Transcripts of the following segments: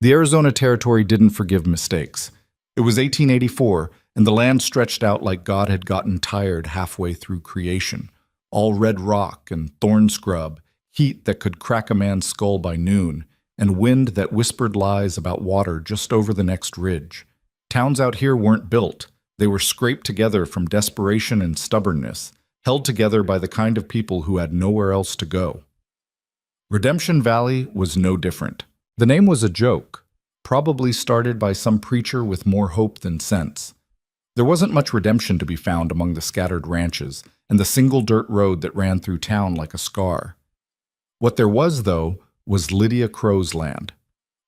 The Arizona Territory didn't forgive mistakes. It was 1884, and the land stretched out like God had gotten tired halfway through creation. All red rock and thorn scrub, heat that could crack a man's skull by noon, and wind that whispered lies about water just over the next ridge. Towns out here weren't built. They were scraped together from desperation and stubbornness, held together by the kind of people who had nowhere else to go. Redemption Valley was no different. The name was a joke, probably started by some preacher with more hope than sense. There wasn't much redemption to be found among the scattered ranches and the single dirt road that ran through town like a scar. What there was, though, was Lydia Crow's land.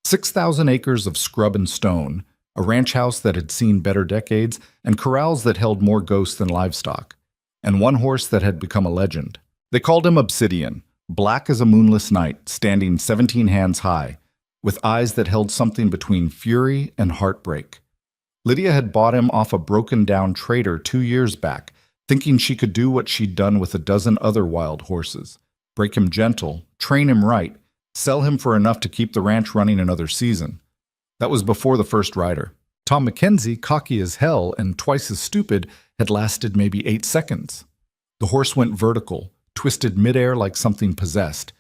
6,000 acres of scrub and stone, a ranch house that had seen better decades, and corrals that held more ghosts than livestock, and one horse that had become a legend. They called him Obsidian, black as a moonless night, standing 17 hands high, with eyes that held something between fury and heartbreak. Lydia had bought him off a broken-down trader 2 years back, thinking she could do what she'd done with a dozen other wild horses. Break him gentle, train him right, sell him for enough to keep the ranch running another season. That was before the first rider. Tom Mackenzie, cocky as hell and twice as stupid, had lasted maybe 8 seconds. The horse went vertical, twisted midair like something possessed,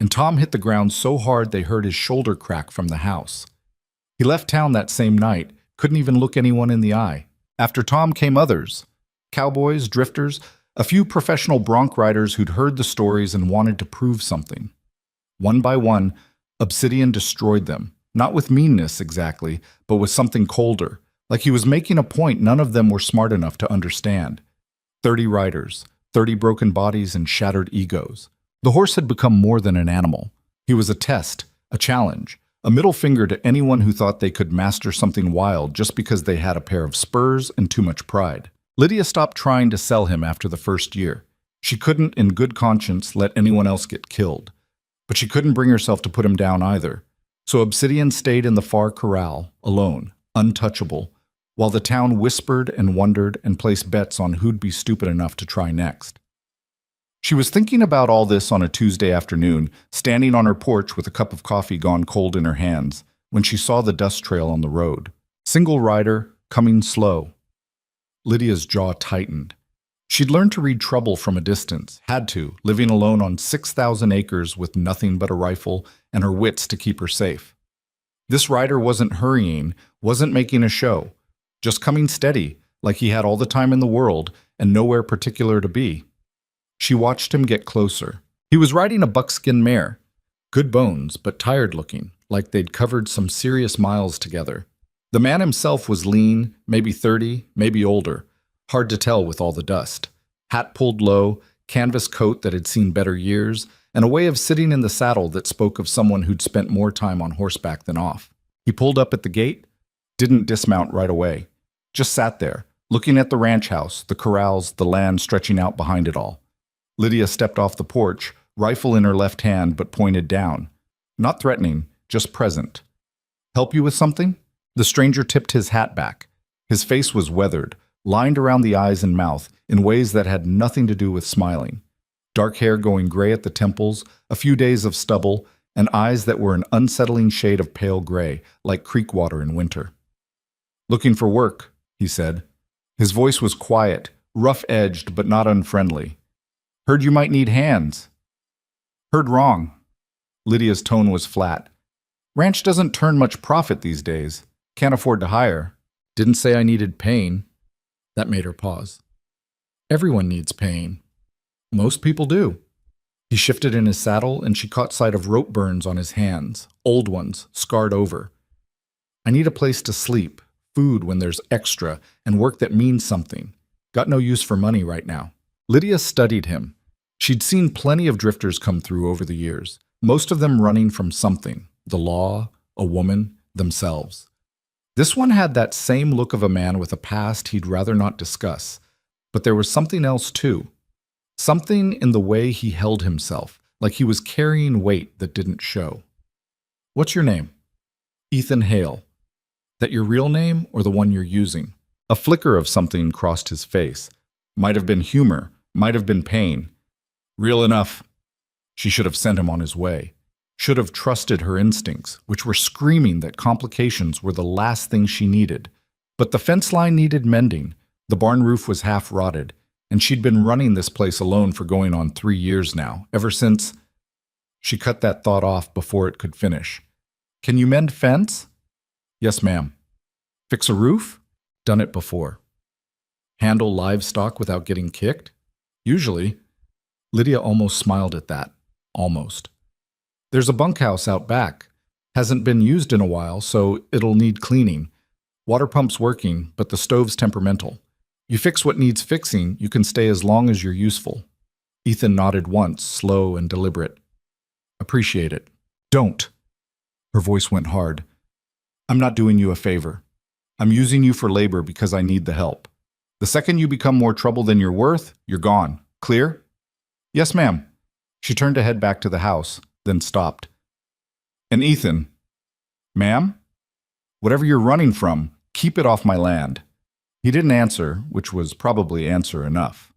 and Tom hit the ground so hard they heard his shoulder crack from the house. He left town that same night, couldn't even look anyone in the eye. After Tom came others, cowboys, drifters, a few professional bronc riders who'd heard the stories and wanted to prove something. One by one, Obsidian destroyed them, not with meanness exactly, but with something colder, like he was making a point none of them were smart enough to understand. 30 riders, 30 broken bodies and shattered egos. The horse had become more than an animal. He was a test, a challenge, a middle finger to anyone who thought they could master something wild just because they had a pair of spurs and too much pride. Lydia stopped trying to sell him after the first year. She couldn't, in good conscience, let anyone else get killed. But she couldn't bring herself to put him down either. So Obsidian stayed in the far corral, alone, untouchable, while the town whispered and wondered and placed bets on who'd be stupid enough to try next. She was thinking about all this on a Tuesday afternoon, standing on her porch with a cup of coffee gone cold in her hands, when she saw the dust trail on the road. Single rider, coming slow. Lydia's jaw tightened. She'd learned to read trouble from a distance, had to, living alone on 6,000 acres with nothing but a rifle and her wits to keep her safe. This rider wasn't hurrying, wasn't making a show, just coming steady, like he had all the time in the world and nowhere particular to be. She watched him get closer. He was riding a buckskin mare. Good bones, but tired-looking, like they'd covered some serious miles together. The man himself was lean, maybe 30, maybe older. Hard to tell with all the dust. Hat pulled low, canvas coat that had seen better years, and a way of sitting in the saddle that spoke of someone who'd spent more time on horseback than off. He pulled up at the gate, didn't dismount right away. Just sat there, looking at the ranch house, the corrals, the land stretching out behind it all. Lydia stepped off the porch, rifle in her left hand but pointed down. Not threatening, just present. "Help you with something?" The stranger tipped his hat back. His face was weathered, lined around the eyes and mouth in ways that had nothing to do with smiling. Dark hair going gray at the temples, a few days of stubble, and eyes that were an unsettling shade of pale gray, like creek water in winter. "Looking for work," he said. His voice was quiet, rough-edged but not unfriendly. "Heard you might need hands." "Heard wrong." Lydia's tone was flat. "Ranch doesn't turn much profit these days. Can't afford to hire. Didn't say I needed pain." That made her pause. Everyone needs pain. Most people do. He shifted in his saddle and she caught sight of rope burns on his hands, old ones, scarred over. "I need a place to sleep, food when there's extra, and work that means something. Got no use for money right now." Lydia studied him. She'd seen plenty of drifters come through over the years, most of them running from something, the law, a woman, themselves. This one had that same look of a man with a past he'd rather not discuss, but there was something else too. Something in the way he held himself, like he was carrying weight that didn't show. "What's your name?" "Ethan Hale." "That your real name or the one you're using?" A flicker of something crossed his face. Might have been humor, might have been pain. "Real enough." She should have sent him on his way. Should have trusted her instincts, which were screaming that complications were the last thing she needed. But the fence line needed mending, the barn roof was half rotted, and she'd been running this place alone for going on 3 years now, ever since... She cut that thought off before it could finish. Can you mend fence? Yes, ma'am. Fix a roof? Done it before. Handle livestock without getting kicked? Usually. Lydia almost smiled at that. Almost. There's a bunkhouse out back. Hasn't been used in a while, so it'll need cleaning. Water pump's working, but the stove's temperamental. You fix what needs fixing, you can stay as long as you're useful. Ethan nodded once, slow and deliberate. Appreciate it. Don't. Her voice went hard. I'm not doing you a favor. I'm using you for labor because I need the help. The second you become more trouble than you're worth, you're gone. Clear? Yes, ma'am. She turned to head back to the house, then stopped. And Ethan, ma'am? Whatever you're running from, keep it off my land. He didn't answer, which was probably answer enough.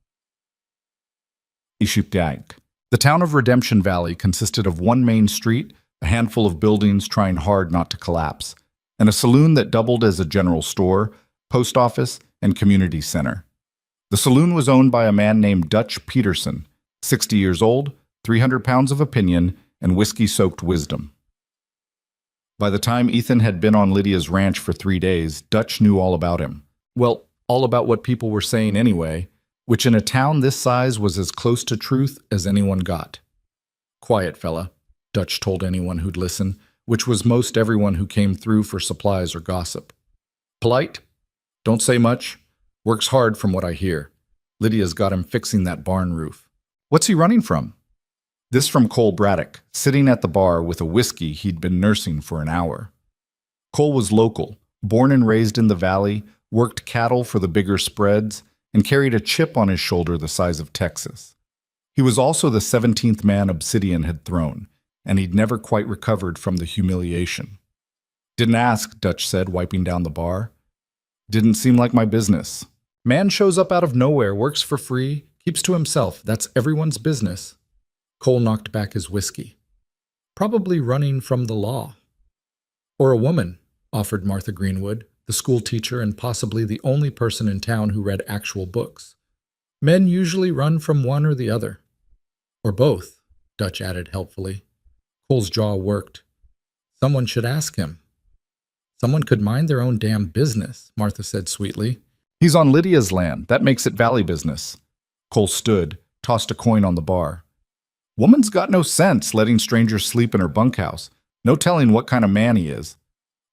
Ishipdank. The town of Redemption Valley consisted of one main street, a handful of buildings trying hard not to collapse, and a saloon that doubled as a general store, post office, and community center. The saloon was owned by a man named Dutch Peterson, 60 years old, 300 pounds of opinion, and whiskey-soaked wisdom. By the time Ethan had been on Lydia's ranch for 3 days, Dutch knew all about him. Well, all about what people were saying anyway, which in a town this size was as close to truth as anyone got. Quiet fella, Dutch told anyone who'd listen, which was most everyone who came through for supplies or gossip. Polite, don't say much, works hard from what I hear. Lydia's got him fixing that barn roof. What's he running from? This from Cole Braddock, sitting at the bar with a whiskey he'd been nursing for an hour. Cole was local, born and raised in the valley, worked cattle for the bigger spreads, and carried a chip on his shoulder the size of Texas. He was also the 17th man Obsidian had thrown, and he'd never quite recovered from the humiliation. Didn't ask, Dutch said, wiping down the bar. Didn't seem like my business. Man shows up out of nowhere, works for free, keeps to himself. That's everyone's business. Cole knocked back his whiskey. Probably running from the law. Or a woman, offered Martha Greenwood, the school teacher and possibly the only person in town who read actual books. Men usually run from one or the other. Or both, Dutch added helpfully. Cole's jaw worked. Someone should ask him. Someone could mind their own damn business, Martha said sweetly. He's on Lydia's land. That makes it valley business. Cole stood, tossed a coin on the bar. Woman's got no sense letting strangers sleep in her bunkhouse. No telling what kind of man he is.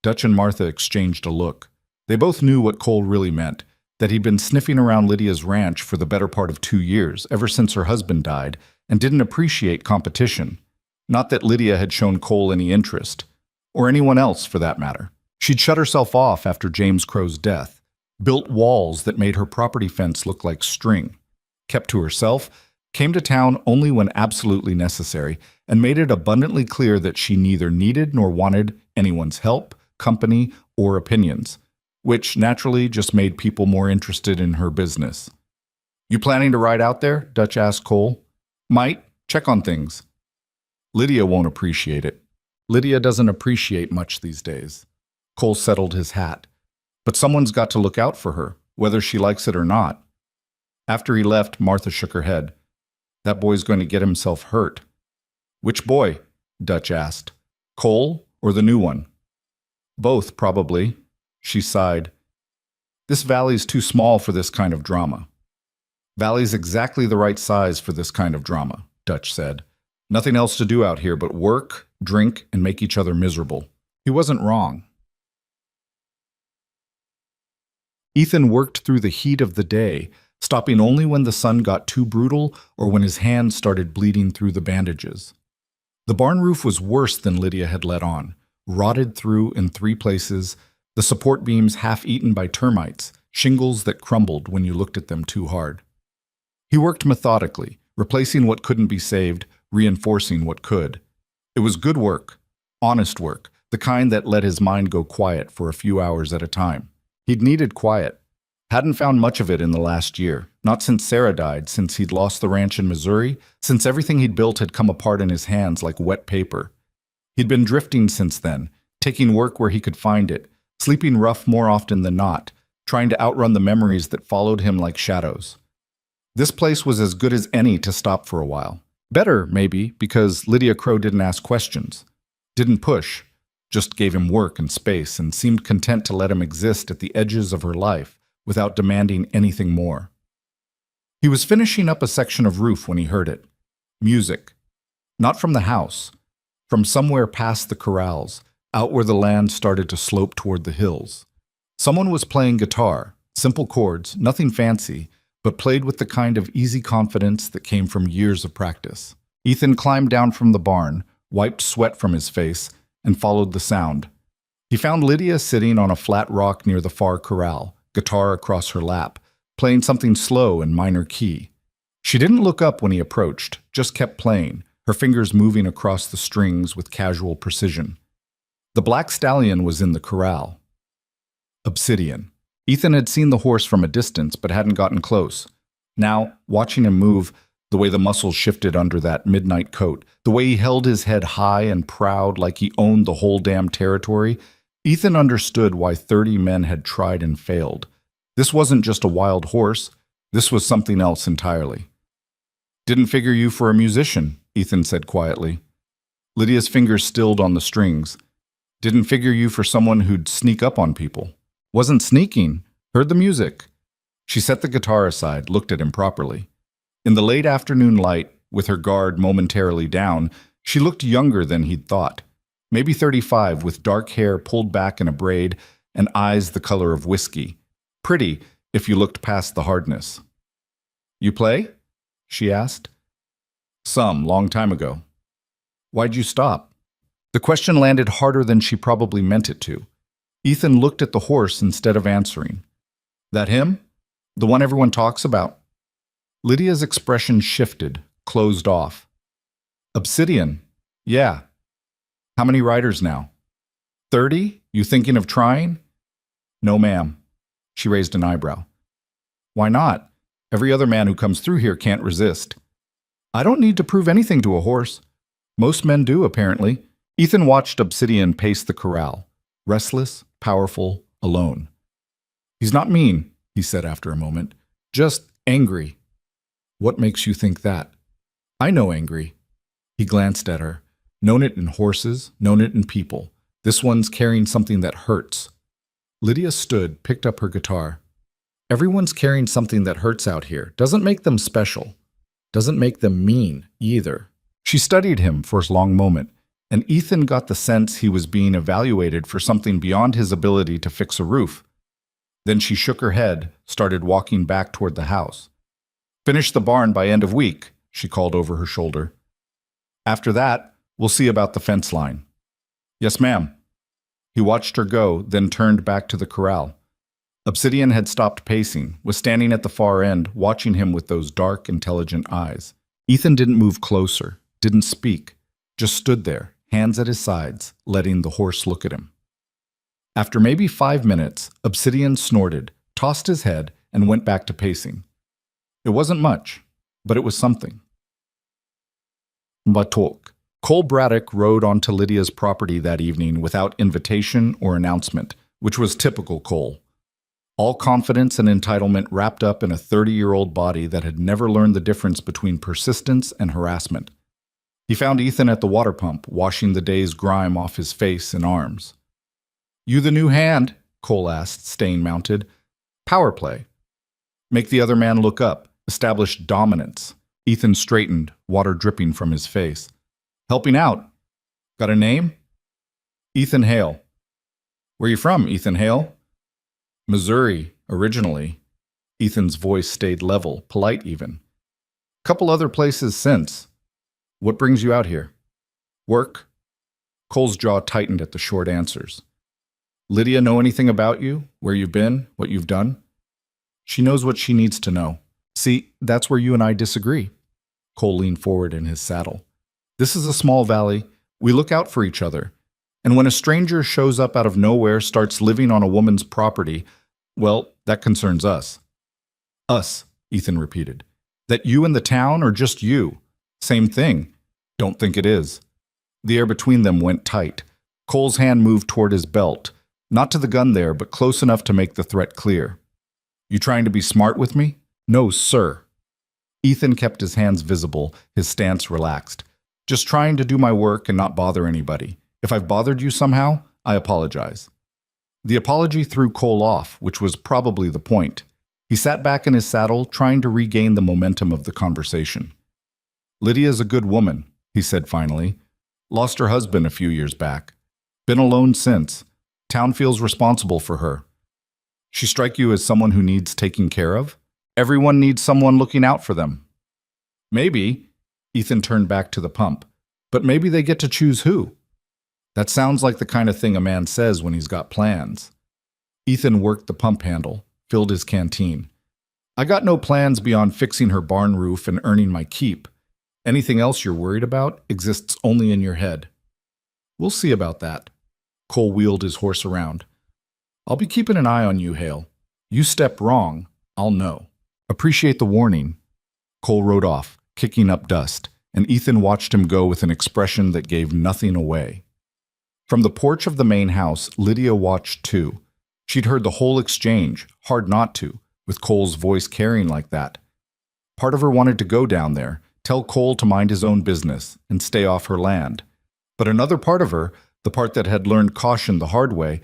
Dutch and Martha exchanged a look. They both knew what Cole really meant, that he'd been sniffing around Lydia's ranch for the better part of 2 years, ever since her husband died, and didn't appreciate competition. Not that Lydia had shown Cole any interest, or anyone else for that matter. She'd shut herself off after James Crow's death, built walls that made her property fence look like string, kept to herself, came to town only when absolutely necessary, and made it abundantly clear that she neither needed nor wanted anyone's help, company, or opinions, which naturally just made people more interested in her business. You planning to ride out there? Dutch asked Cole. Might. Check on things. Lydia won't appreciate it. Lydia doesn't appreciate much these days. Cole settled his hat. But someone's got to look out for her, whether she likes it or not. After he left, Martha shook her head. That boy's going to get himself hurt. Which boy? Dutch asked. Cole or the new one? Both, probably. She sighed. This valley's too small for this kind of drama. Valley's exactly the right size for this kind of drama, Dutch said. Nothing else to do out here but work, drink, and make each other miserable. He wasn't wrong. Ethan worked through the heat of the day, stopping only when the sun got too brutal or when his hands started bleeding through the bandages. The barn roof was worse than Lydia had let on, rotted through in 3 places, the support beams half-eaten by termites, shingles that crumbled when you looked at them too hard. He worked methodically, replacing what couldn't be saved, reinforcing what could. It was good work, honest work, the kind that let his mind go quiet for a few hours at a time. He'd needed quiet. Hadn't found much of it in the last year, not since Sarah died, since he'd lost the ranch in Missouri, since everything he'd built had come apart in his hands like wet paper. He'd been drifting since then, taking work where he could find it, sleeping rough more often than not, trying to outrun the memories that followed him like shadows. This place was as good as any to stop for a while. Better, maybe, because Lydia Crow didn't ask questions, didn't push, just gave him work and space and seemed content to let him exist at the edges of her life without demanding anything more. He was finishing up a section of roof when he heard it. Music. Not from the house. From somewhere past the corrals, out where the land started to slope toward the hills. Someone was playing guitar, simple chords, nothing fancy, but played with the kind of easy confidence that came from years of practice. Ethan climbed down from the barn, wiped sweat from his face, and followed the sound. He found Lydia sitting on a flat rock near the far corral, guitar across her lap, playing something slow in minor key. She didn't look up when he approached, just kept playing, her fingers moving across the strings with casual precision. The black stallion was in the corral. Obsidian. Ethan had seen the horse from a distance but hadn't gotten close. Now, watching him move, the way the muscles shifted under that midnight coat, the way he held his head high and proud like he owned the whole damn territory, Ethan understood why 30 men had tried and failed. This wasn't just a wild horse. This was something else entirely. "Didn't figure you for a musician," Ethan said quietly. Lydia's fingers stilled on the strings. "Didn't figure you for someone who'd sneak up on people." "Wasn't sneaking. Heard the music." She set the guitar aside, looked at him properly. In the late afternoon light, with her guard momentarily down, she looked younger than he'd thought. Maybe 35, with dark hair pulled back in a braid and eyes the color of whiskey. Pretty, if you looked past the hardness. "You play?" she asked. "Some, long time ago." "Why'd you stop?" The question landed harder than she probably meant it to. Ethan looked at the horse instead of answering. "That him? The one everyone talks about?" Lydia's expression shifted, closed off. "Obsidian? Yeah. How many riders now?" 30? You thinking of trying?" "No, ma'am." She raised an eyebrow. "Why not? Every other man who comes through here can't resist." "I don't need to prove anything to a horse." "Most men do, apparently." Ethan watched Obsidian pace the corral, restless, powerful, alone. "He's not mean," he said after a moment. "Just angry." "What makes you think that?" "I know angry." He glanced at her. "Known it in horses, known it in people. This one's carrying something that hurts." Lydia stood, picked up her guitar. "Everyone's carrying something that hurts out here. Doesn't make them special. Doesn't make them mean, either." She studied him for a long moment, and Ethan got the sense he was being evaluated for something beyond his ability to fix a roof. Then she shook her head, started walking back toward the house. "Finish the barn by end of week," she called over her shoulder. "After that, we'll see about the fence line." "Yes, ma'am." He watched her go, then turned back to the corral. Obsidian had stopped pacing, was standing at the far end, watching him with those dark, intelligent eyes. Ethan didn't move closer, didn't speak, just stood there, hands at his sides, letting the horse look at him. After maybe 5 minutes, Obsidian snorted, tossed his head, and went back to pacing. It wasn't much, but it was something. Batok. Cole Braddock rode onto Lydia's property that evening without invitation or announcement, which was typical Cole. All confidence and entitlement wrapped up in a 30-year-old body that had never learned the difference between persistence and harassment. He found Ethan at the water pump, washing the day's grime off his face and arms. "You the new hand?" Cole asked, staying mounted. "Power play. Make the other man look up, establish dominance." Ethan straightened, water dripping from his face. "Helping out. Got a name?" "Ethan Hale." "Where you from, Ethan Hale?" "Missouri, originally." Ethan's voice stayed level, polite even. "Couple other places since. What brings you out here?" "Work." Cole's jaw tightened at the short answers. "Lydia know anything about you? Where you've been? What you've done?" "She knows what she needs to know. See, that's where you and I disagree." Cole leaned forward in his saddle. "This is a small valley. We look out for each other. And when a stranger shows up out of nowhere, starts living on a woman's property, well, that concerns us." "Us," Ethan repeated. "That you and the town, or just you?" "Same thing." "Don't think it is." The air between them went tight. Cole's hand moved toward his belt, not to the gun there, but close enough to make the threat clear. You trying to be smart with me? No, sir. Ethan kept his hands visible, his stance relaxed. Just trying to do my work and not bother anybody. If I've bothered you somehow, I apologize. The apology threw Cole off, which was probably the point. He sat back in his saddle, trying to regain the momentum of the conversation. Lydia's a good woman, he said finally. Lost her husband a few years back. Been alone since. Town feels responsible for her. She strike you as someone who needs taking care of? Everyone needs someone looking out for them. Maybe, Ethan turned back to the pump, but maybe they get to choose who. That sounds like the kind of thing a man says when he's got plans. Ethan worked the pump handle, filled his canteen. I got no plans beyond fixing her barn roof and earning my keep. Anything else you're worried about exists only in your head. We'll see about that. Cole wheeled his horse around. I'll be keeping an eye on you, Hale. You step wrong, I'll know. Appreciate the warning. Cole rode off, kicking up dust, and Ethan watched him go with an expression that gave nothing away. From the porch of the main house, Lydia watched too. She'd heard the whole exchange, hard not to, with Cole's voice carrying like that. Part of her wanted to go down there, tell Cole to mind his own business, and stay off her land. But another part of her, the part that had learned caution the hard way,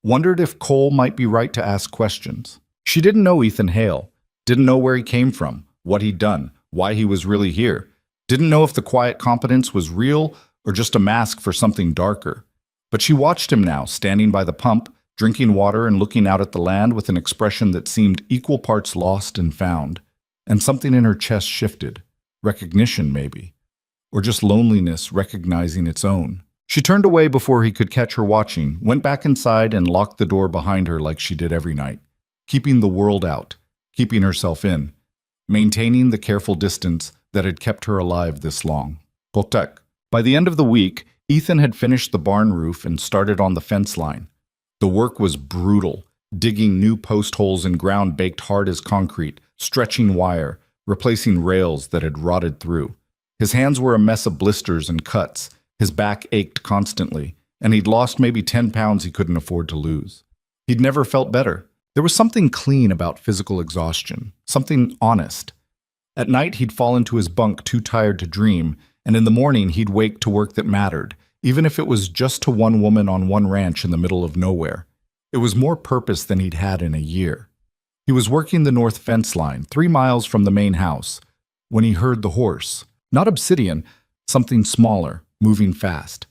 wondered if Cole might be right to ask questions. She didn't know Ethan Hale, didn't know where he came from, what he'd done, why he was really here, didn't know if the quiet competence was real or just a mask for something darker. But she watched him now, standing by the pump, drinking water and looking out at the land with an expression that seemed equal parts lost and found. And something in her chest shifted. Recognition, maybe. Or just loneliness recognizing its own. She turned away before he could catch her watching, went back inside and locked the door behind her like she did every night, keeping the world out, keeping herself in, maintaining the careful distance that had kept her alive this long. Potek. By the end of the week, Ethan had finished the barn roof and started on the fence line. The work was brutal, digging new post holes in ground baked hard as concrete, stretching wire, replacing rails that had rotted through. His hands were a mess of blisters and cuts, his back ached constantly, and he'd lost maybe 10 pounds he couldn't afford to lose. He'd never felt better. There was something clean about physical exhaustion, something honest. At night he'd fall into his bunk too tired to dream, and in the morning he'd wake to work that mattered, even if it was just to one woman on one ranch in the middle of nowhere. It was more purpose than he'd had in a year. He was working the north fence line, 3 miles from the main house, when he heard the horse. Not Obsidian, something smaller, moving fast.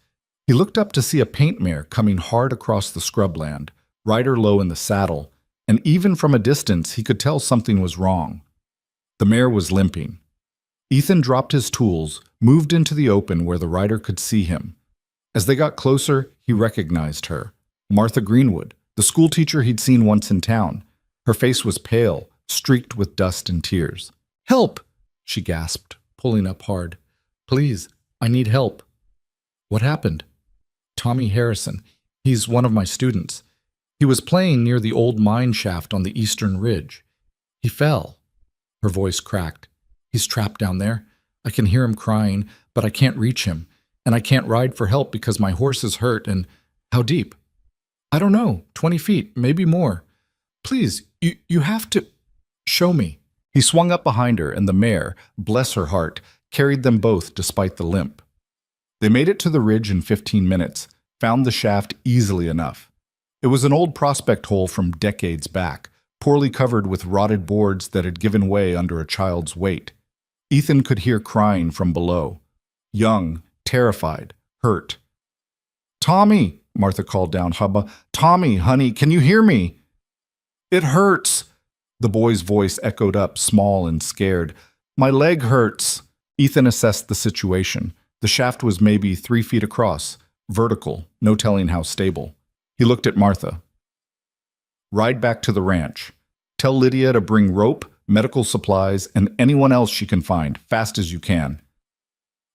He looked up to see a paint mare coming hard across the scrubland, rider low in the saddle, and even from a distance he could tell something was wrong. The mare was limping. Ethan dropped his tools, moved into the open where the rider could see him. As they got closer, he recognized her. Martha Greenwood, the schoolteacher he'd seen once in town. Her face was pale, streaked with dust and tears. "Help!" she gasped, pulling up hard. "Please, I need help." "What happened?" "Tommy Harrison. He's one of my students. He was playing near the old mine shaft on the eastern ridge. He fell." Her voice cracked. "He's trapped down there. I can hear him crying, but I can't reach him. And I can't ride for help because my horse is hurt and—" "How deep?" "I don't know. 20 feet, maybe more. Please, you have to show me." He swung up behind her, and the mare, bless her heart, carried them both despite the limp. They made it to the ridge in 15 minutes, found the shaft easily enough. It was an old prospect hole from decades back, poorly covered with rotted boards that had given way under a child's weight. Ethan could hear crying from below. Young, terrified, hurt. "Tommy," Martha called down. "Hubba, Tommy, honey, can you hear me?" "It hurts." The boy's voice echoed up, small and scared. "My leg hurts." Ethan assessed the situation. The shaft was maybe 3 feet across, vertical, no telling how stable. He looked at Martha. "Ride back to the ranch. Tell Lydia to bring rope, medical supplies, and anyone else she can find, fast as you can."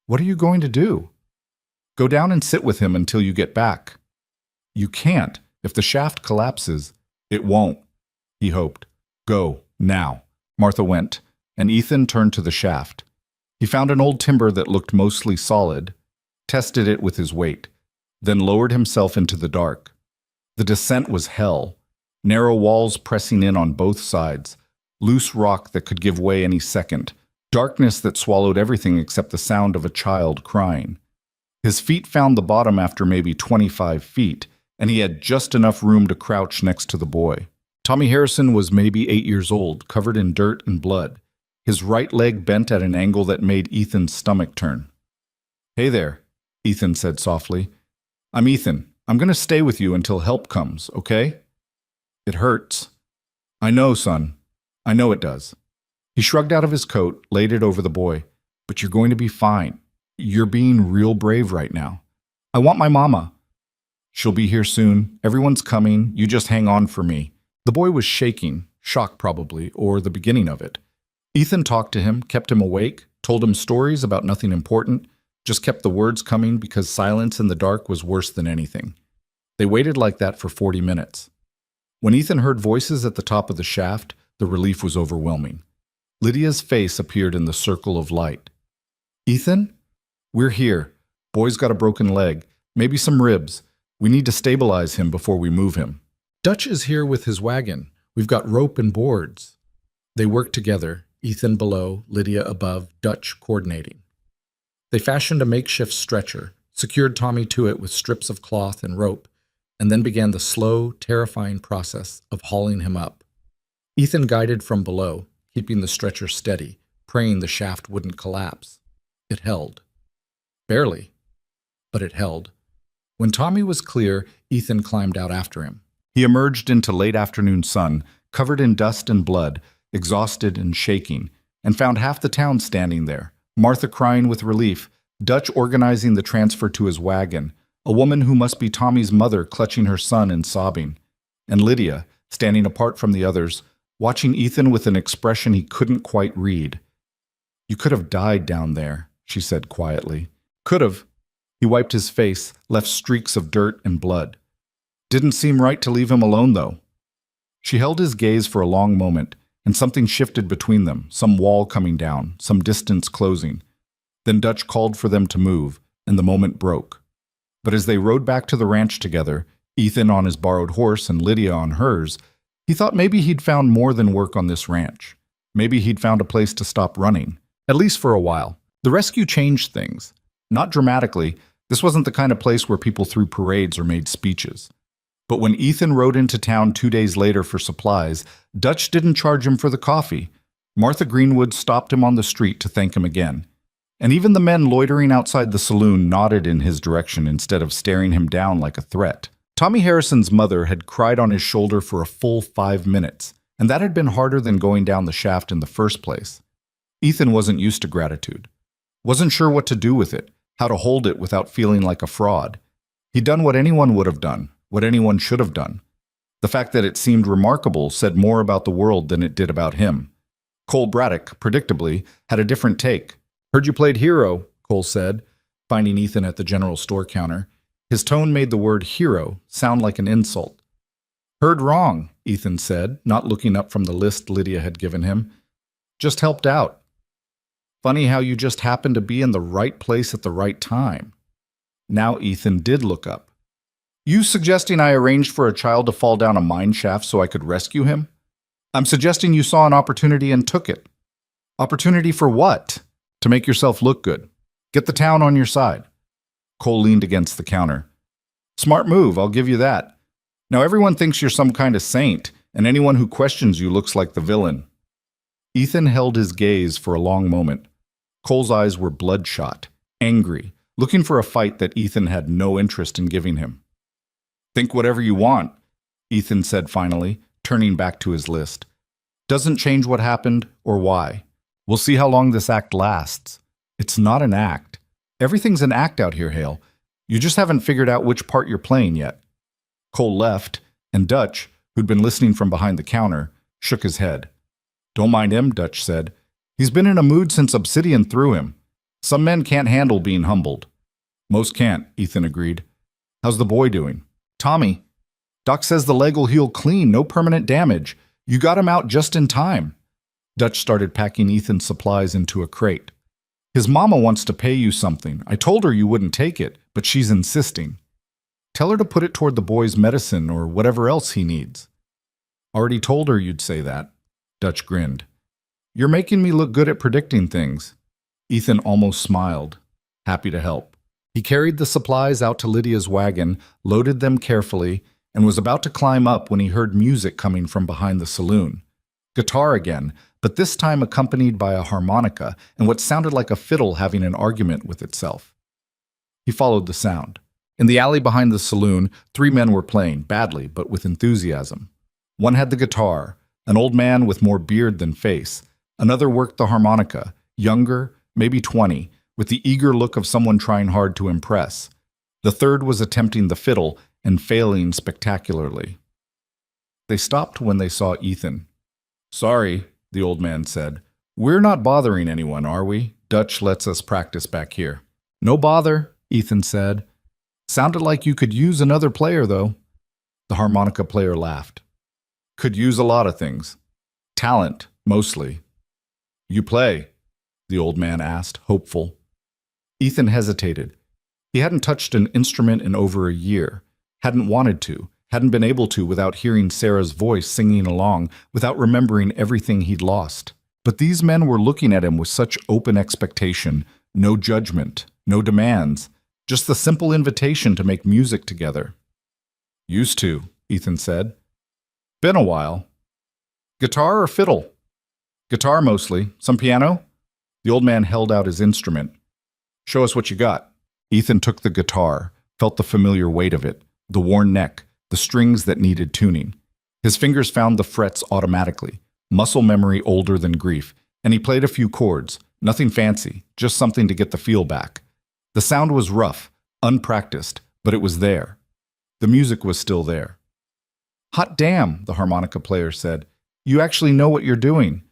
"What are you going to do?" "Go down and sit with him until you get back." "You can't. If the shaft collapses." "It won't," he hoped. "Go, now." Martha went, and Ethan turned to the shaft. He found an old timber that looked mostly solid. tested it with his weight, then lowered himself into the dark. The descent was hell, narrow walls pressing in on both sides, loose rock that could give way any second, darkness that swallowed everything except the sound of a child crying. His feet found the bottom after maybe 25 feet, and he had just enough room to crouch next to the boy. Tommy Harrison was maybe 8 years old, covered in dirt and blood, his right leg bent at an angle that made Ethan's stomach turn. "Hey there," Ethan said softly. "I'm Ethan. I'm going to stay with you until help comes, okay?" "It hurts." "I know, son. I know it does." He shrugged out of his coat, laid it over the boy. "But you're going to be fine. You're being real brave right now. I want my mama." "She'll be here soon. Everyone's coming. You just hang on for me." The boy was shaking, shock probably, or the beginning of it. Ethan talked to him, kept him awake, told him stories about nothing important, just kept the words coming because silence in the dark was worse than anything. They waited like that for 40 minutes. When Ethan heard voices at the top of the shaft, the relief was overwhelming. Lydia's face appeared in the circle of light. "Ethan? We're here. Boy's got a broken leg, maybe some ribs. We need to stabilize him before we move him. Dutch is here with his wagon. We've got rope and boards." They worked together, Ethan below, Lydia above, Dutch coordinating. They fashioned a makeshift stretcher, secured Tommy to it with strips of cloth and rope, and then began the slow, terrifying process of hauling him up. Ethan guided from below, keeping the stretcher steady, praying the shaft wouldn't collapse. It held. Barely, but it held. When Tommy was clear, Ethan climbed out after him. He emerged into late afternoon sun, covered in dust and blood, exhausted and shaking, and found half the town standing there, Martha crying with relief, Dutch organizing the transfer to his wagon, a woman who must be Tommy's mother clutching her son and sobbing, and Lydia, standing apart from the others, watching Ethan with an expression he couldn't quite read. "You could have died down there," she said quietly. "Could have." He wiped his face, left streaks of dirt and blood. "Didn't seem right to leave him alone, though." She held his gaze for a long moment, and something shifted between them, some wall coming down, some distance closing. Then Dutch called for them to move, and the moment broke. But as they rode back to the ranch together, Ethan on his borrowed horse and Lydia on hers, he thought maybe he'd found more than work on this ranch. Maybe he'd found a place to stop running, at least for a while. The rescue changed things. Not dramatically. This wasn't the kind of place where people threw parades or made speeches. But when Ethan rode into town 2 days later for supplies, Dutch didn't charge him for the coffee. Martha Greenwood stopped him on the street to thank him again. And even the men loitering outside the saloon nodded in his direction instead of staring him down like a threat. Tommy Harrison's mother had cried on his shoulder for a full 5 minutes, and that had been harder than going down the shaft in the first place. Ethan wasn't used to gratitude. Wasn't sure what to do with it, how to hold it without feeling like a fraud. He'd done what anyone would have done, what anyone should have done. The fact that it seemed remarkable said more about the world than it did about him. Cole Braddock, predictably, had a different take. "Heard you played hero," Cole said, finding Ethan at the general store counter. His tone made the word hero sound like an insult. "Heard wrong," Ethan said, not looking up from the list Lydia had given him. "Just helped out." "Funny how you just happened to be in the right place at the right time." Now Ethan did look up. "You suggesting I arranged for a child to fall down a mine shaft so I could rescue him? I'm suggesting you saw an opportunity and took it." "Opportunity for what?" "To make yourself look good. Get the town on your side." Cole leaned against the counter. "Smart move, I'll give you that. Now everyone thinks you're some kind of saint, and anyone who questions you looks like the villain." Ethan held his gaze for a long moment. Cole's eyes were bloodshot, angry, looking for a fight that Ethan had no interest in giving him. "Think whatever you want," Ethan said finally, turning back to his list. "Doesn't change what happened or why. We'll see how long this act lasts. It's not an act. Everything's an act out here, Hale. You just haven't figured out which part you're playing yet." Cole left, and Dutch, who'd been listening from behind the counter, shook his head. "Don't mind him," Dutch said. "He's been in a mood since Obsidian threw him. Some men can't handle being humbled." "Most can't," Ethan agreed. "How's the boy doing?" "Tommy. Doc says the leg will heal clean, no permanent damage. You got him out just in time." Dutch started packing Ethan's supplies into a crate. His mama wants to pay you something. I told her you wouldn't take it, but she's insisting. Tell her to put it toward the boy's medicine or whatever else he needs. Already told her you'd say that. Dutch grinned. You're making me look good at predicting things. Ethan almost smiled, happy to help. He carried the supplies out to Lydia's wagon, loaded them carefully, and was about to climb up when he heard music coming from behind the saloon. Guitar again, but this time accompanied by a harmonica and what sounded like a fiddle having an argument with itself. He followed the sound. In the alley behind the saloon, 3 men were playing, badly but with enthusiasm. One had the guitar, an old man with more beard than face. Another worked the harmonica, younger, maybe 20, with the eager look of someone trying hard to impress. The third was attempting the fiddle and failing spectacularly. They stopped when they saw Ethan. Sorry, the old man said. We're not bothering anyone, are we? Dutch lets us practice back here. No bother, Ethan said. Sounded like you could use another player, though. The harmonica player laughed. Could use a lot of things. Talent, mostly. You play? The old man asked, hopeful. Ethan hesitated. He hadn't touched an instrument in over a year, hadn't wanted to, hadn't been able to without hearing Sarah's voice singing along, without remembering everything he'd lost. But these men were looking at him with such open expectation, no judgment, no demands, just the simple invitation to make music together. Used to, Ethan said. Been a while. Guitar or fiddle? Guitar mostly. Some piano? The old man held out his instrument. Show us what you got. Ethan took the guitar, felt the familiar weight of it, the worn neck, the strings that needed tuning. His fingers found the frets automatically, muscle memory older than grief, and he played a few chords, nothing fancy, just something to get the feel back. The sound was rough, unpracticed, but it was there. The music was still there. Hot damn, the harmonica player said. You actually know what you're doing.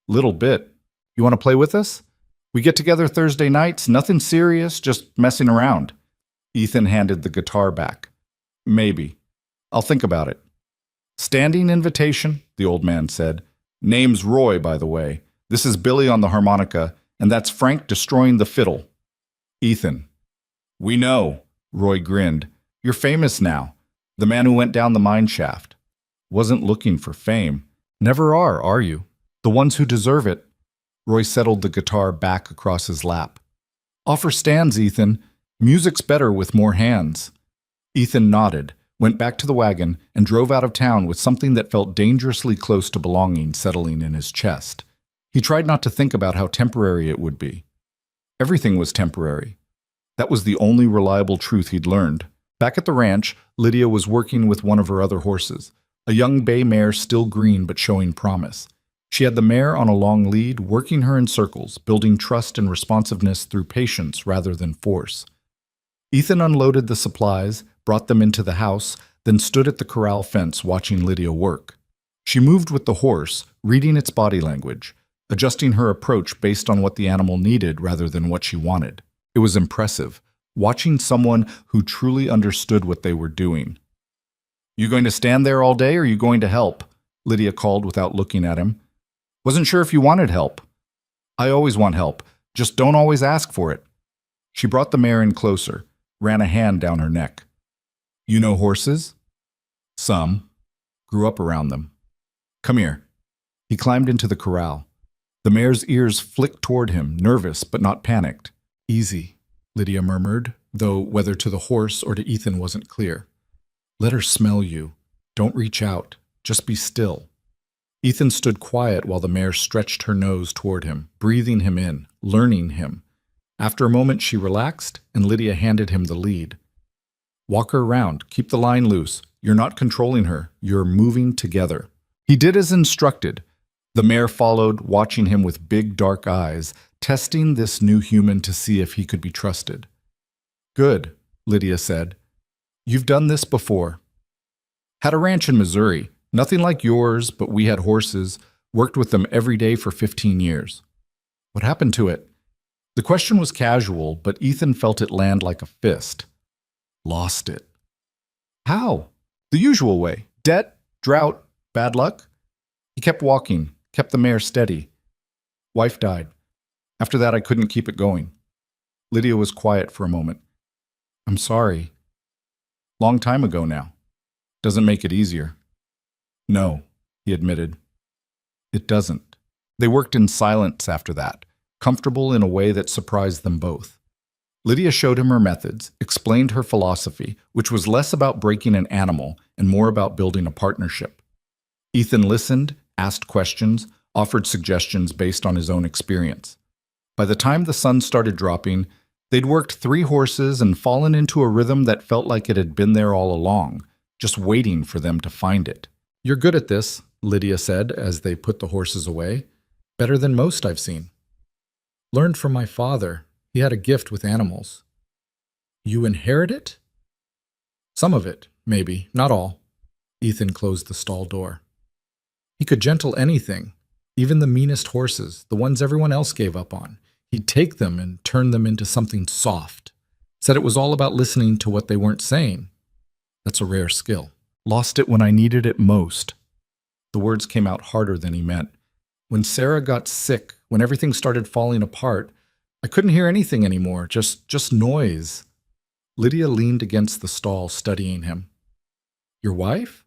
Little bit. You want to play with us? We get together Thursday nights, nothing serious, just messing around. Ethan handed the guitar back. Maybe. I'll think about it. Standing invitation, the old man said. Name's Roy, by the way. This is Billy on the harmonica, and that's Frank destroying the fiddle. Ethan. We know, Roy grinned. You're famous now. The man who went down the mine shaft. Wasn't looking for fame. Never are you? The ones who deserve it. Roy settled the guitar back across his lap. Offer stands, Ethan. Music's better with more hands. Ethan nodded, went back to the wagon, and drove out of town with something that felt dangerously close to belonging settling in his chest. He tried not to think about how temporary it would be. Everything was temporary. That was the only reliable truth he'd learned. Back at the ranch, Lydia was working with one of her other horses, a young bay mare still green but showing promise. She had the mare on a long lead, working her in circles, building trust and responsiveness through patience rather than force. Ethan unloaded the supplies, brought them into the house, then stood at the corral fence watching Lydia work. She moved with the horse, reading its body language, adjusting her approach based on what the animal needed rather than what she wanted. It was impressive, watching someone who truly understood what they were doing. You going to stand there all day or are you going to help? Lydia called without looking at him. Wasn't sure if you wanted help. I always want help, just don't always ask for it. She brought the mare in closer, ran a hand down her neck. You know horses? Some. Grew up around them. Come here. He climbed into the corral. The mare's ears flicked toward him, nervous but not panicked. Easy, Lydia murmured, though whether to the horse or to Ethan wasn't clear. Let her smell you. Don't reach out. Just be still. Ethan stood quiet while the mare stretched her nose toward him, breathing him in, learning him. After a moment she relaxed, and Lydia handed him the lead. Walk her around. Keep the line loose. You're not controlling her. You're moving together. He did as instructed. The mare followed, watching him with big dark eyes, testing this new human to see if he could be trusted. Good, Lydia said. You've done this before. Had a ranch in Missouri. Nothing like yours, but we had horses, worked with them every day for 15 years. What happened to it? The question was casual, but Ethan felt it land like a fist. Lost it. How? The usual way. Debt, drought, bad luck. He kept walking, kept the mare steady. Wife died. After that, I couldn't keep it going. Lydia was quiet for a moment. I'm sorry. Long time ago now. Doesn't make it easier. No, he admitted. It doesn't. They worked in silence after that, comfortable in a way that surprised them both. Lydia showed him her methods, explained her philosophy, which was less about breaking an animal and more about building a partnership. Ethan listened, asked questions, offered suggestions based on his own experience. By the time the sun started dropping, they'd worked 3 horses and fallen into a rhythm that felt like it had been there all along, just waiting for them to find it. You're good at this, Lydia said as they put the horses away. Better than most I've seen. Learned from my father. He had a gift with animals. You inherit it? Some of it, maybe, not all. Ethan closed the stall door. He could gentle anything, even the meanest horses, the ones everyone else gave up on. He'd take them and turn them into something soft. Said it was all about listening to what they weren't saying. That's a rare skill. Lost it when I needed it most. The words came out harder than he meant. When Sarah got sick, when everything started falling apart, I couldn't hear anything anymore, just noise. Lydia leaned against the stall, studying him. Your wife?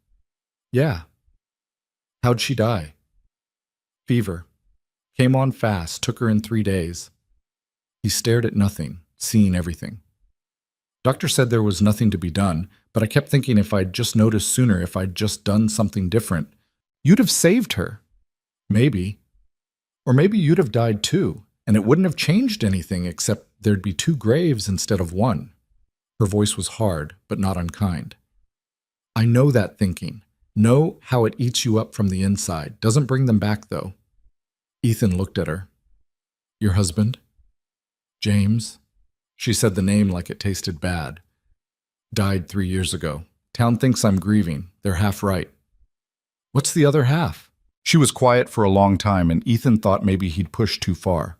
Yeah. How'd she die? Fever. Came on fast, took her in 3 days. He stared at nothing, seeing everything. Doctor said there was nothing to be done, but I kept thinking if I'd just noticed sooner, if I'd just done something different, you'd have saved her. Maybe. Or maybe you'd have died too, and it wouldn't have changed anything except there'd be 2 graves instead of 1. Her voice was hard, but not unkind. I know that thinking. Know how it eats you up from the inside. Doesn't bring them back, though. Ethan looked at her. Your husband? James? She said the name like it tasted bad. Died 3 years ago. Town thinks I'm grieving. They're half right. What's the other half? She was quiet for a long time, and Ethan thought maybe he'd pushed too far.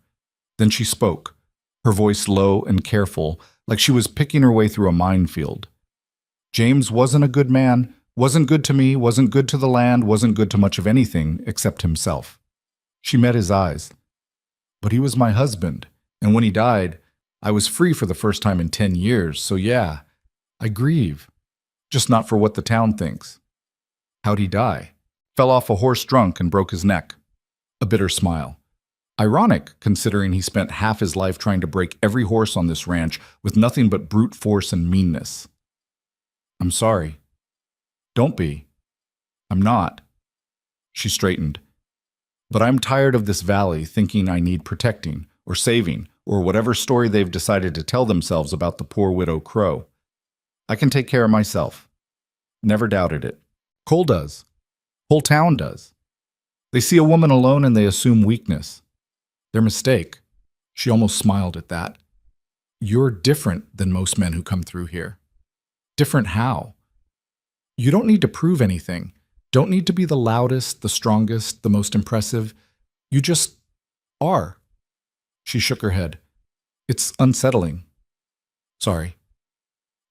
Then she spoke, her voice low and careful, like she was picking her way through a minefield. James wasn't a good man, wasn't good to me, wasn't good to the land, wasn't good to much of anything except himself. She met his eyes. But he was my husband, and when he died, I was free for the first time in 10 years, so yeah, I grieve. Just not for what the town thinks. How'd he die? Fell off a horse drunk and broke his neck. A bitter smile. Ironic, considering he spent half his life trying to break every horse on this ranch with nothing but brute force and meanness. I'm sorry. Don't be. I'm not. She straightened. But I'm tired of this valley thinking I need protecting, or saving, or whatever story they've decided to tell themselves about the poor widow Crow. I can take care of myself. Never doubted it. Cole does. Whole town does. They see a woman alone and they assume weakness. Their mistake. She almost smiled at that. You're different than most men who come through here. Different how? You don't need to prove anything. Don't need to be the loudest, the strongest, the most impressive. You just are. She shook her head. It's unsettling. Sorry.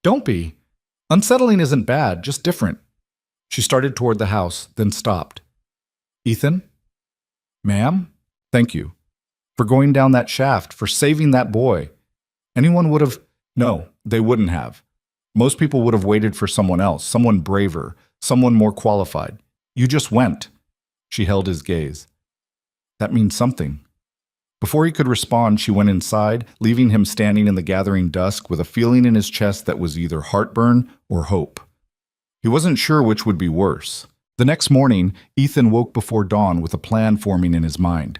Don't be. Unsettling isn't bad, just different. She started toward the house, then stopped. Ethan? Ma'am? Thank you. For going down that shaft, for saving that boy. Anyone would have... No, they wouldn't have. Most people would have waited for someone else, someone braver, someone more qualified. You just went. She held his gaze. That means something. Before he could respond, she went inside, leaving him standing in the gathering dusk with a feeling in his chest that was either heartburn or hope. He wasn't sure which would be worse. The next morning, Ethan woke before dawn with a plan forming in his mind.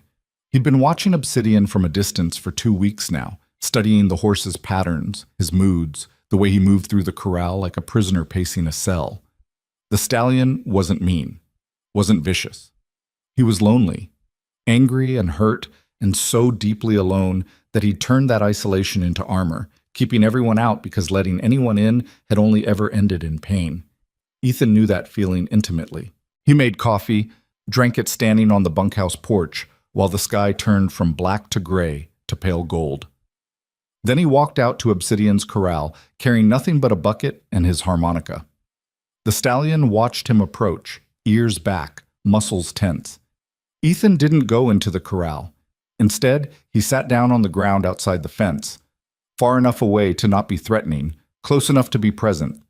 He'd been watching Obsidian from a distance for 2 weeks now, studying the horse's patterns, his moods, the way he moved through the corral like a prisoner pacing a cell. The stallion wasn't mean, wasn't vicious. He was lonely, angry and hurt, and so deeply alone that he'd turned that isolation into armor, keeping everyone out because letting anyone in had only ever ended in pain. Ethan knew that feeling intimately. He made coffee, drank it standing on the bunkhouse porch, while the sky turned from black to gray to pale gold. Then he walked out to Obsidian's corral, carrying nothing but a bucket and his harmonica. The stallion watched him approach, ears back, muscles tense. Ethan didn't go into the corral. Instead, he sat down on the ground outside the fence, far enough away to not be threatening, close enough to be present.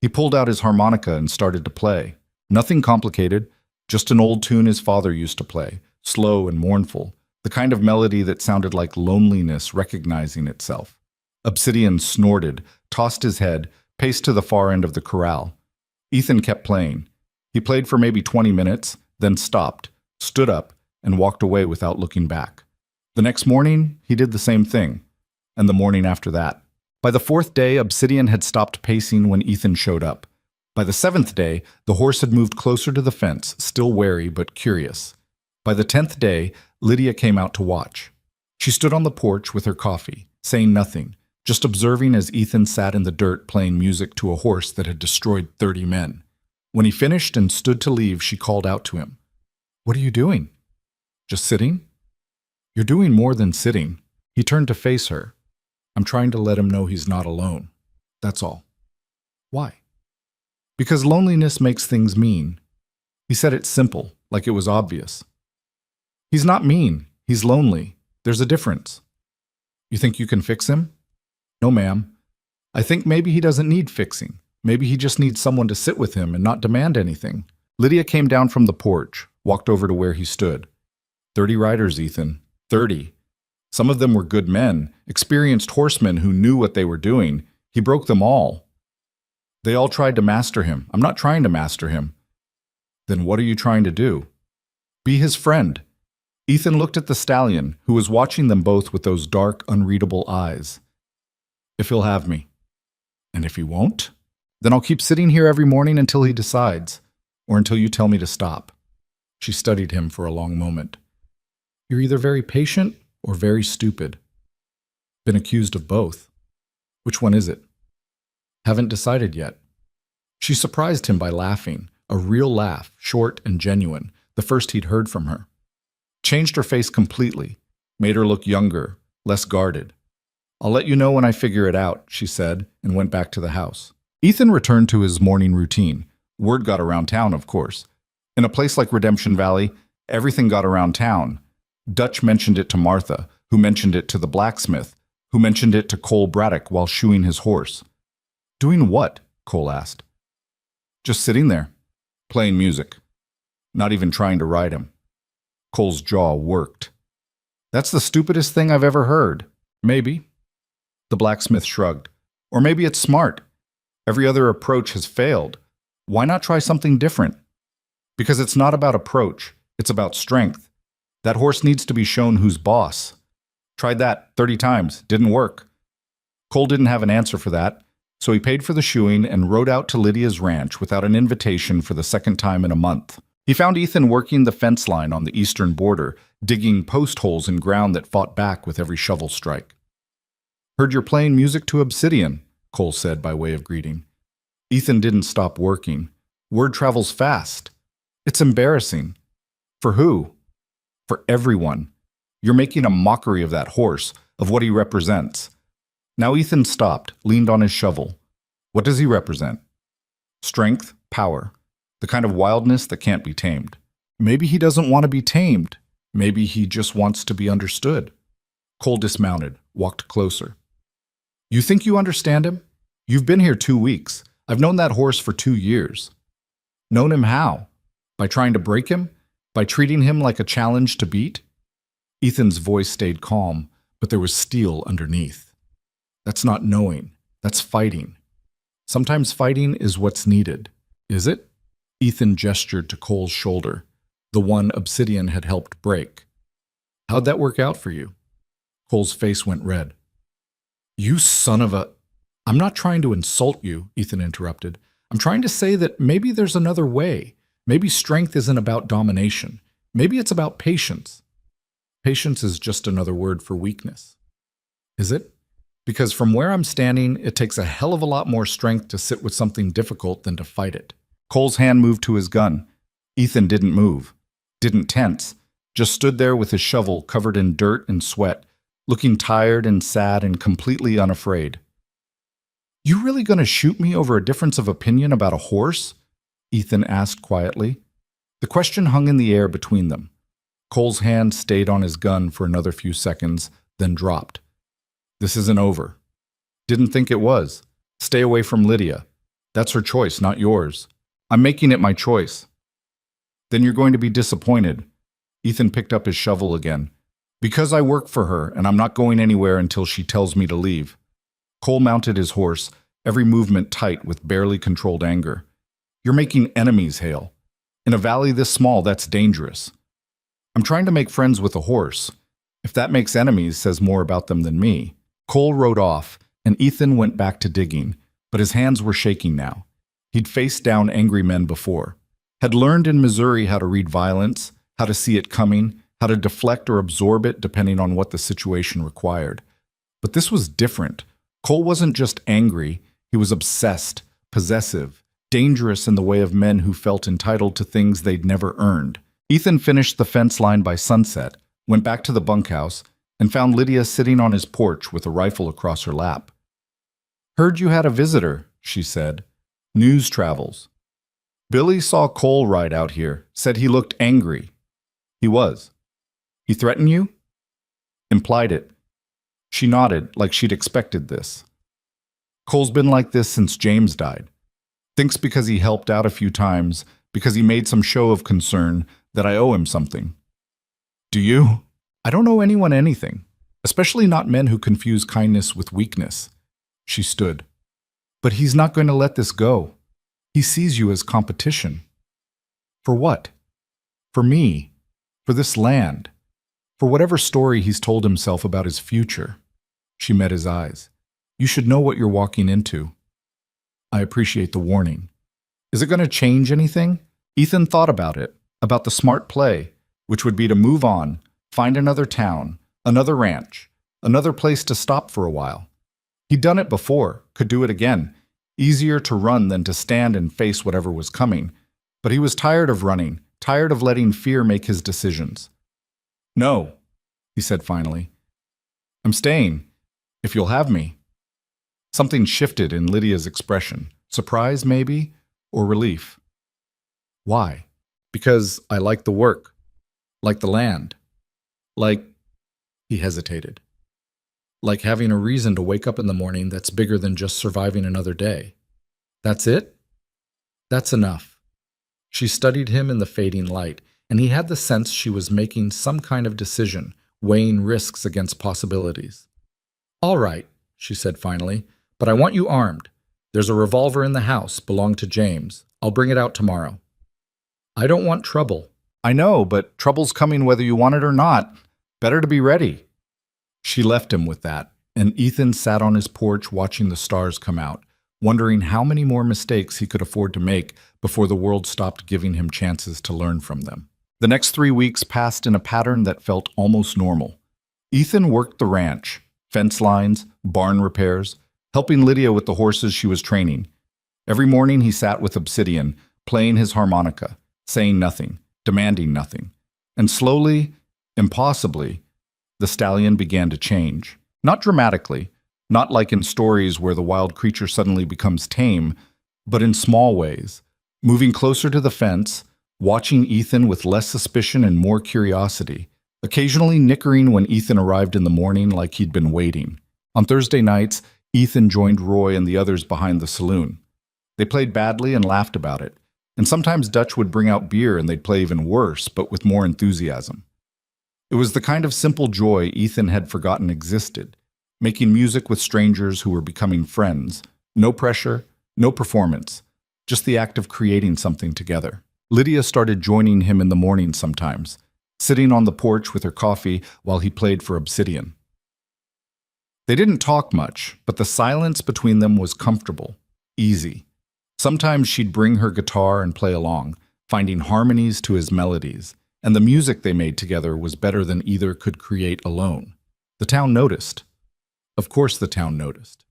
He pulled out his harmonica and started to play. Nothing complicated, just an old tune his father used to play, slow and mournful, the kind of melody that sounded like loneliness recognizing itself. Obsidian snorted, tossed his head, paced to the far end of the corral. Ethan kept playing. He played for maybe 20 minutes, then stopped, stood up, and walked away without looking back. The next morning, he did the same thing, and the morning after that. By the fourth day, Obsidian had stopped pacing when Ethan showed up. By the seventh day, the horse had moved closer to the fence, still wary but curious. By the 10th day, Lydia came out to watch. She stood on the porch with her coffee, saying nothing, just observing as Ethan sat in the dirt playing music to a horse that had destroyed 30 men. When he finished and stood to leave, she called out to him. "What are you doing? Just sitting?" "You're doing more than sitting." He turned to face her. "I'm trying to let him know he's not alone. That's all." "Why?" "Because loneliness makes things mean." He said it simple, like it was obvious. "He's not mean. He's lonely. There's a difference." "You think you can fix him?" "No, ma'am. I think maybe he doesn't need fixing. Maybe he just needs someone to sit with him and not demand anything." Lydia came down from the porch, walked over to where he stood. 30 riders, Ethan. 30. Some of them were good men, experienced horsemen who knew what they were doing. He broke them all. They all tried to master him. I'm not trying to master him. Then what are you trying to do? Be his friend. Ethan looked at the stallion, who was watching them both with those dark, unreadable eyes. If he'll have me. And if he won't? Then I'll keep sitting here every morning until he decides, or until you tell me to stop. She studied him for a long moment. You're either very patient or very stupid. Been accused of both. Which one is it? Haven't decided yet. She surprised him by laughing, a real laugh, short and genuine, the first he'd heard from her. Changed her face completely, made her look younger, less guarded. I'll let you know when I figure it out, she said, and went back to the house. Ethan returned to his morning routine. Word got around town, of course. In a place like Redemption Valley, everything got around town. Dutch mentioned it to Martha, who mentioned it to the blacksmith, who mentioned it to Cole Braddock while shoeing his horse. Doing what? Cole asked. Just sitting there, playing music. Not even trying to ride him. Cole's jaw worked. That's the stupidest thing I've ever heard. Maybe. The blacksmith shrugged. Or maybe it's smart. Every other approach has failed. Why not try something different? Because it's not about approach, it's about strength. That horse needs to be shown who's boss. Tried that 30 times, didn't work. Cole didn't have an answer for that, so he paid for the shoeing and rode out to Lydia's ranch without an invitation for the second time in a month. He found Ethan working the fence line on the eastern border, digging post holes in ground that fought back with every shovel strike. Heard you're playing music to Obsidian, Cole said by way of greeting. Ethan didn't stop working. Word travels fast. It's embarrassing. For who? For everyone. You're making a mockery of that horse, of what he represents. Now Ethan stopped, leaned on his shovel. What does he represent? Strength, power, the kind of wildness that can't be tamed. Maybe he doesn't want to be tamed. Maybe he just wants to be understood. Cole dismounted, walked closer. You think you understand him? You've been here 2 weeks. I've known that horse for 2 years. Known him how? By trying to break him? By treating him like a challenge to beat? Ethan's voice stayed calm, but there was steel underneath. That's not knowing. That's fighting. Sometimes fighting is what's needed. Is it? Ethan gestured to Cole's shoulder, the one Obsidian had helped break. How'd that work out for you? Cole's face went red. You son of a... I'm not trying to insult you, Ethan interrupted. I'm trying to say that maybe there's another way. Maybe strength isn't about domination. Maybe it's about patience. Patience is just another word for weakness. Is it? Because from where I'm standing, it takes a hell of a lot more strength to sit with something difficult than to fight it. Cole's hand moved to his gun. Ethan didn't move, didn't tense, just stood there with his shovel covered in dirt and sweat, looking tired and sad and completely unafraid. You really gonna shoot me over a difference of opinion about a horse? Ethan asked quietly. The question hung in the air between them. Cole's hand stayed on his gun for another few seconds, then dropped. This isn't over. Didn't think it was. Stay away from Lydia. That's her choice, not yours. I'm making it my choice. Then you're going to be disappointed. Ethan picked up his shovel again. Because I work for her, and I'm not going anywhere until she tells me to leave. Cole mounted his horse, every movement tight with barely controlled anger. You're making enemies, Hale. In a valley this small, that's dangerous. I'm trying to make friends with a horse. If that makes enemies, says more about them than me. Cole rode off, and Ethan went back to digging, but his hands were shaking now. He'd faced down angry men before. Had learned in Missouri how to read violence, how to see it coming, how to deflect or absorb it depending on what the situation required. But this was different. Cole wasn't just angry, he was obsessed, possessive, dangerous in the way of men who felt entitled to things they'd never earned. Ethan finished the fence line by sunset, went back to the bunkhouse, and found Lydia sitting on his porch with a rifle across her lap. "Heard you had a visitor," she said. "News travels. Billy saw Cole ride out here, said he looked angry." "He was." "He threatened you?" "Implied it." She nodded, like she'd expected this. "Cole's been like this since James died. Thinks because he helped out a few times, because he made some show of concern, that I owe him something." "Do you?" "I don't owe anyone anything, especially not men who confuse kindness with weakness." She stood. "But he's not going to let this go. He sees you as competition." "For what?" "For me. For this land. For whatever story he's told himself about his future." She met his eyes. "You should know what you're walking into." "I appreciate the warning. Is it going to change anything?" Ethan thought about it, about the smart play, which would be to move on, find another town, another ranch, another place to stop for a while. He'd done it before, could do it again. Easier to run than to stand and face whatever was coming. But he was tired of running, tired of letting fear make his decisions. "No," he said finally. "I'm staying, if you'll have me." Something shifted in Lydia's expression. Surprise, maybe, or relief. "Why?" "Because I like the work, like the land, like—" he hesitated. "Like having a reason to wake up in the morning that's bigger than just surviving another day." "That's it?" "That's enough." She studied him in the fading light, and he had the sense she was making some kind of decision, weighing risks against possibilities. "All right," she said finally, "but I want you armed. There's a revolver in the house, belonged to James. I'll bring it out tomorrow." "I don't want trouble." "I know, but trouble's coming whether you want it or not. Better to be ready." She left him with that, and Ethan sat on his porch watching the stars come out, wondering how many more mistakes he could afford to make before the world stopped giving him chances to learn from them. The next 3 weeks passed in a pattern that felt almost normal. Ethan worked the ranch, fence lines, barn repairs, helping Lydia with the horses she was training. Every morning he sat with Obsidian, playing his harmonica, saying nothing, demanding nothing. And slowly, impossibly, the stallion began to change. Not dramatically, not like in stories where the wild creature suddenly becomes tame, but in small ways, moving closer to the fence, watching Ethan with less suspicion and more curiosity, occasionally nickering when Ethan arrived in the morning like he'd been waiting. On Thursday nights, Ethan joined Roy and the others behind the saloon. They played badly and laughed about it, and sometimes Dutch would bring out beer and they'd play even worse, but with more enthusiasm. It was the kind of simple joy Ethan had forgotten existed, making music with strangers who were becoming friends. No pressure, no performance, just the act of creating something together. Lydia started joining him in the morning sometimes, sitting on the porch with her coffee while he played for Obsidian. They didn't talk much, but the silence between them was comfortable, easy. Sometimes she'd bring her guitar and play along, finding harmonies to his melodies, and the music they made together was better than either could create alone. The town noticed. Of course the town noticed.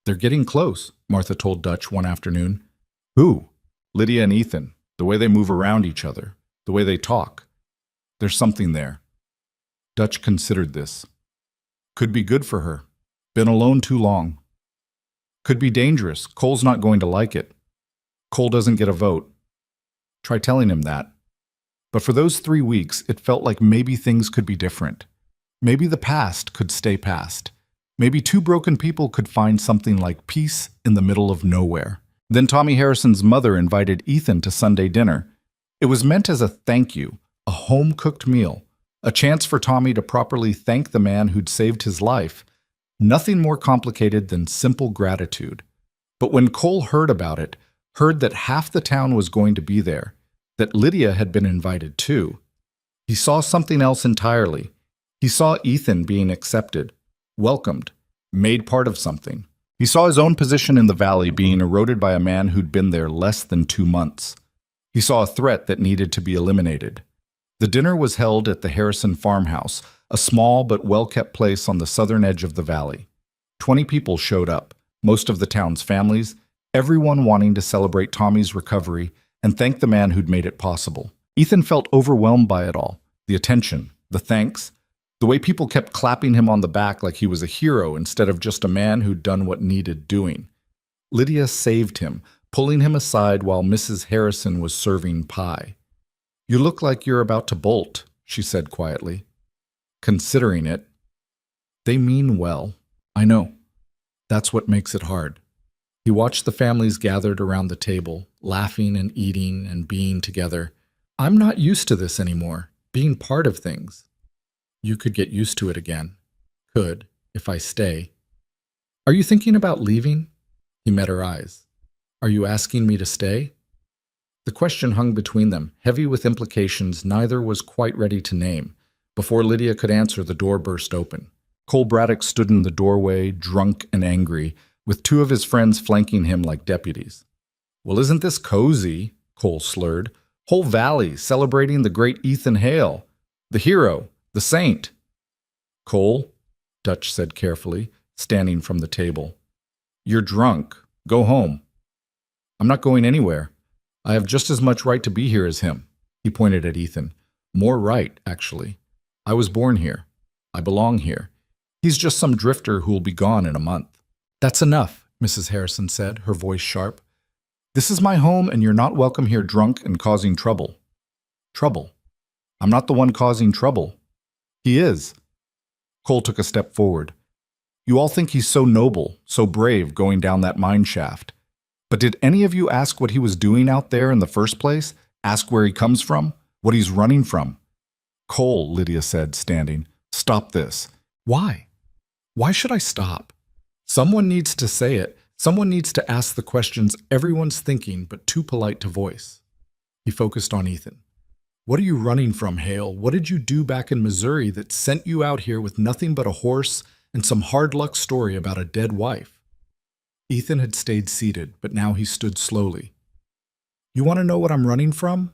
"They're getting close," Martha told Dutch one afternoon. "Who?" "Lydia and Ethan. The way they move around each other. The way they talk. There's something there." Dutch considered this. Could be good for her. Been alone too long. Could be dangerous. Cole's not going to like it. Cole doesn't get a vote. Try telling him that. But for those 3 weeks, it felt like maybe things could be different. Maybe the past could stay past. Maybe two broken people could find something like peace in the middle of nowhere. Then Tommy Harrison's mother invited Ethan to Sunday dinner. It was meant as a thank you, a home-cooked meal, a chance for Tommy to properly thank the man who'd saved his life. Nothing more complicated than simple gratitude. But when Cole heard about it, heard that half the town was going to be there, that Lydia had been invited too, he saw something else entirely. He saw Ethan being accepted, welcomed, made part of something. He saw his own position in the valley being eroded by a man who'd been there less than 2 months. He saw a threat that needed to be eliminated. The dinner was held at the Harrison farmhouse, a small but well-kept place on the southern edge of the valley. 20 people showed up, most of the town's families, everyone wanting to celebrate Tommy's recovery and thank the man who'd made it possible. Ethan felt overwhelmed by it all, the attention, the thanks, the way people kept clapping him on the back like he was a hero instead of just a man who'd done what needed doing. Lydia saved him, pulling him aside while Mrs. Harrison was serving pie. "You look like you're about to bolt," she said quietly. "Considering it." "They mean well. I know. That's what makes it hard." He watched the families gathered around the table, laughing and eating and being together. "I'm not used to this anymore, being part of things." "You could get used to it again." "Could, if I stay." "Are you thinking about leaving?" He met her eyes. "Are you asking me to stay?" The question hung between them, heavy with implications neither was quite ready to name. Before Lydia could answer, the door burst open. Cole Braddock stood in the doorway, drunk and angry, with 2 of his friends flanking him like deputies. "Well, isn't this cozy?" Cole slurred. "Whole valley celebrating the great Ethan Hale, the hero, the saint." "Cole," Dutch said carefully, standing from the table. "You're drunk. Go home." "I'm not going anywhere. I have just as much right to be here as him." He pointed at Ethan. "More right, actually. I was born here. I belong here. He's just some drifter who'll be gone in a month." "That's enough," Mrs. Harrison said, her voice sharp. "This is my home and you're not welcome here drunk and causing trouble." "Trouble? I'm not the one causing trouble." "He is." Cole took a step forward. "You all think he's so noble, so brave going down that mine shaft. But did any of you ask what he was doing out there in the first place? Ask where he comes from? What he's running from?" "Cole," Lydia said, standing, "stop this." "Why? Why should I stop? Someone needs to say it. Someone needs to ask the questions everyone's thinking but too polite to voice." He focused on Ethan. "What are you running from, Hale? What did you do back in Missouri that sent you out here with nothing but a horse and some hard luck story about a dead wife?" Ethan had stayed seated, but now he stood slowly. "You want to know what I'm running from?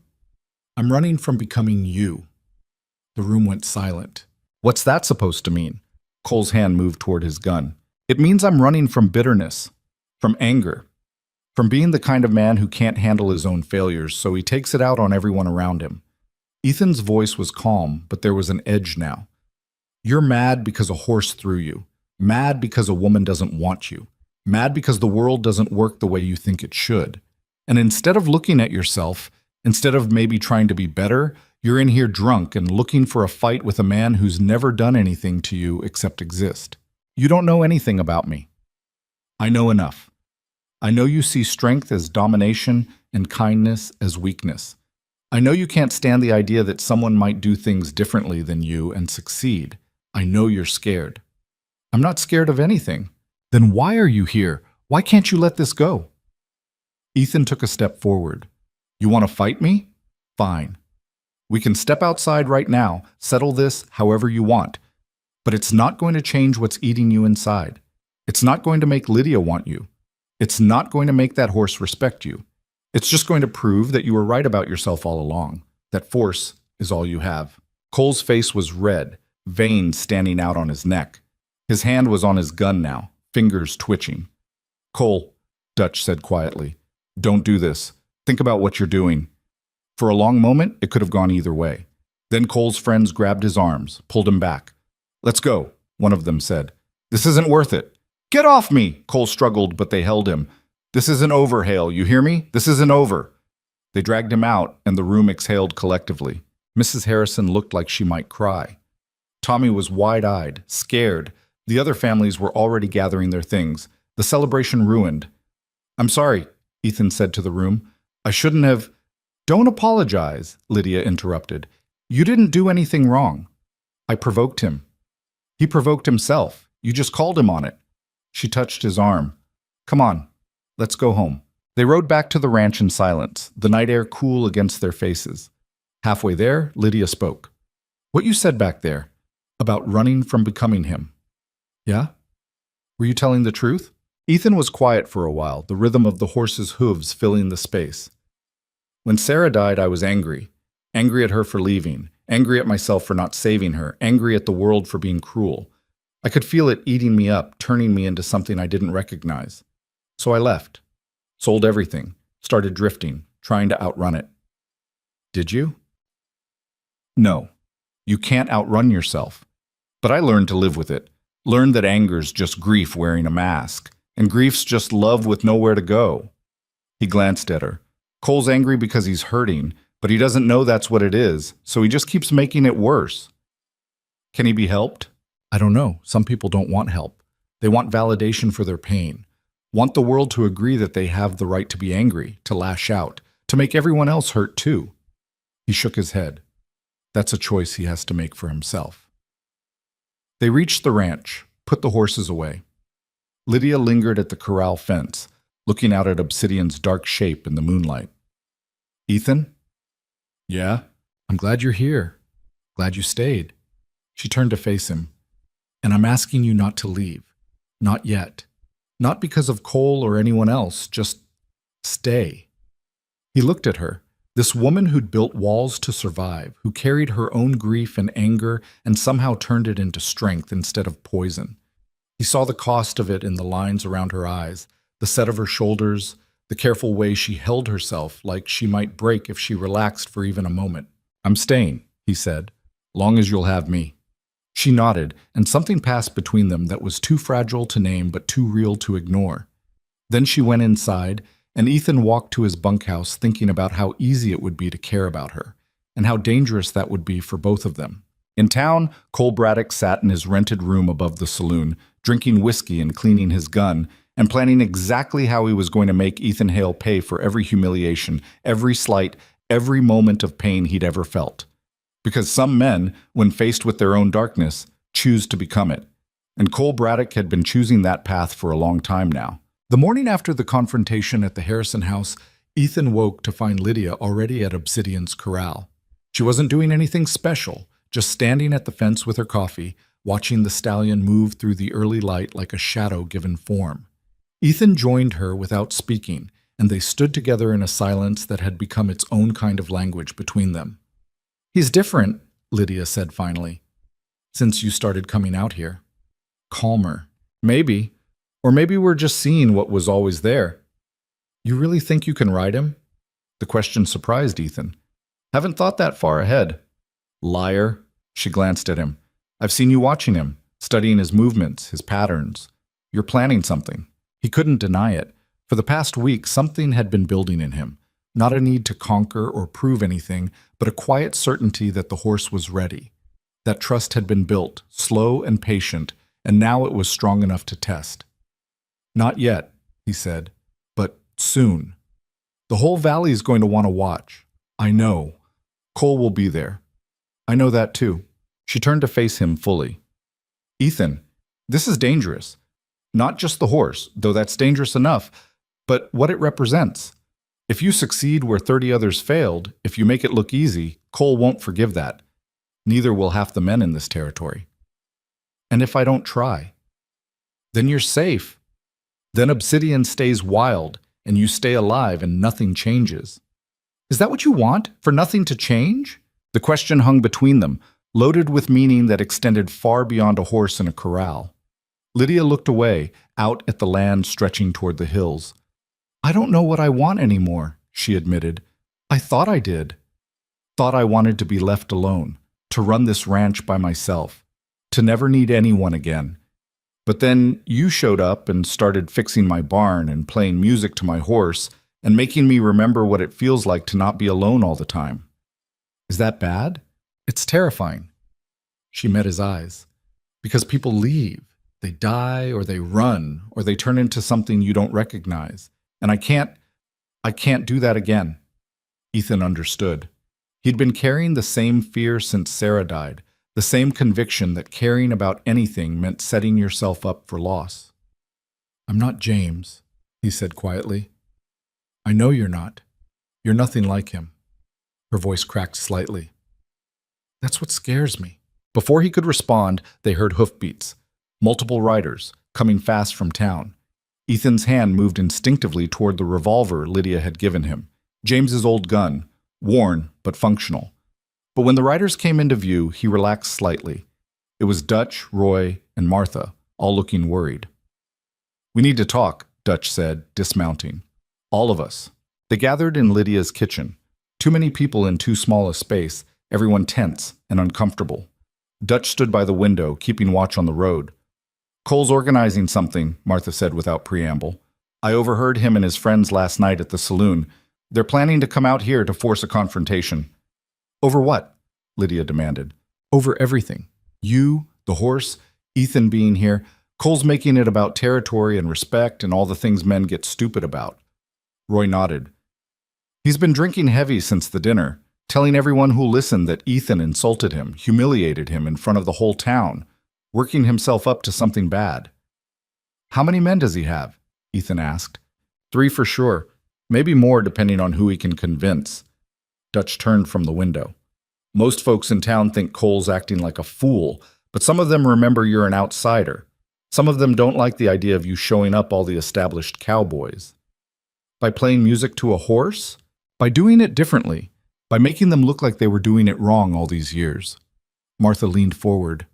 I'm running from becoming you." The room went silent. "What's that supposed to mean?" Cole's hand moved toward his gun. "It means I'm running from bitterness, from anger, from being the kind of man who can't handle his own failures, so he takes it out on everyone around him." Ethan's voice was calm, but there was an edge now. "You're mad because a horse threw you, mad because a woman doesn't want you, mad because the world doesn't work the way you think it should. And instead of looking at yourself, instead of maybe trying to be better, you're in here drunk and looking for a fight with a man who's never done anything to you except exist. You don't know anything about me. I know enough. I know you see strength as domination and kindness as weakness. I know you can't stand the idea that someone might do things differently than you and succeed. I know you're scared." "I'm not scared of anything." "Then why are you here? Why can't you let this go?" Ethan took a step forward. "You want to fight me? Fine. We can step outside right now, settle this however you want. But it's not going to change what's eating you inside. It's not going to make Lydia want you. It's not going to make that horse respect you. It's just going to prove that you were right about yourself all along, that force is all you have." Cole's face was red, veins standing out on his neck. His hand was on his gun now, fingers twitching. "Cole," Dutch said quietly, "don't do this. Think about what you're doing." For a long moment, it could have gone either way. Then Cole's friends grabbed his arms, pulled him back. "Let's go," one of them said. "This isn't worth it." "Get off me!" Cole struggled, but they held him. "This isn't over, Hale. You hear me? This isn't over." They dragged him out, and the room exhaled collectively. Mrs. Harrison looked like she might cry. Tommy was wide-eyed, scared. The other families were already gathering their things. The celebration ruined. "I'm sorry," Ethan said to the room. "I shouldn't have—" "Don't apologize," Lydia interrupted. "You didn't do anything wrong. I provoked him. He provoked himself. You just called him on it." She touched his arm. "Come on, let's go home." They rode back to the ranch in silence, the night air cool against their faces. Halfway there, Lydia spoke. "What you said back there, about running from becoming him. Yeah? Were you telling the truth?" Ethan was quiet for a while, the rhythm of the horse's hooves filling the space. "When Sarah died, I was angry. Angry at her for leaving, angry at myself for not saving her, angry at the world for being cruel. I could feel it eating me up, turning me into something I didn't recognize. So I left. Sold everything, started drifting, trying to outrun it." "Did you?" "No. You can't outrun yourself. But I learned to live with it. Learned that anger's just grief wearing a mask, and grief's just love with nowhere to go." He glanced at her. "Cole's angry because he's hurting, but he doesn't know that's what it is, so he just keeps making it worse. Can he be helped?" "I don't know. Some people don't want help. They want validation for their pain. Want the world to agree that they have the right to be angry, to lash out, to make everyone else hurt too." He shook his head. "That's a choice he has to make for himself." They reached the ranch, put the horses away. Lydia lingered at the corral fence, looking out at Obsidian's dark shape in the moonlight. "Ethan?" "Yeah?" "I'm glad you're here. Glad you stayed." She turned to face him. "And I'm asking you not to leave. Not yet. Not because of Cole or anyone else, just stay." He looked at her, this woman who'd built walls to survive, who carried her own grief and anger and somehow turned it into strength instead of poison. He saw the cost of it in the lines around her eyes, the set of her shoulders, the careful way she held herself like she might break if she relaxed for even a moment. "I'm staying," he said, "long as you'll have me." She nodded, and something passed between them that was too fragile to name but too real to ignore. Then she went inside, and Ethan walked to his bunkhouse thinking about how easy it would be to care about her, and how dangerous that would be for both of them. In town, Cole Braddock sat in his rented room above the saloon, drinking whiskey and cleaning his gun, and planning exactly how he was going to make Ethan Hale pay for every humiliation, every slight, every moment of pain he'd ever felt. Because some men, when faced with their own darkness, choose to become it. And Cole Braddock had been choosing that path for a long time now. The morning after the confrontation at the Harrison house, Ethan woke to find Lydia already at Obsidian's corral. She wasn't doing anything special, just standing at the fence with her coffee, watching the stallion move through the early light like a shadow given form. Ethan joined her without speaking, and they stood together in a silence that had become its own kind of language between them. "He's different," Lydia said finally, "since you started coming out here. Calmer. Maybe. Or maybe we're just seeing what was always there. You really think you can ride him?" The question surprised Ethan. "Haven't thought that far ahead." "Liar." She glanced at him. "I've seen you watching him, studying his movements, his patterns. You're planning something." He couldn't deny it. For the past week, something had been building in him. Not a need to conquer or prove anything, but a quiet certainty that the horse was ready. That trust had been built, slow and patient, and now it was strong enough to test. "Not yet," he said, "but soon. The whole valley is going to want to watch. I know. Cole will be there. I know that too." She turned to face him fully. "Ethan, this is dangerous. Not just the horse, though that's dangerous enough, but what it represents. If you succeed where 30 others failed, if you make it look easy, Cole won't forgive that. Neither will half the men in this territory. And if I don't try? Then you're safe. Then Obsidian stays wild, and you stay alive and nothing changes. Is that what you want? For nothing to change?" The question hung between them, loaded with meaning that extended far beyond a horse in a corral. Lydia looked away, out at the land stretching toward the hills. "I don't know what I want anymore," she admitted. "I thought I did. Thought I wanted to be left alone, to run this ranch by myself, to never need anyone again. But then you showed up and started fixing my barn and playing music to my horse, and making me remember what it feels like to not be alone all the time. Is that bad? It's terrifying. She met his eyes. Because people leave. They die, or they run, or they turn into something you don't recognize. And I can't do that again. Ethan understood. He'd been carrying the same fear since Sarah died, the same conviction that caring about anything meant setting yourself up for loss. I'm not James, he said quietly. I know you're not. You're nothing like him. Her voice cracked slightly. That's what scares me. Before he could respond, they heard hoofbeats. Multiple riders, coming fast from town. Ethan's hand moved instinctively toward the revolver Lydia had given him, James's old gun, worn but functional. But when the riders came into view, he relaxed slightly. It was Dutch, Roy, and Martha, all looking worried. We need to talk, Dutch said, dismounting. All of us. They gathered in Lydia's kitchen. Too many people in too small a space, everyone tense and uncomfortable. Dutch stood by the window, keeping watch on the road. Cole's organizing something, Martha said without preamble. I overheard him and his friends last night at the saloon. They're planning to come out here to force a confrontation. Over what? Lydia demanded. Over everything. You, the horse, Ethan being here. Cole's making it about territory and respect and all the things men get stupid about. Roy nodded. He's been drinking heavy since the dinner, telling everyone who listened that Ethan insulted him, humiliated him in front of the whole town, working himself up to something bad. How many men does he have? Ethan asked. 3 for sure, maybe more depending on who he can convince. Dutch turned from the window. Most folks in town think Cole's acting like a fool, but some of them remember you're an outsider. Some of them don't like the idea of you showing up all the established cowboys. By playing music to a horse? By doing it differently. By making them look like they were doing it wrong all these years. Martha leaned forward.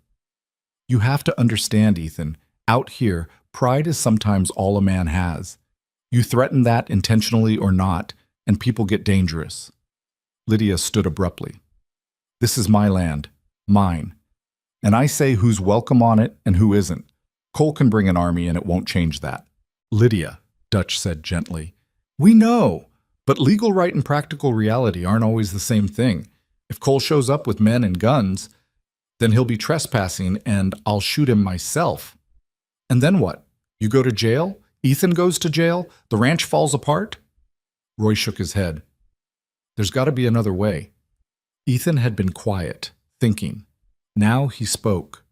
You have to understand, Ethan. Out here, pride is sometimes all a man has. You threaten that intentionally or not, and people get dangerous. Lydia stood abruptly. This is my land, mine. And I say who's welcome on it and who isn't. Cole can bring an army and it won't change that. Lydia, Dutch said gently. We know, but legal right and practical reality aren't always the same thing. If Cole shows up with men and guns, then he'll be trespassing and I'll shoot him myself. And then what? You go to jail? Ethan goes to jail? The ranch falls apart? Roy shook his head. There's got to be another way. Ethan had been quiet, thinking. Now he spoke.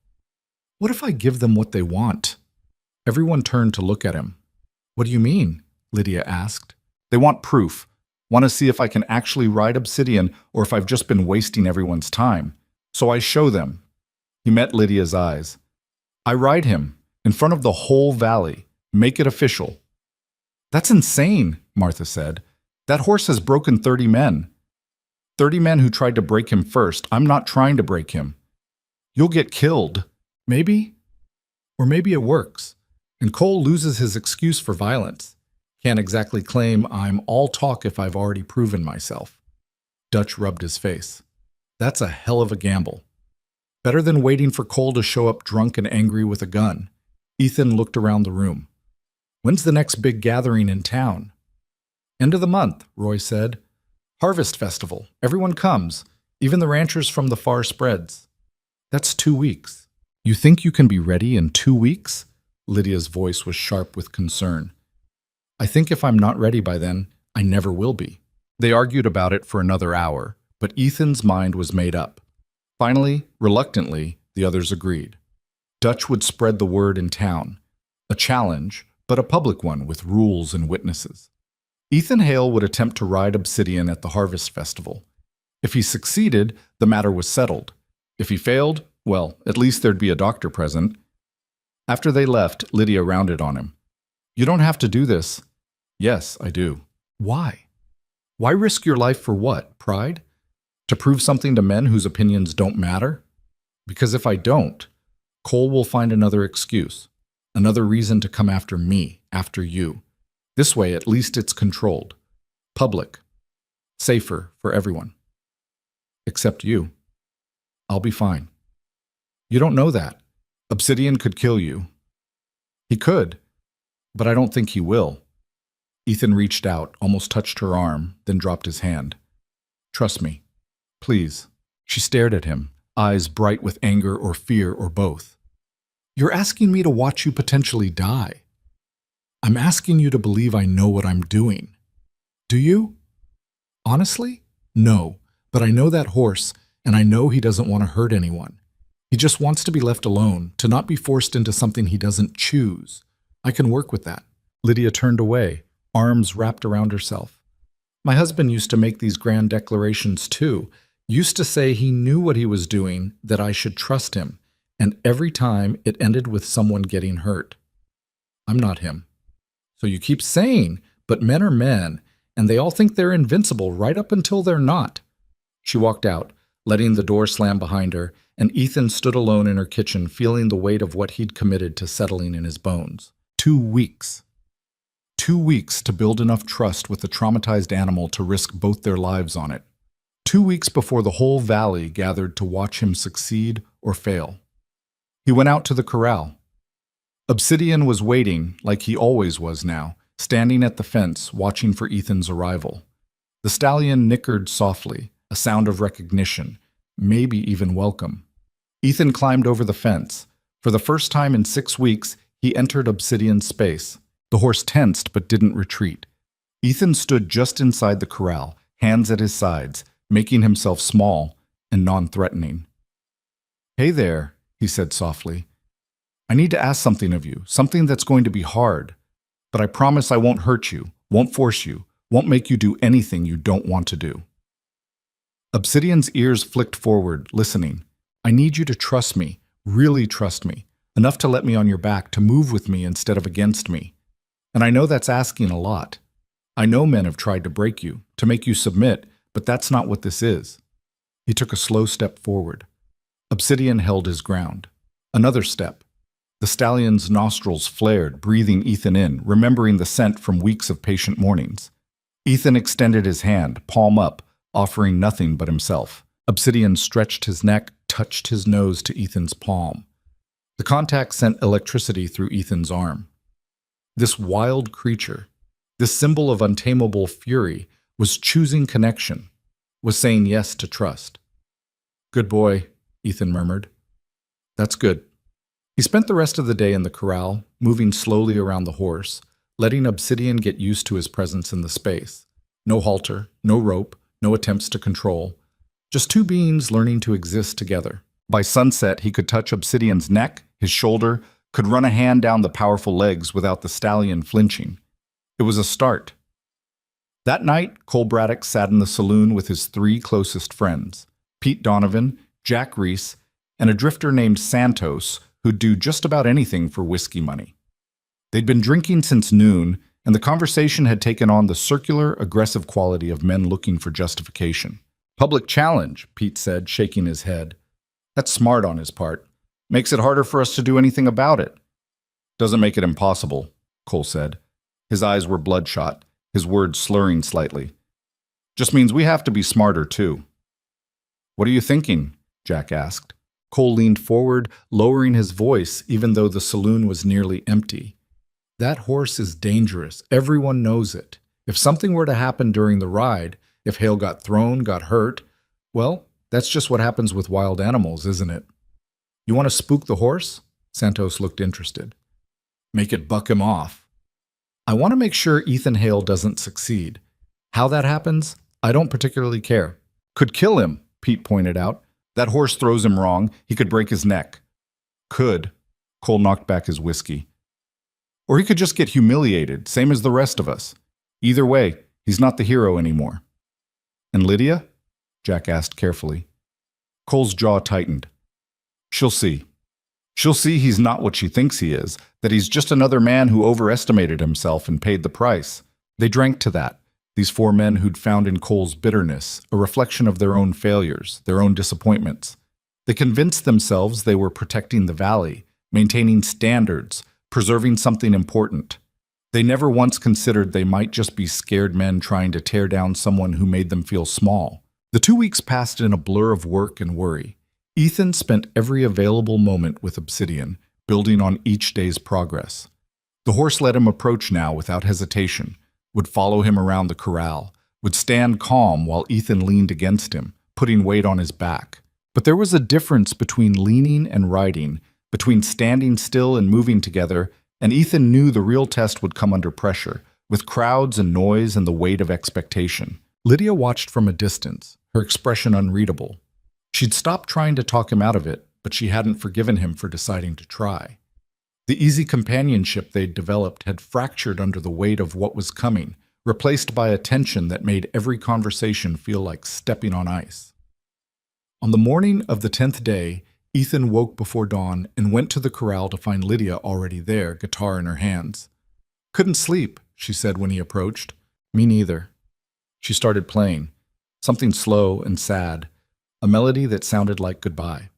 What if I give them what they want? Everyone turned to look at him. What do you mean? Lydia asked. They want proof. Want to see if I can actually ride Obsidian or if I've just been wasting everyone's time. So I show them. He met Lydia's eyes. I ride him, in front of the whole valley. Make it official. That's insane, Martha said. That horse has broken 30 men. 30 men who tried to break him first. I'm not trying to break him. You'll get killed. Maybe? Or maybe it works. And Cole loses his excuse for violence. Can't exactly claim I'm all talk if I've already proven myself. Dutch rubbed his face. That's a hell of a gamble. Better than waiting for Cole to show up drunk and angry with a gun. Ethan looked around the room. When's the next big gathering in town? End of the month, Roy said. Harvest festival. Everyone comes, even the ranchers from the far spreads. That's 2 weeks. You think you can be ready in 2 weeks? Lydia's voice was sharp with concern. I think if I'm not ready by then, I never will be. They argued about it for another hour, but Ethan's mind was made up. Finally, reluctantly, the others agreed. Dutch would spread the word in town. A challenge, but a public one with rules and witnesses. Ethan Hale would attempt to ride Obsidian at the Harvest Festival. If he succeeded, the matter was settled. If he failed, well, at least there'd be a doctor present. After they left, Lydia rounded on him. You don't have to do this. Yes, I do. Why? Why risk your life for what? Pride? To prove something to men whose opinions don't matter? Because if I don't, Cole will find another excuse, another reason to come after me, after you. This way, at least it's controlled. Public. Safer for everyone. Except you. I'll be fine. You don't know that. Obsidian could kill you. He could, but I don't think he will. Ethan reached out, almost touched her arm, then dropped his hand. Trust me. Please. She stared at him, eyes bright with anger or fear or both. You're asking me to watch you potentially die. I'm asking you to believe I know what I'm doing. Do you? Honestly? No, but I know that horse, and I know he doesn't want to hurt anyone. He just wants to be left alone, to not be forced into something he doesn't choose. I can work with that. Lydia turned away, arms wrapped around herself. My husband used to make these grand declarations too, used to say he knew what he was doing, that I should trust him, and every time it ended with someone getting hurt. I'm not him. So you keep saying, but men are men, and they all think they're invincible right up until they're not. She walked out, letting the door slam behind her, and Ethan stood alone in her kitchen, feeling the weight of what he'd committed to settling in his bones. 2 weeks. 2 weeks to build enough trust with the traumatized animal to risk both their lives on it. 2 weeks before the whole valley gathered to watch him succeed or fail. He went out to the corral. Obsidian was waiting, like he always was now, standing at the fence, watching for Ethan's arrival. The stallion nickered softly, a sound of recognition, maybe even welcome. Ethan climbed over the fence. For the first time in 6 weeks, he entered Obsidian's space. The horse tensed but didn't retreat. Ethan stood just inside the corral, hands at his sides, making himself small and non-threatening. Hey there, he said softly. I need to ask something of you, something that's going to be hard. But I promise I won't hurt you, won't force you, won't make you do anything you don't want to do. Obsidian's ears flicked forward, listening. I need you to trust me, really trust me, enough to let me on your back, to move with me instead of against me. And I know that's asking a lot. I know men have tried to break you, to make you submit, but that's not what this is. He took a slow step forward. Obsidian held his ground. Another step. The stallion's nostrils flared, breathing Ethan in, remembering the scent from weeks of patient mornings. Ethan extended his hand, palm up, offering nothing but himself. Obsidian stretched his neck, touched his nose to Ethan's palm. The contact sent electricity through Ethan's arm. This wild creature, this symbol of untamable fury, was choosing connection, was saying yes to trust. Good boy, Ethan murmured. That's good. He spent the rest of the day in the corral, moving slowly around the horse, letting Obsidian get used to his presence in the space. No halter, no rope, no attempts to control. Just two beings learning to exist together. By sunset, he could touch Obsidian's neck, his shoulder, could run a hand down the powerful legs without the stallion flinching. It was a start. That night, Cole Braddock sat in the saloon with his 3 closest friends, Pete Donovan, Jack Reese, and a drifter named Santos, who'd do just about anything for whiskey money. They'd been drinking since noon, and the conversation had taken on the circular, aggressive quality of men looking for justification. Public challenge, Pete said, shaking his head. That's smart on his part. Makes it harder for us to do anything about it. Doesn't make it impossible, Cole said. His eyes were bloodshot, his words slurring slightly. Just means we have to be smarter, too. What are you thinking? Jack asked. Cole leaned forward, lowering his voice, even though the saloon was nearly empty. That horse is dangerous. Everyone knows it. If something were to happen during the ride, if Hale got thrown, got hurt, well, that's just what happens with wild animals, isn't it? You want to spook the horse? Santos looked interested. Make it buck him off. I want to make sure Ethan Hale doesn't succeed. How that happens, I don't particularly care. Could kill him, Pete pointed out. That horse throws him wrong, he could break his neck. Could. Cole knocked back his whiskey. Or he could just get humiliated, same as the rest of us. Either way, he's not the hero anymore. And Lydia? Jack asked carefully. Cole's jaw tightened. She'll see. She'll see he's not what she thinks he is, that he's just another man who overestimated himself and paid the price. They drank to that. These 4 men who'd found in Cole's bitterness a reflection of their own failures, their own disappointments. They convinced themselves they were protecting the valley, maintaining standards, preserving something important. They never once considered they might just be scared men trying to tear down someone who made them feel small. The 2 weeks passed in a blur of work and worry. Ethan spent every available moment with Obsidian, building on each day's progress. The horse let him approach now without hesitation, would follow him around the corral, would stand calm while Ethan leaned against him, putting weight on his back. But there was a difference between leaning and riding, between standing still and moving together, and Ethan knew the real test would come under pressure, with crowds and noise and the weight of expectation. Lydia watched from a distance, her expression unreadable. She'd stopped trying to talk him out of it, but she hadn't forgiven him for deciding to try. The easy companionship they'd developed had fractured under the weight of what was coming, replaced by a tension that made every conversation feel like stepping on ice. On the morning of the 10th day, Ethan woke before dawn and went to the corral to find Lydia already there, guitar in her hands. "Couldn't sleep," she said when he approached. "Me neither." She started playing, something slow and sad, a melody that sounded like goodbye.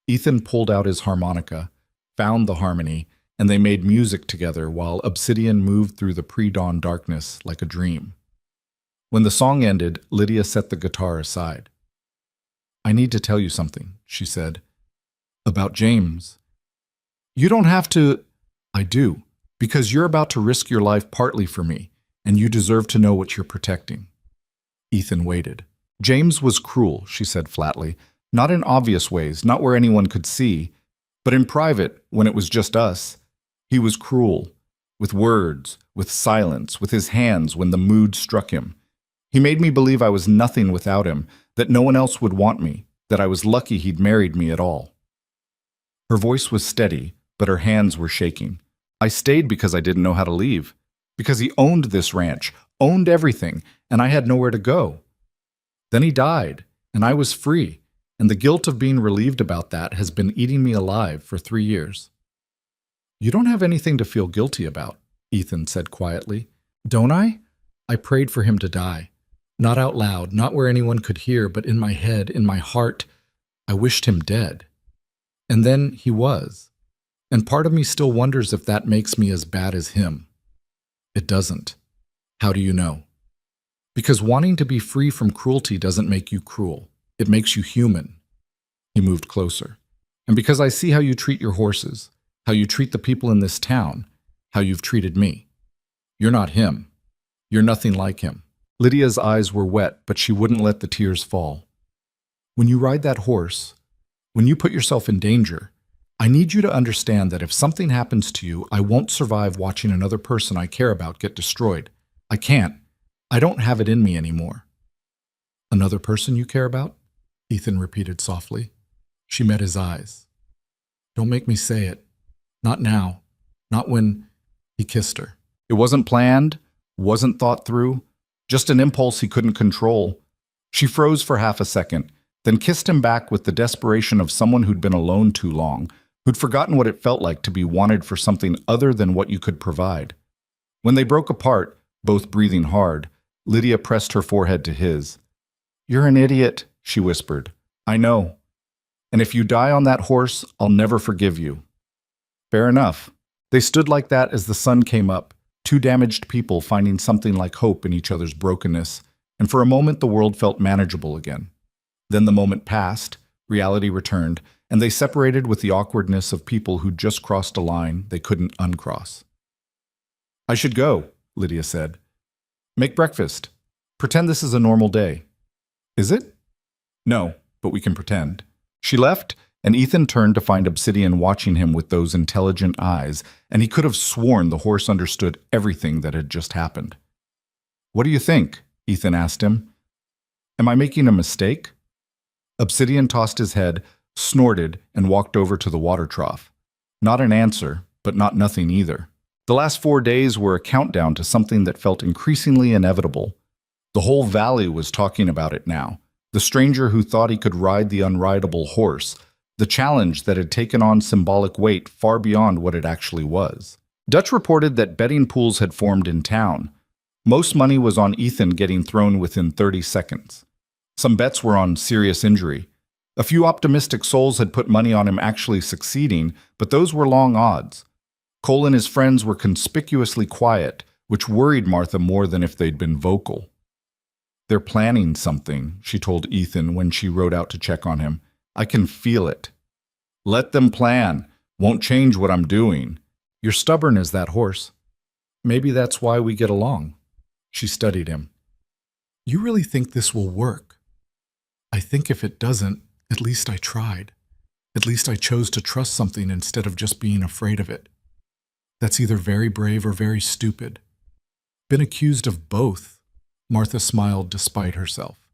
Ethan pulled out his harmonica, found the harmony, and they made music together while Obsidian moved through the pre-dawn darkness like a dream. When the song ended, Lydia set the guitar aside. "I need to tell you something," she said. "About James." "You don't have to—" "I do, because you're about to risk your life partly for me, and you deserve to know what you're protecting." Ethan waited. "James was cruel," she said flatly. "Not in obvious ways, not where anyone could see, but in private, when it was just us. He was cruel, with words, with silence, with his hands when the mood struck him. He made me believe I was nothing without him, that no one else would want me, that I was lucky he'd married me at all." Her voice was steady, but her hands were shaking. "I stayed because I didn't know how to leave. Because he owned this ranch, owned everything, and I had nowhere to go. Then he died, and I was free, and the guilt of being relieved about that has been eating me alive for 3 years." "You don't have anything to feel guilty about," Ethan said quietly. "Don't I? I prayed for him to die. Not out loud, not where anyone could hear, but in my head, in my heart. I wished him dead. And then he was. And part of me still wonders if that makes me as bad as him." "It doesn't." "How do you know?" "Because wanting to be free from cruelty doesn't make you cruel. It makes you human." He moved closer. "And because I see how you treat your horses, how you treat the people in this town, how you've treated me. You're not him. You're nothing like him." Lydia's eyes were wet, but she wouldn't let the tears fall. "When you ride that horse, when you put yourself in danger, I need you to understand that if something happens to you, I won't survive watching another person I care about get destroyed. I can't. I don't have it in me anymore." "Another person you care about?" Ethan repeated softly. She met his eyes. "Don't make me say it. Not now. Not when—" He kissed her. It wasn't planned, wasn't thought through, just an impulse he couldn't control. She froze for half a second, then kissed him back with the desperation of someone who'd been alone too long, who'd forgotten what it felt like to be wanted for something other than what you could provide. When they broke apart, both breathing hard, Lydia pressed her forehead to his. "You're an idiot," she whispered. "I know. And if you die on that horse, I'll never forgive you." Fair enough. They stood like that as the sun came up, two damaged people finding something like hope in each other's brokenness, and for a moment the world felt manageable again. Then the moment passed, reality returned, and they separated with the awkwardness of people who'd just crossed a line they couldn't uncross. "I should go," Lydia said. "Make breakfast. Pretend this is a normal day." "Is it?" "No, but we can pretend." She left, and Ethan turned to find Obsidian watching him with those intelligent eyes, and he could have sworn the horse understood everything that had just happened. "What do you think?" Ethan asked him. "Am I making a mistake?" Obsidian tossed his head, snorted, and walked over to the water trough. Not an answer, but not nothing either. The last 4 days were a countdown to something that felt increasingly inevitable. The whole valley was talking about it now. The stranger who thought he could ride the unrideable horse. The challenge that had taken on symbolic weight far beyond what it actually was. Dutch reported that betting pools had formed in town. Most money was on Ethan getting thrown within 30 seconds. Some bets were on serious injury. A few optimistic souls had put money on him actually succeeding, but those were long odds. Cole and his friends were conspicuously quiet, which worried Martha more than if they'd been vocal. "They're planning something," she told Ethan when she rode out to check on him. "I can feel it." "Let them plan. Won't change what I'm doing." "You're stubborn as that horse." "Maybe that's why we get along." She studied him. You really think this will work? I think if it doesn't, at least I tried. At least I chose to trust something instead of just being afraid of it. That's either very brave or very stupid. Been accused of both. Martha smiled despite herself.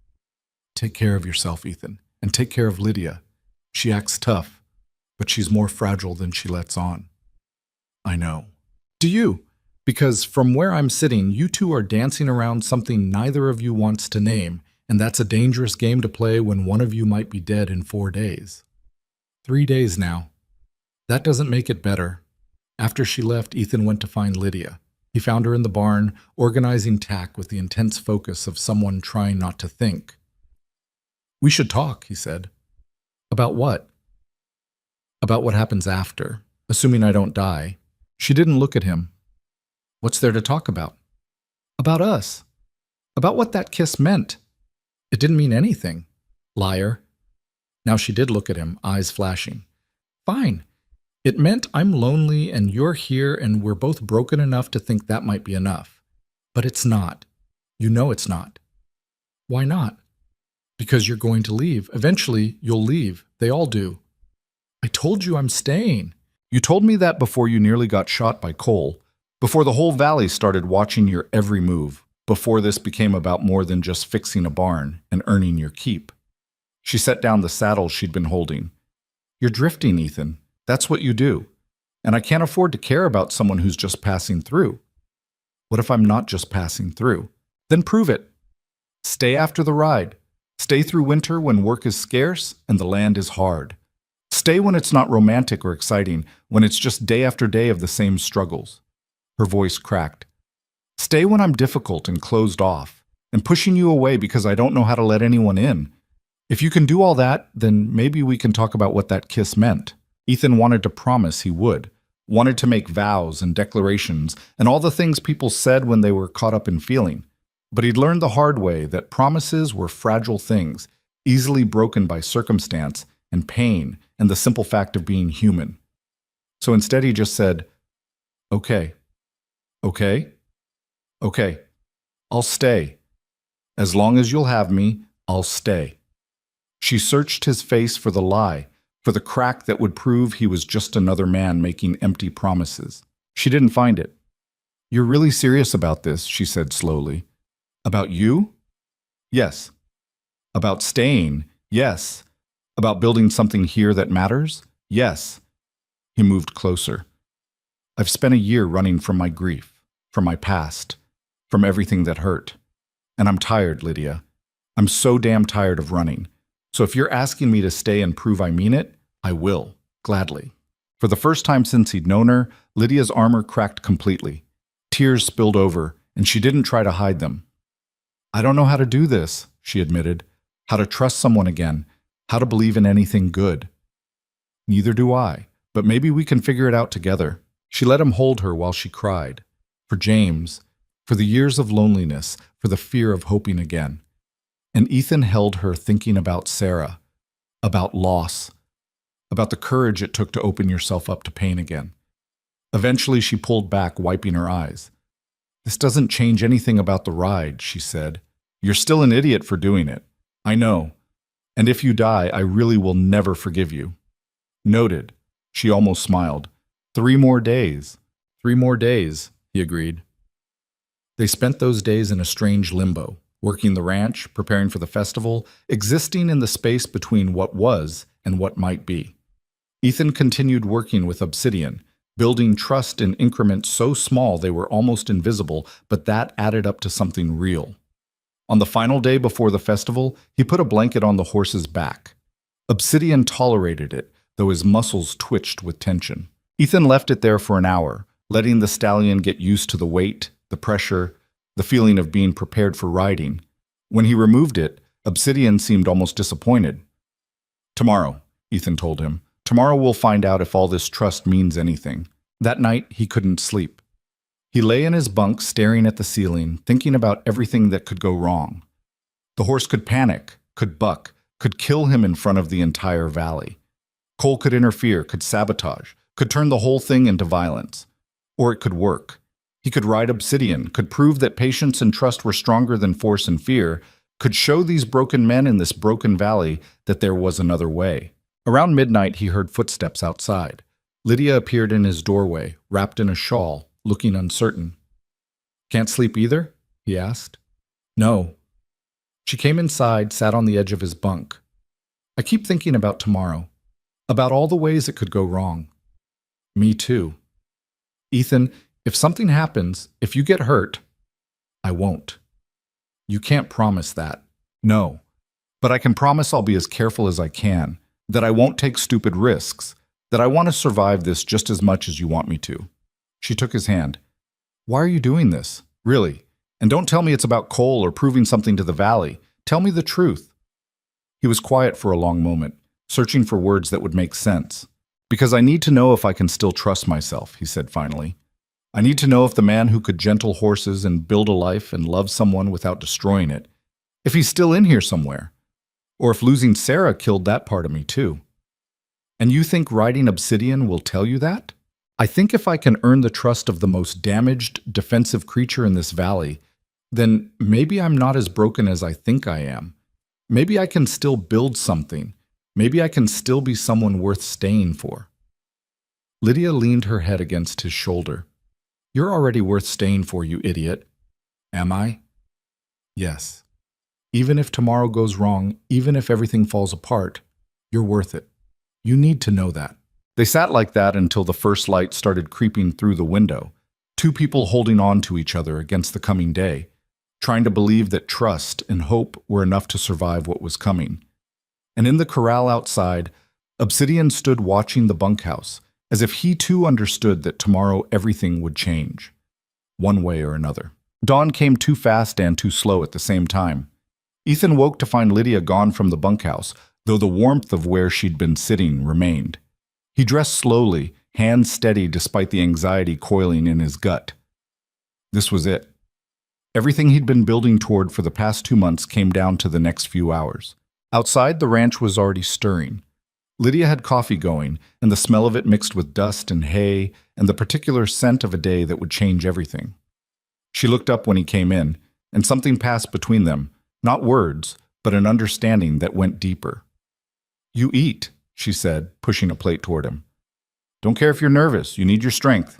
Take care of yourself, Ethan, and take care of Lydia. She acts tough, but she's more fragile than she lets on. I know. Do you? Because from where I'm sitting, you two are dancing around something neither of you wants to name, and that's a dangerous game to play when one of you might be dead in 4 days. 3 days now. That doesn't make it better. After she left, Ethan went to find Lydia. He found her in the barn, organizing tack with the intense focus of someone trying not to think. We should talk, he said. About what? About what happens after, assuming I don't die. She didn't look at him. What's there to talk about? About us. About what that kiss meant. It didn't mean anything. Liar. Now she did look at him, eyes flashing. Fine. It meant I'm lonely and you're here and we're both broken enough to think that might be enough. But it's not. You know it's not. Why not? Because you're going to leave. Eventually, you'll leave. They all do. I told you I'm staying. You told me that before you nearly got shot by Cole, before the whole valley started watching your every move, before this became about more than just fixing a barn and earning your keep. She set down the saddle she'd been holding. You're drifting, Ethan. That's what you do. And I can't afford to care about someone who's just passing through. What if I'm not just passing through? Then prove it. Stay after the ride. Stay through winter when work is scarce and the land is hard. Stay when it's not romantic or exciting, when it's just day after day of the same struggles. Her voice cracked. Stay when I'm difficult and closed off, and pushing you away because I don't know how to let anyone in. If you can do all that, then maybe we can talk about what that kiss meant. Ethan wanted to promise he would, wanted to make vows and declarations and all the things people said when they were caught up in feeling. But he'd learned the hard way that promises were fragile things, easily broken by circumstance and pain and the simple fact of being human. So instead he just said, okay, okay, okay, I'll stay. As long as you'll have me, I'll stay. She searched his face for the lie, for the crack that would prove he was just another man making empty promises. She didn't find it. You're really serious about this, she said slowly. About you? Yes. About staying? Yes. About building something here that matters? Yes. He moved closer. I've spent a year running from my grief, from my past, from everything that hurt. And I'm tired, Lydia. I'm so damn tired of running. So if you're asking me to stay and prove I mean it, I will, gladly. For the first time since he'd known her, Lydia's armor cracked completely. Tears spilled over, and she didn't try to hide them. I don't know how to do this, she admitted. How to trust someone again, how to believe in anything good. Neither do I, but maybe we can figure it out together. She let him hold her while she cried. For James, for the years of loneliness, for the fear of hoping again. And Ethan held her thinking about Sarah, about loss, about the courage it took to open yourself up to pain again. Eventually she pulled back, wiping her eyes. This doesn't change anything about the ride, she said. You're still an idiot for doing it. I know. And if you die, I really will never forgive you. Noted. She almost smiled. 3 more days. 3 more days, he agreed. They spent those days in a strange limbo, working the ranch, preparing for the festival, existing in the space between what was and what might be. Ethan continued working with obsidian, building trust in increments so small they were almost invisible, but that added up to something real. On the final day before the festival, he put a blanket on the horse's back. Obsidian tolerated it, though his muscles twitched with tension. Ethan left it there for an hour, letting the stallion get used to the weight, the pressure, the feeling of being prepared for riding. When he removed it, Obsidian seemed almost disappointed. Tomorrow, Ethan told him. Tomorrow we'll find out if all this trust means anything. That night, he couldn't sleep. He lay in his bunk staring at the ceiling, thinking about everything that could go wrong. The horse could panic, could buck, could kill him in front of the entire valley. Cole could interfere, could sabotage, could turn the whole thing into violence. Or it could work. He could ride obsidian, could prove that patience and trust were stronger than force and fear, could show these broken men in this broken valley that there was another way. Around midnight, he heard footsteps outside. Lydia appeared in his doorway, wrapped in a shawl, looking uncertain. "Can't sleep either?" he asked. "No." She came inside, sat on the edge of his bunk. "I keep thinking about tomorrow, about all the ways it could go wrong." "Me too." "Ethan, if something happens, if you get hurt, I won't." "You can't promise that." "No. But I can promise I'll be as careful as I can, that I won't take stupid risks, that I want to survive this just as much as you want me to." She took his hand. "Why are you doing this? Really? And don't tell me it's about Cole or proving something to the valley. Tell me the truth." He was quiet for a long moment, searching for words that would make sense. "Because I need to know if I can still trust myself," he said finally. "I need to know if the man who could gentle horses and build a life and love someone without destroying it, if he's still in here somewhere, or if losing Sarah killed that part of me too." "And you think riding obsidian will tell you that?" "I think if I can earn the trust of the most damaged, defensive creature in this valley, then maybe I'm not as broken as I think I am. Maybe I can still build something. Maybe I can still be someone worth staying for." Lydia leaned her head against his shoulder. "You're already worth staying for, you idiot." "Am I?" "Yes. Even if tomorrow goes wrong, even if everything falls apart, you're worth it. You need to know that." They sat like that until the first light started creeping through the window, two people holding on to each other against the coming day, trying to believe that trust and hope were enough to survive what was coming. And in the corral outside, Obsidian stood watching the bunkhouse, as if he too understood that tomorrow everything would change, one way or another. Dawn came too fast and too slow at the same time. Ethan woke to find Lydia gone from the bunkhouse, though the warmth of where she'd been sitting remained. He dressed slowly, hands steady despite the anxiety coiling in his gut. This was it. Everything he'd been building toward for the past 2 months came down to the next few hours. Outside, the ranch was already stirring. Lydia had coffee going, and the smell of it mixed with dust and hay and the particular scent of a day that would change everything. She looked up when he came in, and something passed between them, not words, but an understanding that went deeper. "You eat," she said, pushing a plate toward him. "Don't care if you're nervous. You need your strength."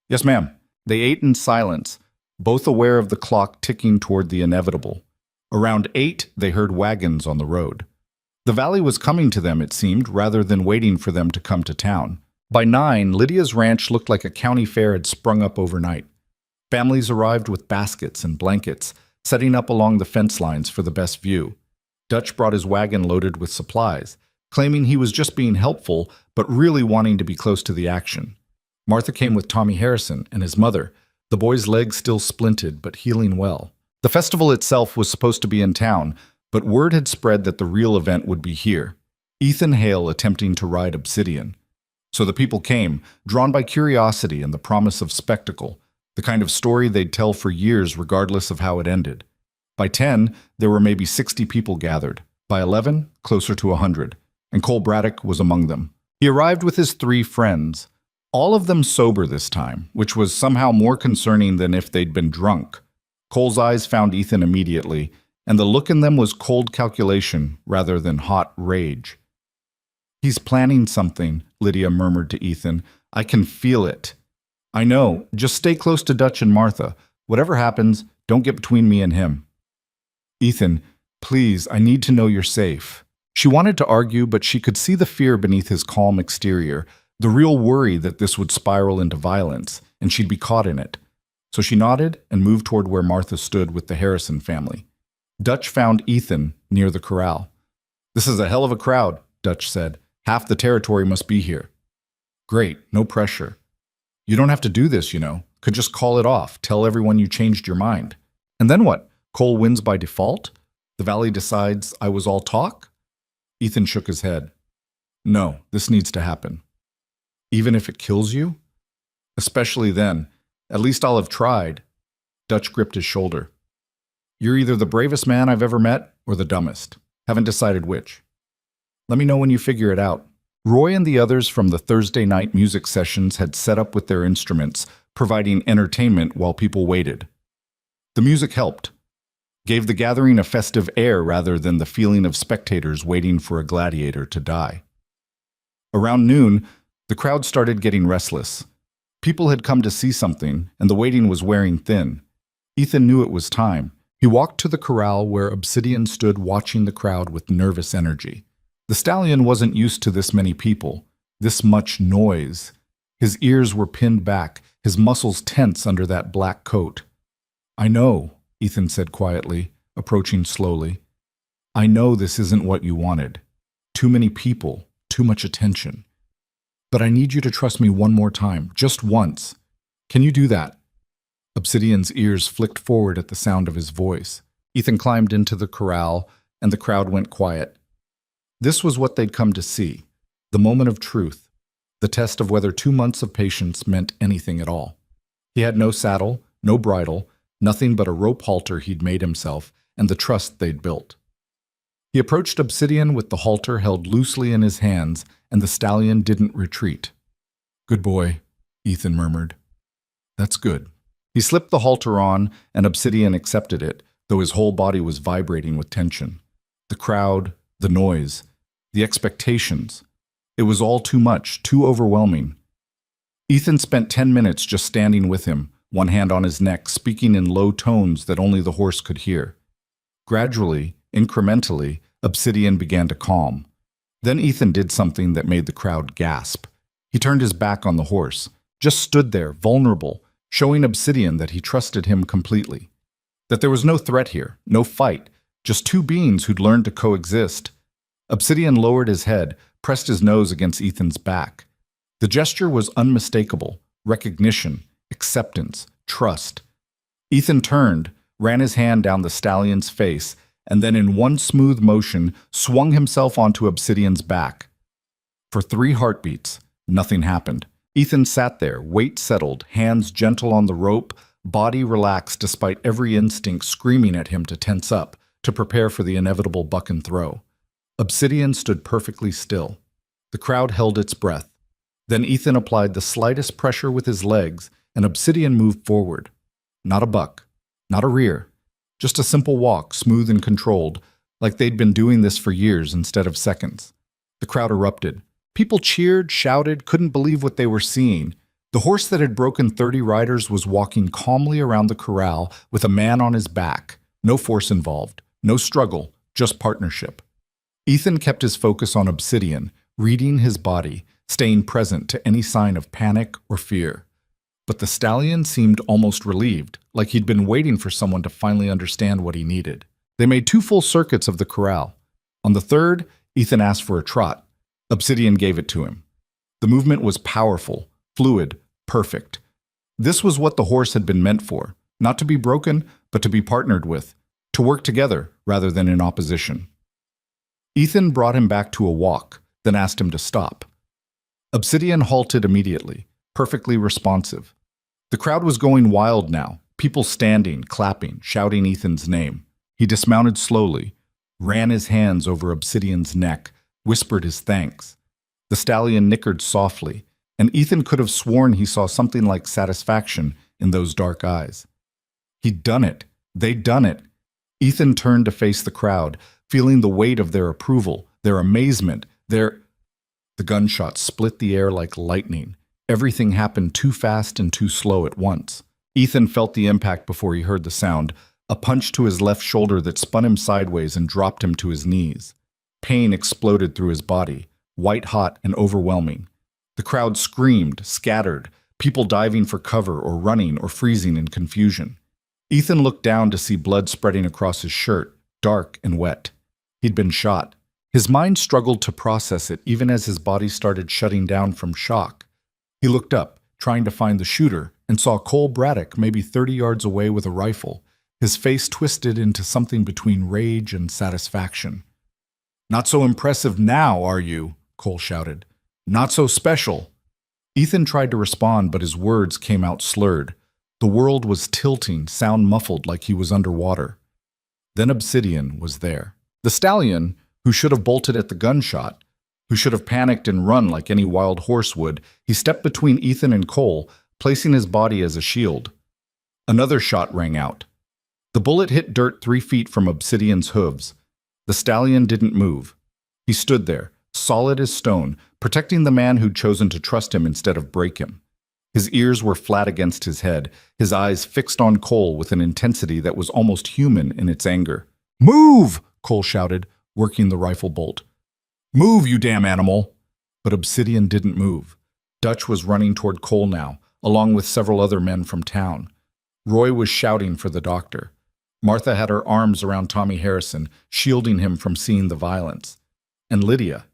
"Yes, ma'am." They ate in silence, both aware of the clock ticking toward the inevitable. Around 8, they heard wagons on the road. The valley was coming to them, it seemed, rather than waiting for them to come to town. By 9, Lydia's ranch looked like a county fair had sprung up overnight. Families arrived with baskets and blankets, setting up along the fence lines for the best view. Dutch brought his wagon loaded with supplies, claiming he was just being helpful, but really wanting to be close to the action. Martha came with Tommy Harrison and his mother, the boy's leg still splinted but healing well. The festival itself was supposed to be in town, but word had spread that the real event would be here. Ethan Hale attempting to ride obsidian. So the people came, drawn by curiosity and the promise of spectacle, the kind of story they'd tell for years regardless of how it ended. By 10, there were maybe 60 people gathered. By 11, closer to 100, and Cole Braddock was among them. He arrived with his 3 friends, all of them sober this time, which was somehow more concerning than if they'd been drunk. Cole's eyes found Ethan immediately, and the look in them was cold calculation rather than hot rage. "He's planning something," Lydia murmured to Ethan. "I can feel it." "I know. Just stay close to Dutch and Martha. Whatever happens, don't get between me and him." "Ethan, please, I need to know you're safe." She wanted to argue, but she could see the fear beneath his calm exterior, the real worry that this would spiral into violence, and she'd be caught in it. So she nodded and moved toward where Martha stood with the Harrison family. Dutch found Ethan near the corral. "This is a hell of a crowd," Dutch said. "Half the territory must be here." "Great, no pressure." "You don't have to do this, you know. Could just call it off, tell everyone you changed your mind." "And then what? Cole wins by default? The valley decides I was all talk?" Ethan shook his head. "No, this needs to happen." "Even if it kills you?" "Especially then. At least I'll have tried." Dutch gripped his shoulder. "You're either the bravest man I've ever met or the dumbest. Haven't decided which. Let me know when you figure it out." Roy and the others from the Thursday night music sessions had set up with their instruments, providing entertainment while people waited. The music helped, gave the gathering a festive air rather than the feeling of spectators waiting for a gladiator to die. Around noon, the crowd started getting restless. People had come to see something, and the waiting was wearing thin. Ethan knew it was time. He walked to the corral where Obsidian stood watching the crowd with nervous energy. The stallion wasn't used to this many people, this much noise. His ears were pinned back, his muscles tense under that black coat. "I know," Ethan said quietly, approaching slowly. "I know this isn't what you wanted. Too many people, too much attention. But I need you to trust me one more time, just once. Can you do that?" Obsidian's ears flicked forward at the sound of his voice. Ethan climbed into the corral, and the crowd went quiet. This was what they'd come to see, the moment of truth, the test of whether 2 months of patience meant anything at all. He had no saddle, no bridle, nothing but a rope halter he'd made himself and the trust they'd built. He approached Obsidian with the halter held loosely in his hands, and the stallion didn't retreat. "Good boy," Ethan murmured. "That's good." He slipped the halter on, and Obsidian accepted it, though his whole body was vibrating with tension. The crowd, the noise, the expectations. It was all too much, too overwhelming. Ethan spent 10 minutes just standing with him, one hand on his neck, speaking in low tones that only the horse could hear. Gradually, incrementally, Obsidian began to calm. Then Ethan did something that made the crowd gasp. He turned his back on the horse, just stood there, vulnerable, showing Obsidian that he trusted him completely. That there was no threat here, no fight, just two beings who'd learned to coexist. Obsidian lowered his head, pressed his nose against Ethan's back. The gesture was unmistakable: recognition, acceptance, trust. Ethan turned, ran his hand down the stallion's face, and then in one smooth motion swung himself onto Obsidian's back. For 3 heartbeats, nothing happened. Ethan sat there, weight settled, hands gentle on the rope, body relaxed despite every instinct screaming at him to tense up, to prepare for the inevitable buck and throw. Obsidian stood perfectly still. The crowd held its breath. Then Ethan applied the slightest pressure with his legs, and Obsidian moved forward. Not a buck, not a rear, just a simple walk, smooth and controlled, like they'd been doing this for years instead of seconds. The crowd erupted. People cheered, shouted, couldn't believe what they were seeing. The horse that had broken 30 riders was walking calmly around the corral with a man on his back. No force involved, no struggle, just partnership. Ethan kept his focus on Obsidian, reading his body, staying present to any sign of panic or fear. But the stallion seemed almost relieved, like he'd been waiting for someone to finally understand what he needed. They made 2 full circuits of the corral. On the third, Ethan asked for a trot. Obsidian gave it to him. The movement was powerful, fluid, perfect. This was what the horse had been meant for, not to be broken, but to be partnered with, to work together rather than in opposition. Ethan brought him back to a walk, then asked him to stop. Obsidian halted immediately, perfectly responsive. The crowd was going wild now, people standing, clapping, shouting Ethan's name. He dismounted slowly, ran his hands over Obsidian's neck, whispered his thanks. The stallion nickered softly, and Ethan could have sworn he saw something like satisfaction in those dark eyes. He'd done it. They'd done it. Ethan turned to face the crowd, feeling the weight of their approval, their amazement, their... The gunshot split the air like lightning. Everything happened too fast and too slow at once. Ethan felt the impact before he heard the sound, a punch to his left shoulder that spun him sideways and dropped him to his knees. Pain exploded through his body, white-hot and overwhelming. The crowd screamed, scattered, people diving for cover or running or freezing in confusion. Ethan looked down to see blood spreading across his shirt, dark and wet. He'd been shot. His mind struggled to process it even as his body started shutting down from shock. He looked up, trying to find the shooter, and saw Cole Braddock maybe 30 yards away with a rifle, his face twisted into something between rage and satisfaction. "Not so impressive now, are you?" Cole shouted. "Not so special." Ethan tried to respond, but his words came out slurred. The world was tilting, sound muffled like he was underwater. Then Obsidian was there. The stallion, who should have bolted at the gunshot, who should have panicked and run like any wild horse would, he stepped between Ethan and Cole, placing his body as a shield. Another shot rang out. The bullet hit dirt 3 feet from Obsidian's hooves. The stallion didn't move. He stood there, solid as stone, protecting the man who'd chosen to trust him instead of break him. His ears were flat against his head, his eyes fixed on Cole with an intensity that was almost human in its anger. "Move!" Cole shouted, working the rifle bolt. "Move, you damn animal!" But Obsidian didn't move. Dutch was running toward Cole now, along with several other men from town. Roy was shouting for the doctor. Martha had her arms around Tommy Harrison, shielding him from seeing the violence. And Lydia.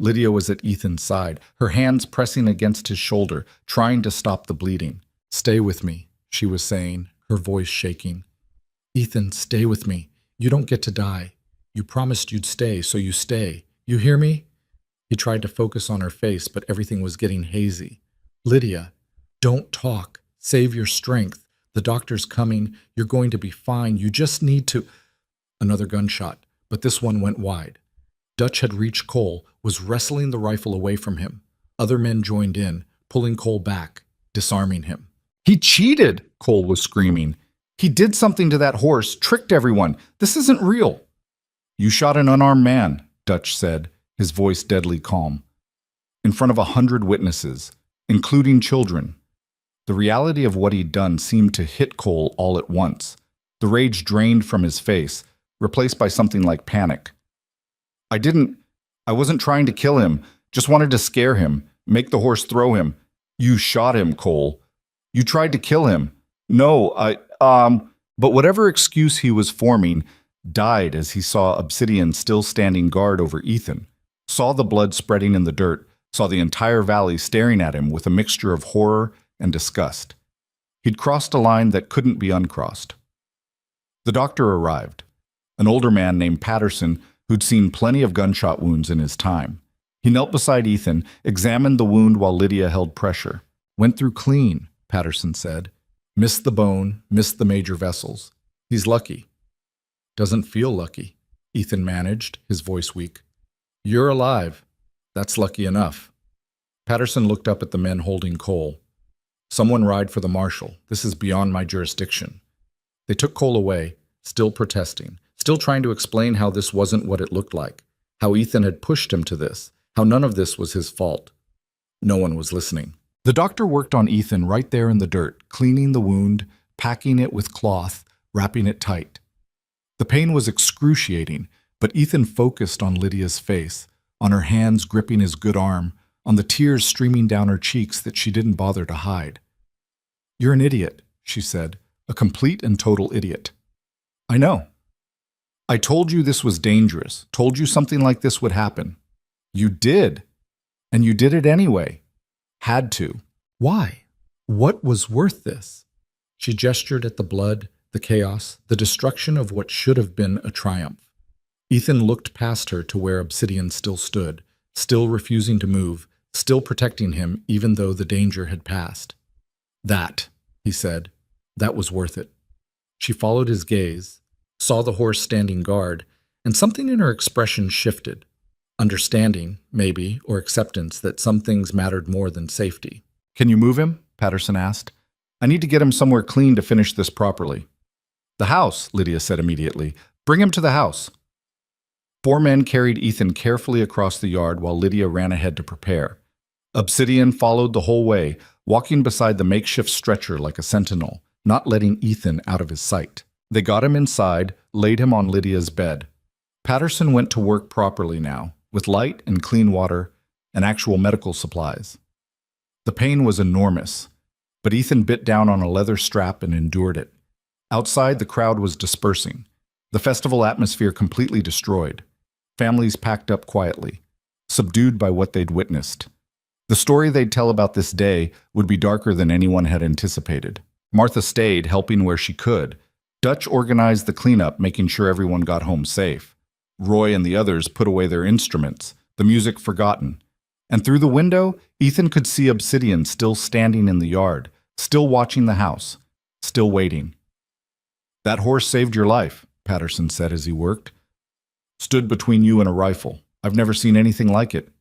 Lydia was at Ethan's side, her hands pressing against his shoulder, trying to stop the bleeding. "Stay with me," she was saying, her voice shaking. "Ethan, stay with me. You don't get to die. You promised you'd stay, so you stay. You hear me?" He tried to focus on her face, but everything was getting hazy. "Lydia, don't talk. Save your strength. The doctor's coming. You're going to be fine. You just need to—" Another gunshot, but this one went wide. Dutch had reached Cole, was wrestling the rifle away from him. Other men joined in, pulling Cole back, disarming him. "He cheated!" Cole was screaming. "He did something to that horse, tricked everyone. This isn't real." "You shot an unarmed man," Dutch said, his voice deadly calm. "In front of 100 witnesses, including children." The reality of what he'd done seemed to hit Cole all at once. The rage drained from his face, replaced by something like panic. I wasn't trying to kill him, just wanted to scare him, make the horse throw him. You shot him, Cole. You tried to kill him. No, But whatever excuse he was forming died as he saw Obsidian still standing guard over Ethan, saw the blood spreading in the dirt, saw the entire valley staring at him with a mixture of horror and disgust. He'd crossed a line that couldn't be uncrossed. The doctor arrived, an older man named Patterson who'd seen plenty of gunshot wounds in his time. He knelt beside Ethan, examined the wound while Lydia held pressure. "Went through clean," Patterson said. "Missed the bone, missed the major vessels. He's lucky." "Doesn't feel lucky," Ethan managed, his voice weak. "You're alive. That's lucky enough." Patterson looked up at the men holding Cole. "Someone ride for the marshal. This is beyond my jurisdiction." They took Cole away, still protesting, still trying to explain how this wasn't what it looked like, how Ethan had pushed him to this, how none of this was his fault. No one was listening. The doctor worked on Ethan right there in the dirt, cleaning the wound, packing it with cloth, wrapping it tight. The pain was excruciating, but Ethan focused on Lydia's face, on her hands gripping his good arm, on the tears streaming down her cheeks that she didn't bother to hide. "You're an idiot," she said, "a complete and total idiot." "I know. I told you this was dangerous, told you something like this would happen. You did. And you did it anyway. Had to. Why? What was worth this?" She gestured at the blood, the chaos, the destruction of what should have been a triumph. Ethan looked past her to where Obsidian still stood, still refusing to move, still protecting him even though the danger had passed. "That," he said, "that was worth it." She followed his gaze, saw the horse standing guard, and something in her expression shifted. Understanding, maybe, or acceptance that some things mattered more than safety. "Can you move him?" Patterson asked. "I need to get him somewhere clean to finish this properly." "The house," Lydia said immediately. "Bring him to the house." 4 men carried Ethan carefully across the yard while Lydia ran ahead to prepare. Obsidian followed the whole way, walking beside the makeshift stretcher like a sentinel, not letting Ethan out of his sight. They got him inside, laid him on Lydia's bed. Patterson went to work properly now, with light and clean water and actual medical supplies. The pain was enormous, but Ethan bit down on a leather strap and endured it. Outside, the crowd was dispersing, the festival atmosphere completely destroyed. Families packed up quietly, subdued by what they'd witnessed. The story they'd tell about this day would be darker than anyone had anticipated. Martha stayed, helping where she could. Dutch organized the cleanup, making sure everyone got home safe. Roy and the others put away their instruments, the music forgotten. And through the window, Ethan could see Obsidian still standing in the yard, still watching the house, still waiting. "That horse saved your life," Patterson said as he worked. "Stood between you and a rifle. I've never seen anything like it.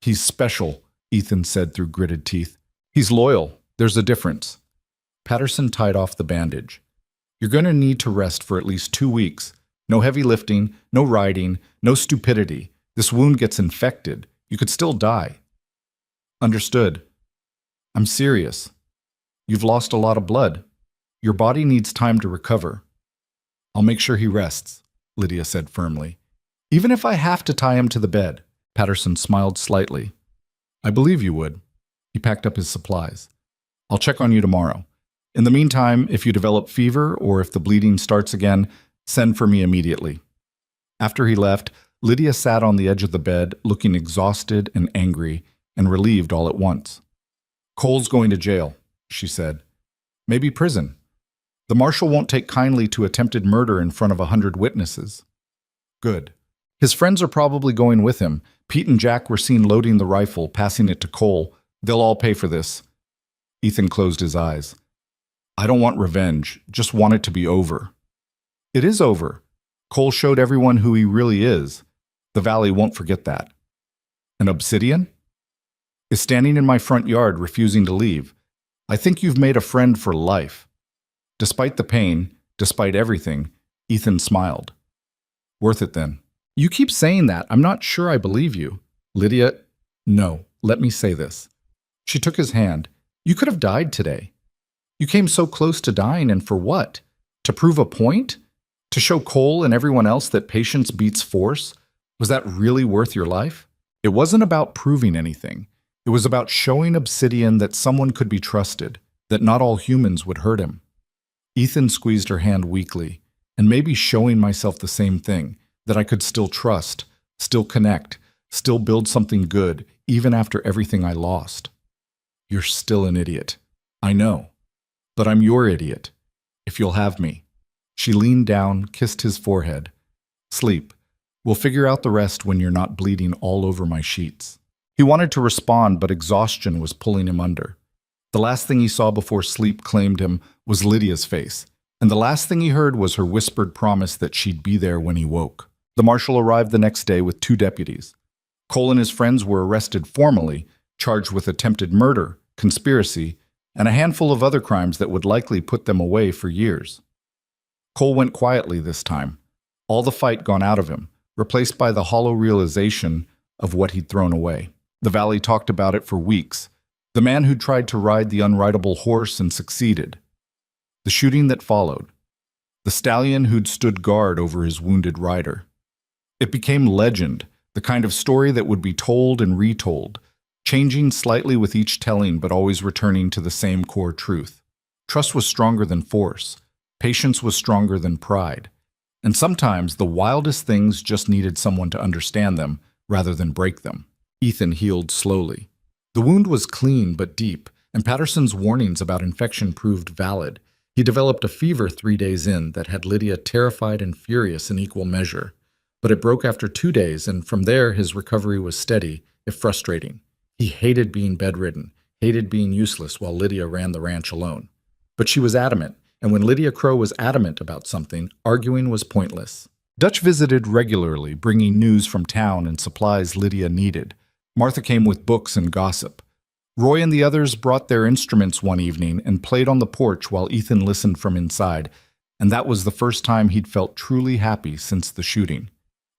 He's special, Ethan said through gritted teeth. He's loyal. There's a difference. Patterson tied off the bandage. You're going to need to rest for at least 2 weeks. No heavy lifting, no riding, no stupidity. This wound gets infected. You could still die. Understood. I'm serious. You've lost a lot of blood. Your body needs time to recover. I'll make sure he rests, Lydia said firmly. Even if I have to tie him to the bed. Patterson smiled slightly. I believe you would. He packed up his supplies. I'll check on you tomorrow. In the meantime, if you develop fever or if the bleeding starts again, send for me immediately. After he left, Lydia sat on the edge of the bed, looking exhausted and angry and relieved all at once. Cole's going to jail, she said. Maybe prison. The marshal won't take kindly to attempted murder in front of 100 witnesses. Good. His friends are probably going with him. Pete and Jack were seen loading the rifle, passing it to Cole. They'll all pay for this. Ethan closed his eyes. I don't want revenge, just want it to be over. It is over. Cole showed everyone who he really is. The valley won't forget that. An obsidian? Is standing in my front yard refusing to leave. I think you've made a friend for life. Despite the pain, despite everything, Ethan smiled. Worth it then. You keep saying that. I'm not sure I believe you. Lydia, no, let me say this. She took his hand. You could have died today. You came so close to dying, and for what? To prove a point? To show Cole and everyone else that patience beats force? Was that really worth your life? It wasn't about proving anything. It was about showing Obsidian that someone could be trusted, that not all humans would hurt him. Ethan squeezed her hand weakly, and maybe showing myself the same thing, that I could still trust, still connect, still build something good, even after everything I lost. You're still an idiot. I know. But I'm your idiot, if you'll have me. She leaned down, kissed his forehead. Sleep. We'll figure out the rest when you're not bleeding all over my sheets. He wanted to respond, but exhaustion was pulling him under. The last thing he saw before sleep claimed him was Lydia's face, and the last thing he heard was her whispered promise that she'd be there when he woke. The marshal arrived the next day with 2 deputies. Cole and his friends were arrested formally, charged with attempted murder, conspiracy, and a handful of other crimes that would likely put them away for years. Cole went quietly this time, all the fight gone out of him, replaced by the hollow realization of what he'd thrown away. The valley talked about it for weeks. The man who tried to ride the unrideable horse and succeeded. The shooting that followed. The stallion who'd stood guard over his wounded rider. It became legend, the kind of story that would be told and retold, changing slightly with each telling but always returning to the same core truth. Trust was stronger than force. Patience was stronger than pride. And sometimes the wildest things just needed someone to understand them rather than break them. Ethan healed slowly. The wound was clean but deep, and Patterson's warnings about infection proved valid. He developed a fever 3 days in that had Lydia terrified and furious in equal measure. But it broke after 2 days, and from there his recovery was steady, if frustrating. He hated being bedridden, hated being useless while Lydia ran the ranch alone. But she was adamant, and when Lydia Crow was adamant about something, arguing was pointless. Dutch visited regularly, bringing news from town and supplies Lydia needed. Martha came with books and gossip. Roy and the others brought their instruments one evening and played on the porch while Ethan listened from inside, and that was the first time he'd felt truly happy since the shooting.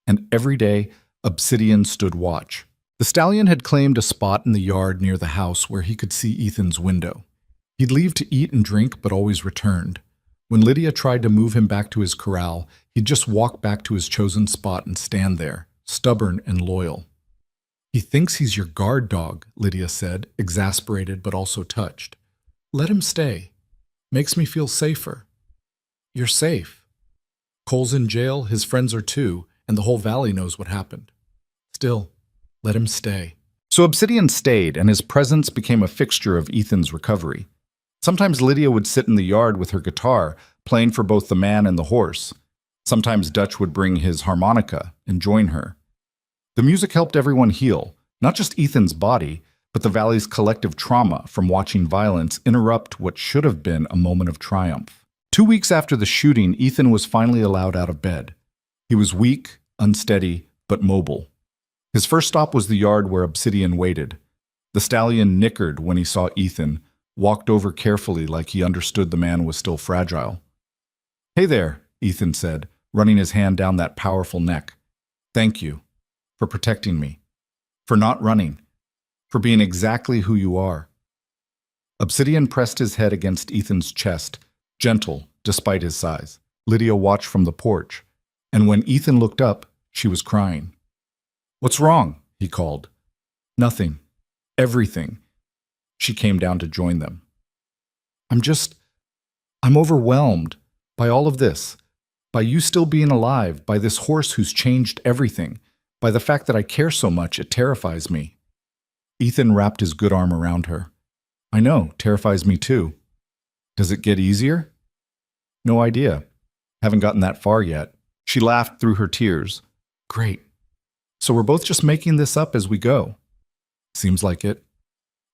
And every day, Obsidian stood watch. The stallion had claimed a spot in the yard near the house where he could see Ethan's window. He'd leave to eat and drink, but always returned. When Lydia tried to move him back to his corral, he'd just walk back to his chosen spot and stand there, stubborn and loyal. He thinks he's your guard dog, Lydia said, exasperated but also touched. Let him stay. Makes me feel safer. You're safe. Cole's in jail, his friends are too, and the whole valley knows what happened. Still, let him stay. So Obsidian stayed, and his presence became a fixture of Ethan's recovery. Sometimes Lydia would sit in the yard with her guitar, playing for both the man and the horse. Sometimes Dutch would bring his harmonica and join her. The music helped everyone heal, not just Ethan's body, but the valley's collective trauma from watching violence interrupt what should have been a moment of triumph. 2 weeks after the shooting, Ethan was finally allowed out of bed. He was weak, unsteady, but mobile. His first stop was the yard where Obsidian waited. The stallion nickered when he saw Ethan, walked over carefully like he understood the man was still fragile. "Hey there," Ethan said, running his hand down that powerful neck. "Thank you for protecting me, for not running, for being exactly who you are." Obsidian pressed his head against Ethan's chest, gentle despite his size. Lydia watched from the porch, and when Ethan looked up, she was crying. "What's wrong?" he called. "Nothing. Everything." She came down to join them. I'm overwhelmed by all of this, by you still being alive, by this horse who's changed everything, by the fact that I care so much it terrifies me." Ethan wrapped his good arm around her. "I know, terrifies me too. Does it get easier?" "No idea. Haven't gotten that far yet." She laughed through her tears. "Great. So we're both just making this up as we go." "Seems like it."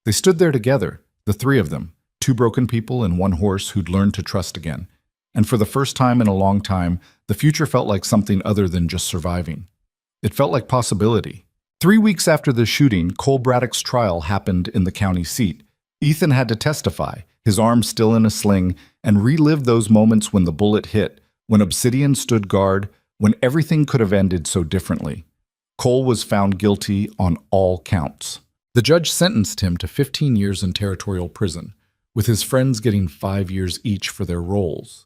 They stood there together, the three of them, two broken people and one horse who'd learned to trust again. And for the first time in a long time, the future felt like something other than just surviving. It felt like possibility. 3 weeks after the shooting, Cole Braddock's trial happened in the county seat. Ethan had to testify, his arm still in a sling, and relive those moments when the bullet hit, when Obsidian stood guard, when everything could have ended so differently. Cole was found guilty on all counts. The judge sentenced him to 15 years in territorial prison, with his friends getting 5 years each for their roles.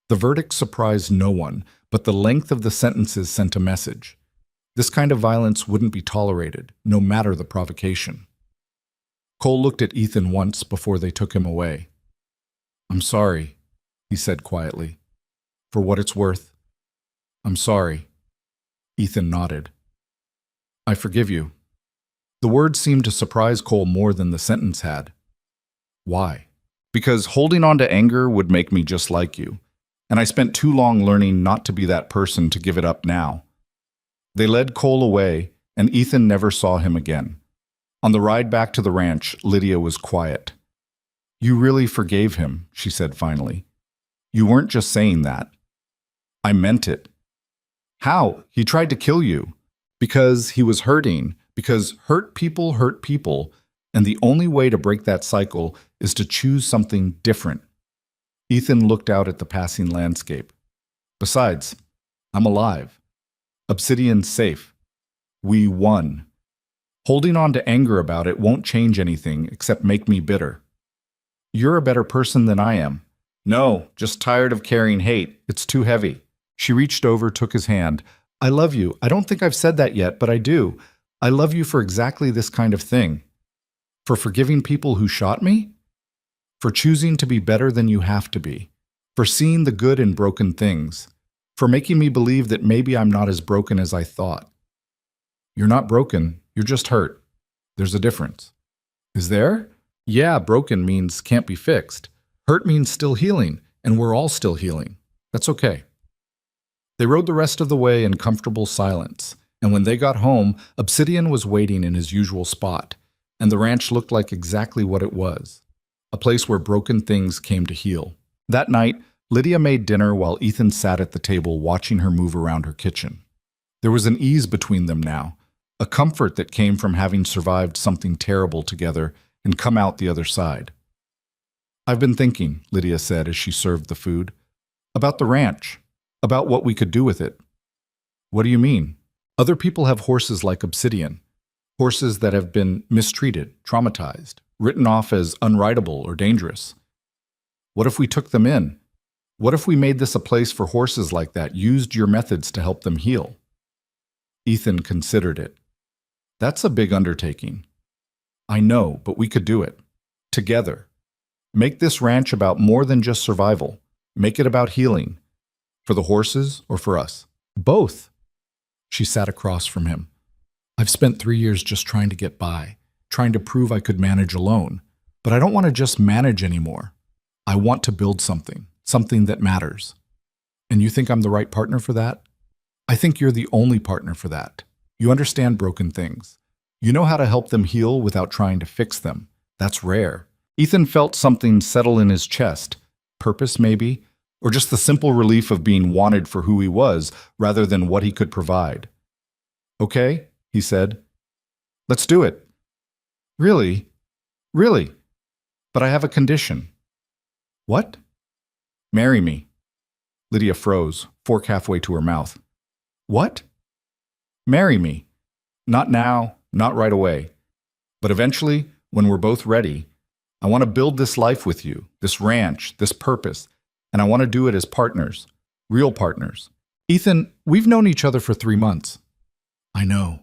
The verdict surprised no one, but the length of the sentences sent a message. This kind of violence wouldn't be tolerated, no matter the provocation. Cole looked at Ethan once before they took him away. "I'm sorry," he said quietly. "For what it's worth, I'm sorry." Ethan nodded. "I forgive you." The words seemed to surprise Cole more than the sentence had. "Why?" "Because holding on to anger would make me just like you, and I spent too long learning not to be that person to give it up now." They led Cole away, and Ethan never saw him again. On the ride back to the ranch, Lydia was quiet. "You really forgave him," she said finally. "You weren't just saying that." "I meant it." "How? He tried to kill you." "Because he was hurting. Because hurt people, and the only way to break that cycle is to choose something different." Ethan looked out at the passing landscape. "Besides, I'm alive. Obsidian's safe. We won. Holding on to anger about it won't change anything except make me bitter. You're a better person than I am." "No, just tired of carrying hate. It's too heavy." She reached over, took his hand. "I love you. I don't think I've said that yet, but I do. I love you for exactly this kind of thing. For forgiving people who shot me. For choosing to be better than you have to be. For seeing the good in broken things. For making me believe that maybe I'm not as broken as I thought." "You're not broken. You're just hurt. There's a difference." "Is there?" "Yeah, broken means can't be fixed. Hurt means still healing, and we're all still healing. That's okay." They rode the rest of the way in comfortable silence, and when they got home, Obsidian was waiting in his usual spot, and the ranch looked like exactly what it was, a place where broken things came to heal. That night, Lydia made dinner while Ethan sat at the table watching her move around her kitchen. There was an ease between them now, a comfort that came from having survived something terrible together and come out the other side. "I've been thinking," Lydia said as she served the food, "about the ranch, about what we could do with it." "What do you mean?" "Other people have horses like Obsidian, horses that have been mistreated, traumatized, written off as unrideable or dangerous. What if we took them in? What if we made this a place for horses like that, used your methods to help them heal?" Ethan considered it. "That's a big undertaking." "I know, but we could do it. Together. Make this ranch about more than just survival. Make it about healing. For the horses or for us?" "Both." She sat across from him. "I've spent 3 years just trying to get by, trying to prove I could manage alone. But I don't want to just manage anymore. I want to build something that matters. And you think I'm the right partner for that? I think you're the only partner for that. You understand broken things. You know how to help them heal without trying to fix them. That's rare." Ethan felt something settle in his chest. Purpose, maybe? Or just the simple relief of being wanted for who he was rather than what he could provide. "Okay, he said. Let's do it. Really? Really? But I have a condition. What? Marry me. Lydia froze, fork halfway to her mouth. What? Marry me. Not now, not right away. But eventually, when we're both ready, I want to build this life with you, this ranch, this purpose, and I want to do it as partners, real partners. Ethan, we've known each other for 3 months. I know.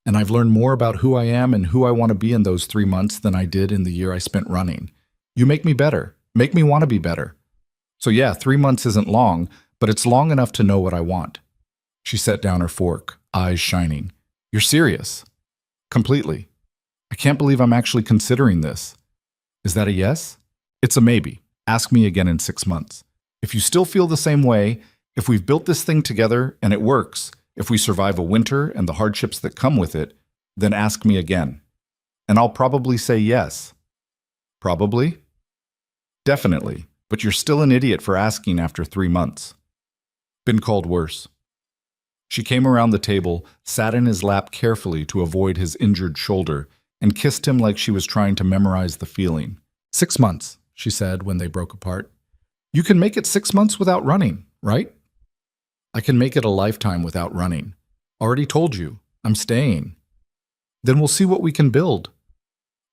And I've learned more about who I am and who I want to be in those 3 months than I did in the year I spent running. You make me better, make me want to be better. So yeah, 3 months isn't long, but it's long enough to know what I want. She set down her fork, eyes shining. You're serious? Completely. I can't believe I'm actually considering this. Is that a yes? It's a maybe. Ask me again in 6 months. If you still feel the same way, if we've built this thing together and it works, if we survive a winter and the hardships that come with it, then ask me again. And I'll probably say yes. Probably? Definitely, but you're still an idiot for asking after 3 months. Been called worse. She came around the table, sat in his lap carefully to avoid his injured shoulder, and kissed him like she was trying to memorize the feeling. 6 months, she said when they broke apart. You can make it 6 months without running, right? I can make it a lifetime without running. Already told you, I'm staying. Then we'll see what we can build.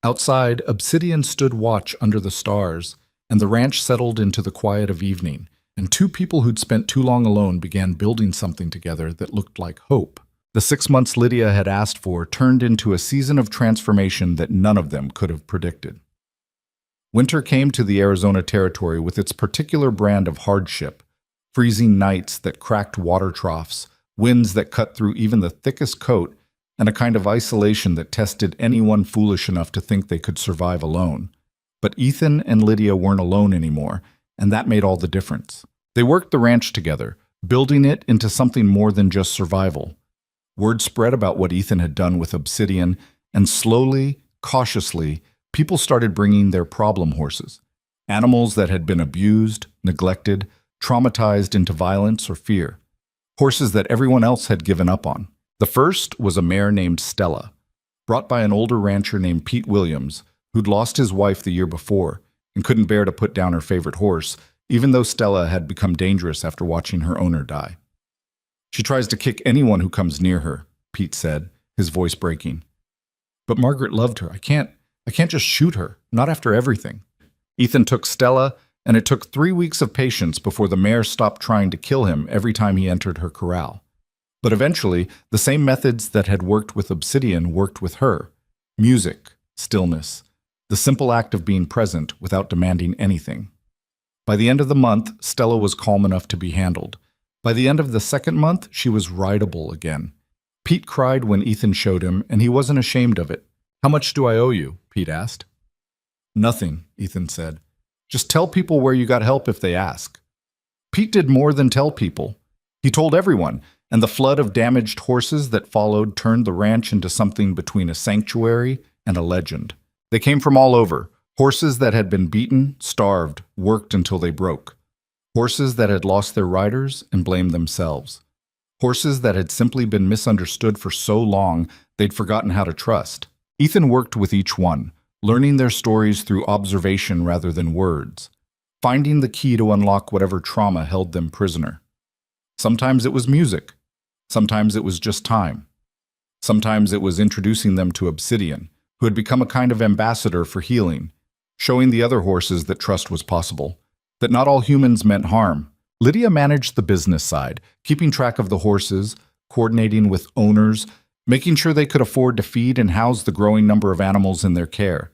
Outside, Obsidian stood watch under the stars, and the ranch settled into the quiet of evening, and 2 people who'd spent too long alone began building something together that looked like hope. The 6 months Lydia had asked for turned into a season of transformation that none of them could have predicted. Winter came to the Arizona territory with its particular brand of hardship, freezing nights that cracked water troughs, winds that cut through even the thickest coat, and a kind of isolation that tested anyone foolish enough to think they could survive alone. But Ethan and Lydia weren't alone anymore, and that made all the difference. They worked the ranch together, building it into something more than just survival. Word spread about what Ethan had done with Obsidian, and slowly, cautiously, people started bringing their problem horses, animals that had been abused, neglected, traumatized into violence or fear, horses that everyone else had given up on. The first was a mare named Stella, brought by an older rancher named Pete Williams, who'd lost his wife the year before and couldn't bear to put down her favorite horse, even though Stella had become dangerous after watching her owner die. She tries to kick anyone who comes near her, Pete said, his voice breaking. But Margaret loved her. I can't just shoot her, not after everything. Ethan took Stella, and it took 3 weeks of patience before the mare stopped trying to kill him every time he entered her corral. But eventually, the same methods that had worked with Obsidian worked with her. Music, stillness, the simple act of being present without demanding anything. By the end of the month, Stella was calm enough to be handled. By the end of the 2nd month, she was rideable again. Pete cried when Ethan showed him, and he wasn't ashamed of it. How much do I owe you? Pete asked. Nothing, Ethan said. Just tell people where you got help if they ask. Pete did more than tell people. He told everyone, and the flood of damaged horses that followed turned the ranch into something between a sanctuary and a legend. They came from all over, horses that had been beaten, starved, worked until they broke. Horses that had lost their riders and blamed themselves. Horses that had simply been misunderstood for so long they'd forgotten how to trust. Ethan worked with each one, learning their stories through observation rather than words, finding the key to unlock whatever trauma held them prisoner. Sometimes it was music. Sometimes it was just time. Sometimes it was introducing them to Obsidian, who had become a kind of ambassador for healing, showing the other horses that trust was possible, that not all humans meant harm. Lydia managed the business side, keeping track of the horses, coordinating with owners, making sure they could afford to feed and house the growing number of animals in their care.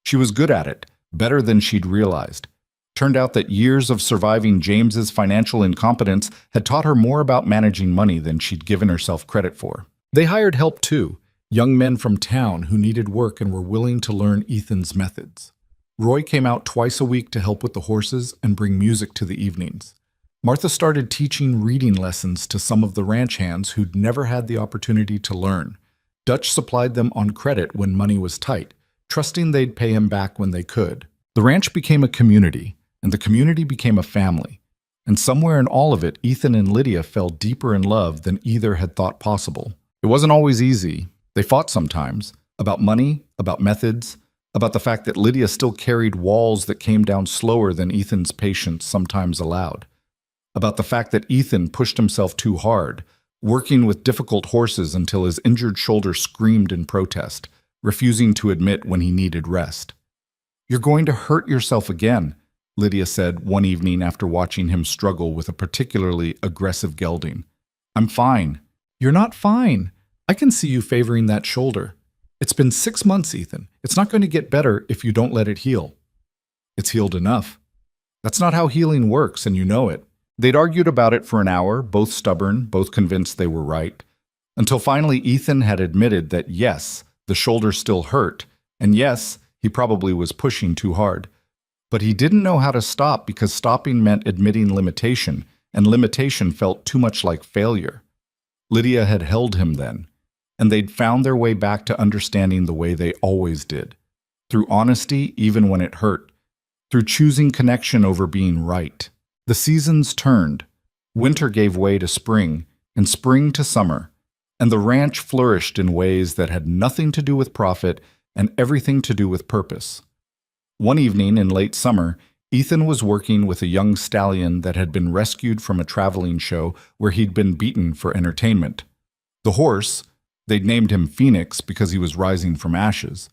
She was good at it, better than she'd realized. Turned out that years of surviving James's financial incompetence had taught her more about managing money than she'd given herself credit for. They hired help too, young men from town who needed work and were willing to learn Ethan's methods. Roy came out twice a week to help with the horses and bring music to the evenings. Martha started teaching reading lessons to some of the ranch hands who'd never had the opportunity to learn. Dutch supplied them on credit when money was tight, trusting they'd pay him back when they could. The ranch became a community, and the community became a family. And somewhere in all of it, Ethan and Lydia fell deeper in love than either had thought possible. It wasn't always easy. They fought sometimes, about money, about methods, about the fact that Lydia still carried walls that came down slower than Ethan's patience sometimes allowed, about the fact that Ethan pushed himself too hard, working with difficult horses until his injured shoulder screamed in protest, refusing to admit when he needed rest. "You're going to hurt yourself again," Lydia said one evening after watching him struggle with a particularly aggressive gelding. "I'm fine." "You're not fine. I can see you favoring that shoulder. It's been 6 months, Ethan. It's not going to get better if you don't let it heal." "It's healed enough." "That's not how healing works, and you know it." They'd argued about it for an hour, both stubborn, both convinced they were right, until finally Ethan had admitted that yes, the shoulder still hurt, and yes, he probably was pushing too hard. But he didn't know how to stop because stopping meant admitting limitation, and limitation felt too much like failure. Lydia had held him then, and they'd found their way back to understanding the way they always did, through honesty even when it hurt, through choosing connection over being right. The seasons turned. Winter gave way to spring, and spring to summer, and the ranch flourished in ways that had nothing to do with profit and everything to do with purpose. One evening in late summer, Ethan was working with a young stallion that had been rescued from a traveling show where he'd been beaten for entertainment. The horse, they'd named him Phoenix because he was rising from ashes,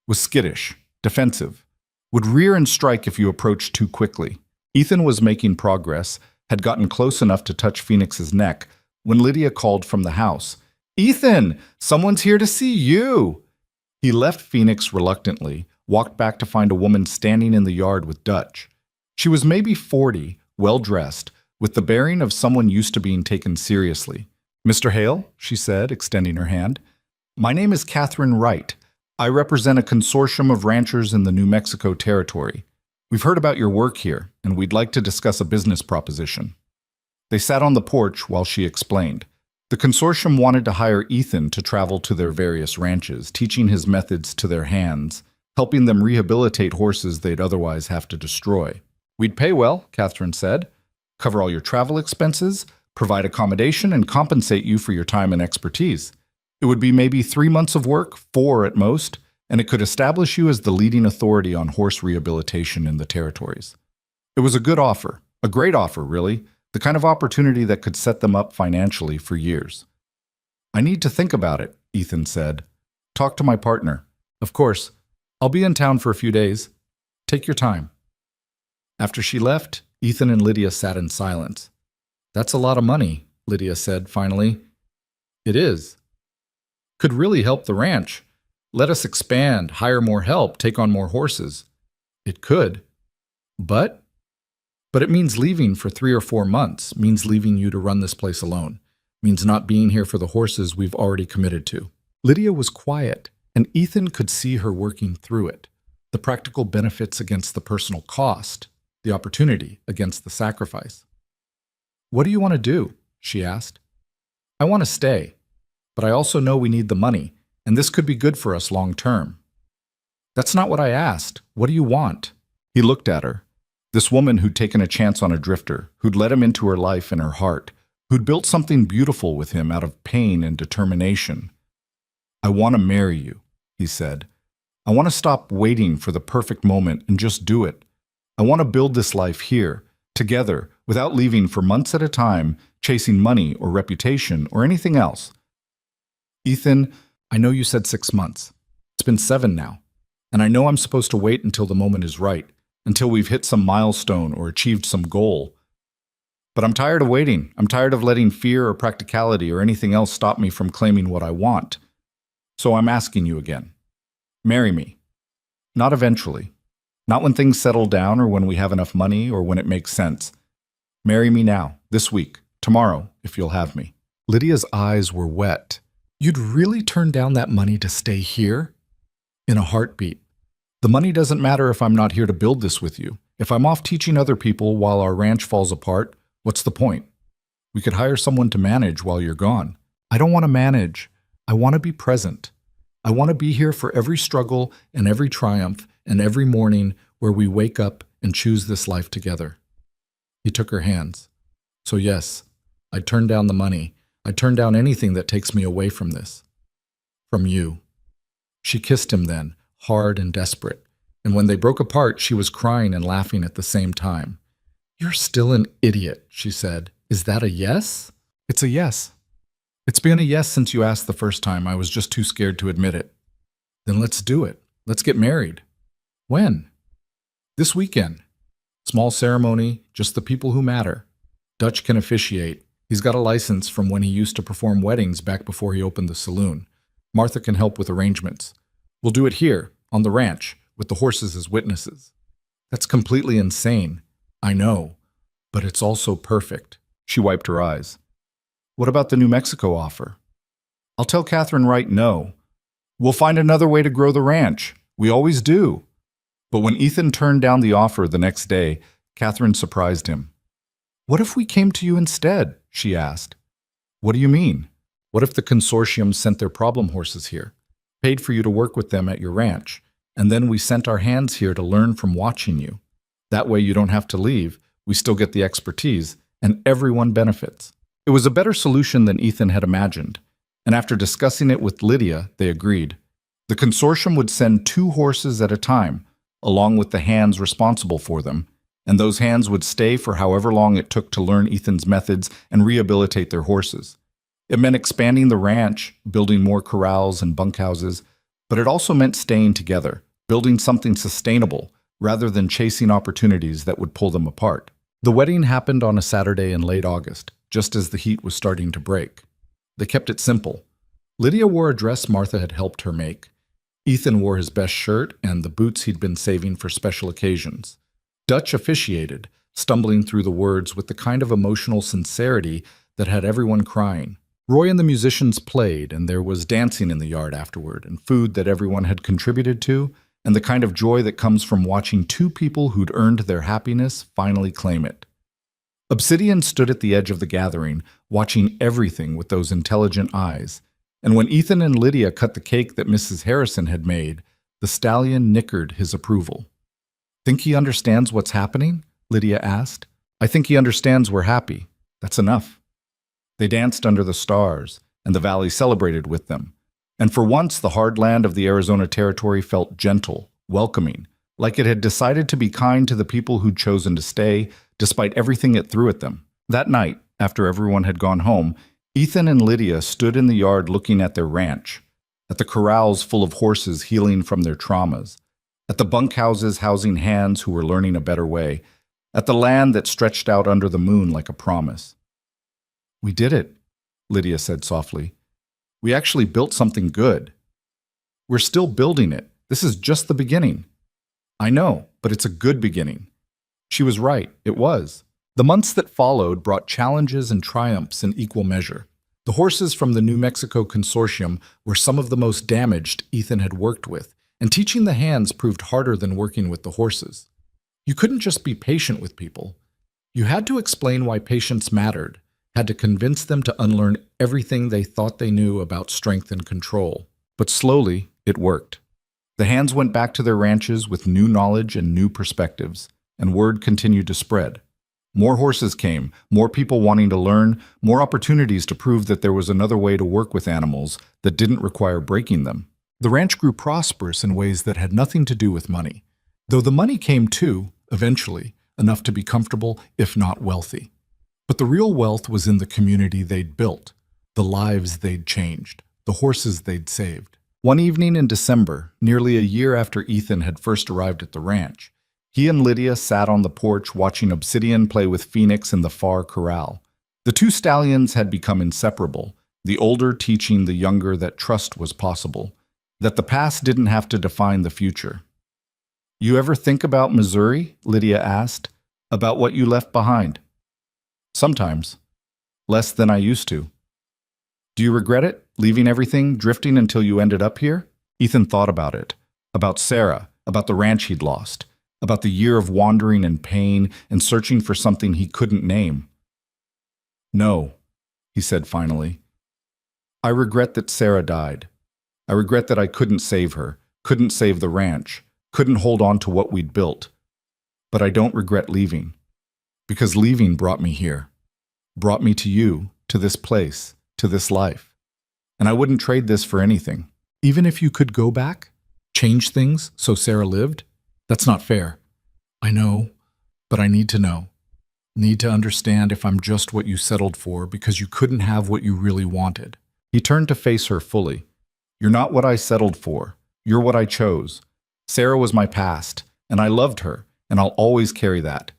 was skittish, defensive, would rear and strike if you approached too quickly. Ethan was making progress, had gotten close enough to touch Phoenix's neck, when Lydia called from the house. "Ethan, someone's here to see you!" He left Phoenix reluctantly, walked back to find a woman standing in the yard with Dutch. She was maybe 40, well-dressed, with the bearing of someone used to being taken seriously. "Mr. Hale," she said, extending her hand. "My name is Catherine Wright. I represent a consortium of ranchers in the New Mexico territory. We've heard about your work here, and we'd like to discuss a business proposition." They sat on the porch while she explained. The consortium wanted to hire Ethan to travel to their various ranches, teaching his methods to their hands, helping them rehabilitate horses they'd otherwise have to destroy. "We'd pay well," Catherine said, "cover all your travel expenses, provide accommodation, and compensate you for your time and expertise. It would be maybe 3 months of work, 4 at most, and it could establish you as the leading authority on horse rehabilitation in the territories." It was a good offer, a great offer, really, the kind of opportunity that could set them up financially for years. "I need to think about it," Ethan said. "Talk to my partner." "Of course. I'll be in town for a few days. Take your time." After she left, Ethan and Lydia sat in silence. "That's a lot of money," Lydia said finally. "It is. Could really help the ranch. Let us expand, hire more help, take on more horses." "It could. But it means leaving for 3 or 4 months, means leaving you to run this place alone, means not being here for the horses we've already committed to." Lydia was quiet, and Ethan could see her working through it, the practical benefits against the personal cost, the opportunity against the sacrifice. "What do you want to do?" she asked. "I want to stay, but I also know we need the money, and this could be good for us long term." "That's not what I asked. What do you want?" He looked at her. This woman who'd taken a chance on a drifter, who'd let him into her life and her heart, who'd built something beautiful with him out of pain and determination. "I want to marry you," he said. "I want to stop waiting for the perfect moment and just do it. I want to build this life here, together, without leaving for months at a time, chasing money or reputation or anything else." "Ethan, I know you said 6 months. It's been 7 now, and I know I'm supposed to wait until the moment is right, until we've hit some milestone or achieved some goal. But I'm tired of waiting. I'm tired of letting fear or practicality or anything else stop me from claiming what I want. So I'm asking you again. Marry me. Not eventually. Not when things settle down or when we have enough money or when it makes sense. Marry me now, this week, tomorrow, if you'll have me." Lydia's eyes were wet. "You'd really turn down that money to stay here?" "In a heartbeat. The money doesn't matter if I'm not here to build this with you. If I'm off teaching other people while our ranch falls apart, what's the point? We could hire someone to manage while you're gone." "I don't want to manage. I want to be present. I want to be here for every struggle and every triumph and every morning where we wake up and choose this life together." He took her hands. "So yes, I'd turn down the money. I'd turn down anything that takes me away from this." From you." She kissed him then, hard and desperate, and when they broke apart, she was crying and laughing at the same time. "You're still an idiot," she said. "Is that a yes?" "It's a yes. It's been a yes since you asked the first time. I was just too scared to admit it." "Then let's do it. Let's get married." "When?" "This weekend. Small ceremony, just the people who matter. Dutch can officiate. He's got a license from when he used to perform weddings back before he opened the saloon. Martha can help with arrangements. We'll do it here, on the ranch, with the horses as witnesses." "That's completely insane." "I know, but it's also perfect." She wiped her eyes. "What about the New Mexico offer?" "I'll tell Catherine right no. We'll find another way to grow the ranch. We always do." But when Ethan turned down the offer the next day, Catherine surprised him. "What if we came to you instead?" she asked. "What do you mean? What if the consortium sent their problem horses here, paid for you to work with them at your ranch, and then we sent our hands here to learn from watching you? That way you don't have to leave, we still get the expertise, and everyone benefits." It was a better solution than Ethan had imagined, and after discussing it with Lydia, they agreed. The consortium would send 2 horses at a time, along with the hands responsible for them, and those hands would stay for however long it took to learn Ethan's methods and rehabilitate their horses. It meant expanding the ranch, building more corrals and bunkhouses, but it also meant staying together, building something sustainable, rather than chasing opportunities that would pull them apart. The wedding happened on a Saturday in late August, just as the heat was starting to break. They kept it simple. Lydia wore a dress Martha had helped her make. Ethan wore his best shirt and the boots he'd been saving for special occasions. Dutch officiated, stumbling through the words with the kind of emotional sincerity that had everyone crying. Roy and the musicians played, and there was dancing in the yard afterward, and food that everyone had contributed to, and the kind of joy that comes from watching 2 people who'd earned their happiness finally claim it. Obsidian stood at the edge of the gathering, watching everything with those intelligent eyes, and when Ethan and Lydia cut the cake that Mrs. Harrison had made, the Stallion nickered his approval. "Think he understands what's happening?" Lydia asked. "I think he understands we're happy. That's enough." They danced under the stars, and the valley celebrated with them. And for once, the hard land of the Arizona Territory felt gentle, welcoming, like it had decided to be kind to the people who'd chosen to stay, despite everything it threw at them. That night, after everyone had gone home, Ethan and Lydia stood in the yard looking at their ranch, at the corrals full of horses healing from their traumas, at the bunkhouses housing hands who were learning a better way, at the land that stretched out under the moon like a promise. "We did it," Lydia said softly. "We actually built something good. We're still building it. This is just the beginning." "I know, but it's a good beginning." She was right. It was. The months that followed brought challenges and triumphs in equal measure. The horses from the New Mexico consortium were some of the most damaged Ethan had worked with, and teaching the hands proved harder than working with the horses. You couldn't just be patient with people. You had to explain why patience mattered, had to convince them to unlearn everything they thought they knew about strength and control. But slowly, it worked. The hands went back to their ranches with new knowledge and new perspectives, and word continued to spread. More horses came, more people wanting to learn, more opportunities to prove that there was another way to work with animals that didn't require breaking them. The ranch grew prosperous in ways that had nothing to do with money, though the money came too, eventually, enough to be comfortable, if not wealthy. But the real wealth was in the community they'd built, the lives they'd changed, the horses they'd saved. One evening in December, nearly a year after Ethan had first arrived at the ranch, he and Lydia sat on the porch watching Obsidian play with Phoenix in the far corral. The 2 stallions had become inseparable, the older teaching the younger that trust was possible, that the past didn't have to define the future. "You ever think about Missouri?" Lydia asked. "About what you left behind?" "Sometimes. Less than I used to." "Do you regret it, leaving everything, drifting until you ended up here?" Ethan thought about it, about Sarah, about the ranch he'd lost, about the year of wandering and pain and searching for something he couldn't name. "No," he said finally. "I regret that Sarah died. I regret that I couldn't save her, couldn't save the ranch, couldn't hold on to what we'd built. But I don't regret leaving. Because leaving brought me here. Brought me to you, to this place, to this life. And I wouldn't trade this for anything." Even if you could go back? Change things so Sarah lived? That's not fair. I know, but I need to know. Need to understand if I'm just what you settled for because you couldn't have what you really wanted. He turned to face her fully. You're not what I settled for. You're what I chose. Sarah was my past, and I loved her, and I'll always carry that.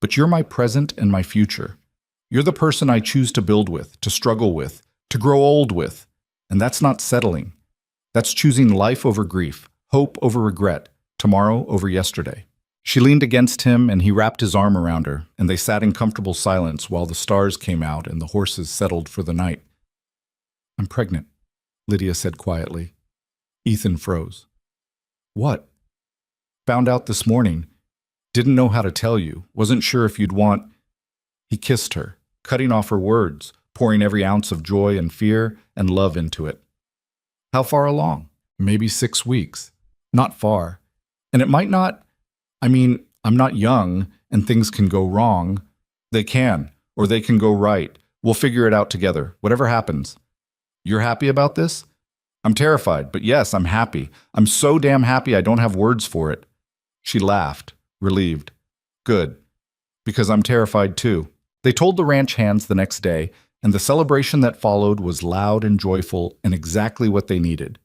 But you're my present and my future. You're the person I choose to build with, to struggle with, to grow old with. And that's not settling. That's choosing life over grief, hope over regret, tomorrow over yesterday. She leaned against him, and he wrapped his arm around her, and they sat in comfortable silence while the stars came out and the horses settled for the night. I'm pregnant, Lydia said quietly. Ethan froze. What? Found out this morning. Didn't know how to tell you. Wasn't sure if you'd want... He kissed her, cutting off her words, pouring every ounce of joy and fear and love into it. How far along? Maybe 6 weeks. Not far. And it might not... I'm not young, and things can go wrong. They can, or they can go right. We'll figure it out together, whatever happens. You're happy about this? I'm terrified, but yes, I'm happy. I'm so damn happy I don't have words for it. She laughed, relieved. Good, because I'm terrified too. They told the ranch hands the next day, and the celebration that followed was loud and joyful and exactly what they needed.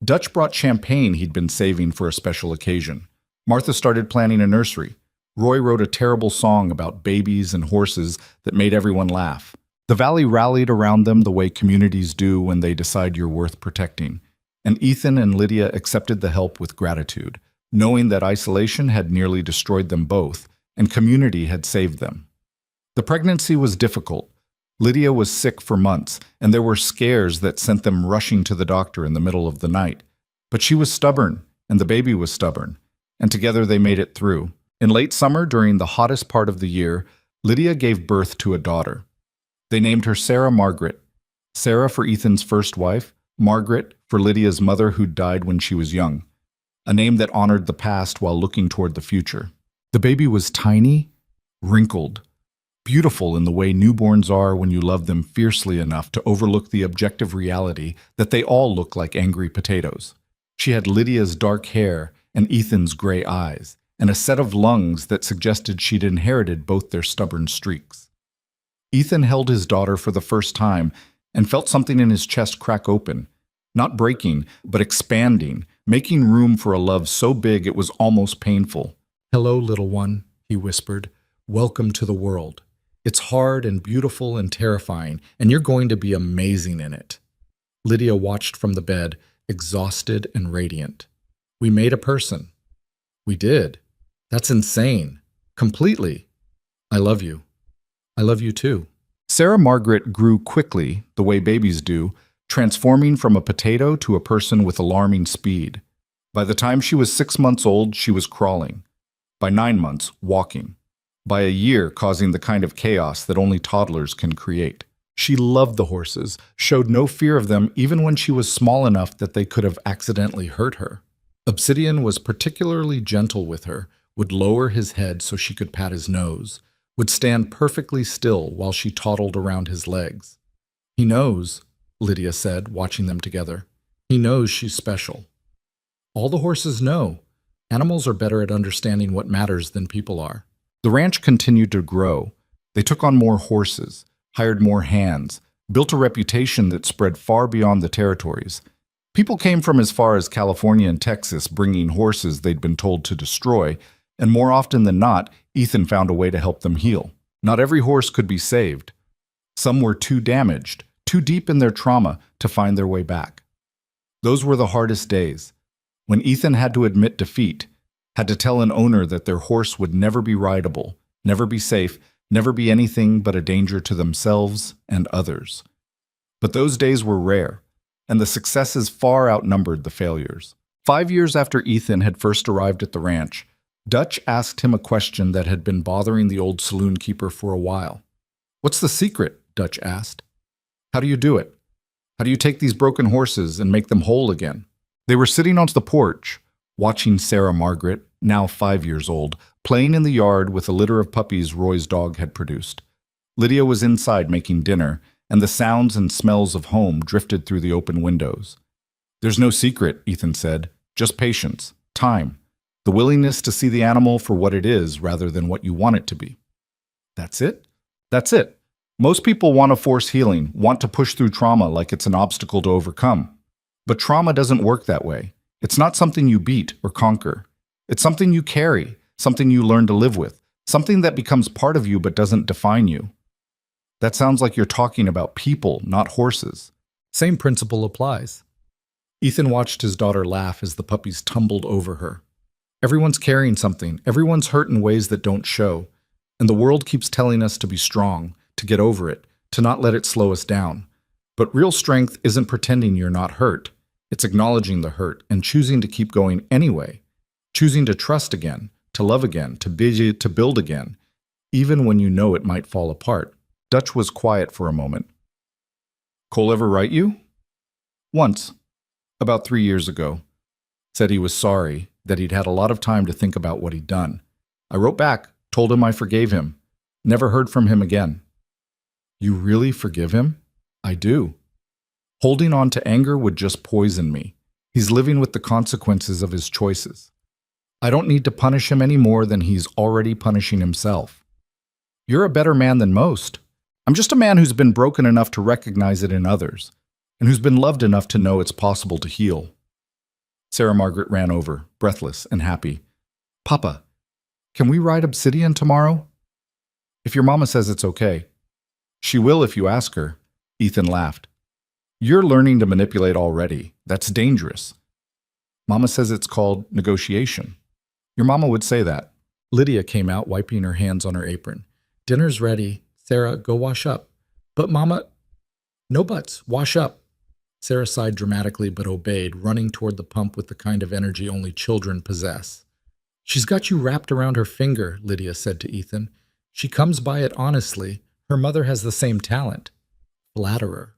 Dutch brought champagne he'd been saving for a special occasion. Martha started planning a nursery. Roy wrote a terrible song about babies and horses that made everyone laugh. The valley rallied around them the way communities do when they decide you're worth protecting. And Ethan and Lydia accepted the help with gratitude, knowing that isolation had nearly destroyed them both, and community had saved them. The pregnancy was difficult. Lydia was sick for months, and there were scares that sent them rushing to the doctor in the middle of the night. But she was stubborn, and the baby was stubborn, and together they made it through. In late summer, during the hottest part of the year, Lydia gave birth to a daughter. They named her Sarah Margaret. Sarah for Ethan's first wife, Margaret for Lydia's mother who died when she was young, a name that honored the past while looking toward the future. The baby was tiny, wrinkled, beautiful in the way newborns are when you love them fiercely enough to overlook the objective reality that they all look like angry potatoes. She had Lydia's dark hair and Ethan's gray eyes, and a set of lungs that suggested she'd inherited both their stubborn streaks. Ethan held his daughter for the first time and felt something in his chest crack open, not breaking, but expanding, making room for a love so big it was almost painful. "Hello, little one," he whispered. "Welcome to the world. It's hard and beautiful and terrifying, and you're going to be amazing in it." Lydia watched from the bed, exhausted and radiant. "We made a person." "We did. That's insane. Completely. I love you. I love you too." Sarah Margaret grew quickly, the way babies do, transforming from a potato to a person with alarming speed. By the time she was 6 months old, she was crawling. By 9 months, walking. By a year, causing the kind of chaos that only toddlers can create. She loved the horses, showed no fear of them even when she was small enough that they could have accidentally hurt her. Obsidian was particularly gentle with her, would lower his head so she could pat his nose, would stand perfectly still while she toddled around his legs. "He knows," Lydia said, watching them together. "He knows she's special." All the horses know. Animals are better at understanding what matters than people are. The ranch continued to grow. They took on more horses, hired more hands, built a reputation that spread far beyond the territories. People came from as far as California and Texas bringing horses they'd been told to destroy, and more often than not, Ethan found a way to help them heal. Not every horse could be saved. Some were too damaged, too deep in their trauma to find their way back. Those were the hardest days, when Ethan had to admit defeat, had to tell an owner that their horse would never be rideable, never be safe, never be anything but a danger to themselves and others. But those days were rare, and the successes far outnumbered the failures. 5 years after Ethan had first arrived at the ranch, Dutch asked him a question that had been bothering the old saloon keeper for a while. "What's the secret?" Dutch asked. "How do you do it? How do you take these broken horses and make them whole again?" They were sitting on the porch, watching Sarah Margaret, now 5 years old, playing in the yard with a litter of puppies Roy's dog had produced. Lydia was inside making dinner, and the sounds and smells of home drifted through the open windows. There's no secret, Ethan said. Just patience, time, the willingness to see the animal for what it is rather than what you want it to be. That's it? That's it. Most people want to force healing, want to push through trauma like it's an obstacle to overcome. But trauma doesn't work that way. It's not something you beat or conquer. It's something you carry, something you learn to live with, something that becomes part of you but doesn't define you. That sounds like you're talking about people, not horses. Same principle applies. Ethan watched his daughter laugh as the puppies tumbled over her. Everyone's carrying something. Everyone's hurt in ways that don't show. And the world keeps telling us to be strong, to get over it, to not let it slow us down. But real strength isn't pretending you're not hurt. It's acknowledging the hurt and choosing to keep going anyway. Choosing to trust again, to love again, to build again, even when you know it might fall apart. Dutch was quiet for a moment. Cole ever write you? Once. About 3 years ago. Said he was sorry, that he'd had a lot of time to think about what he'd done. I wrote back, told him I forgave him. Never heard from him again. You really forgive him? I do. Holding on to anger would just poison me. He's living with the consequences of his choices. I don't need to punish him any more than he's already punishing himself. You're a better man than most. I'm just a man who's been broken enough to recognize it in others, and who's been loved enough to know it's possible to heal. Sarah Margaret ran over, breathless and happy. Papa, can we ride Obsidian tomorrow? If your mama says it's okay. She will if you ask her. Ethan laughed. You're learning to manipulate already. That's dangerous. Mama says it's called negotiation. Your mama would say that. Lydia came out, wiping her hands on her apron. Dinner's ready. Sarah, go wash up. But Mama... No buts. Wash up. Sarah sighed dramatically but obeyed, running toward the pump with the kind of energy only children possess. She's got you wrapped around her finger, Lydia said to Ethan. She comes by it honestly. Her mother has the same talent. Flatterer.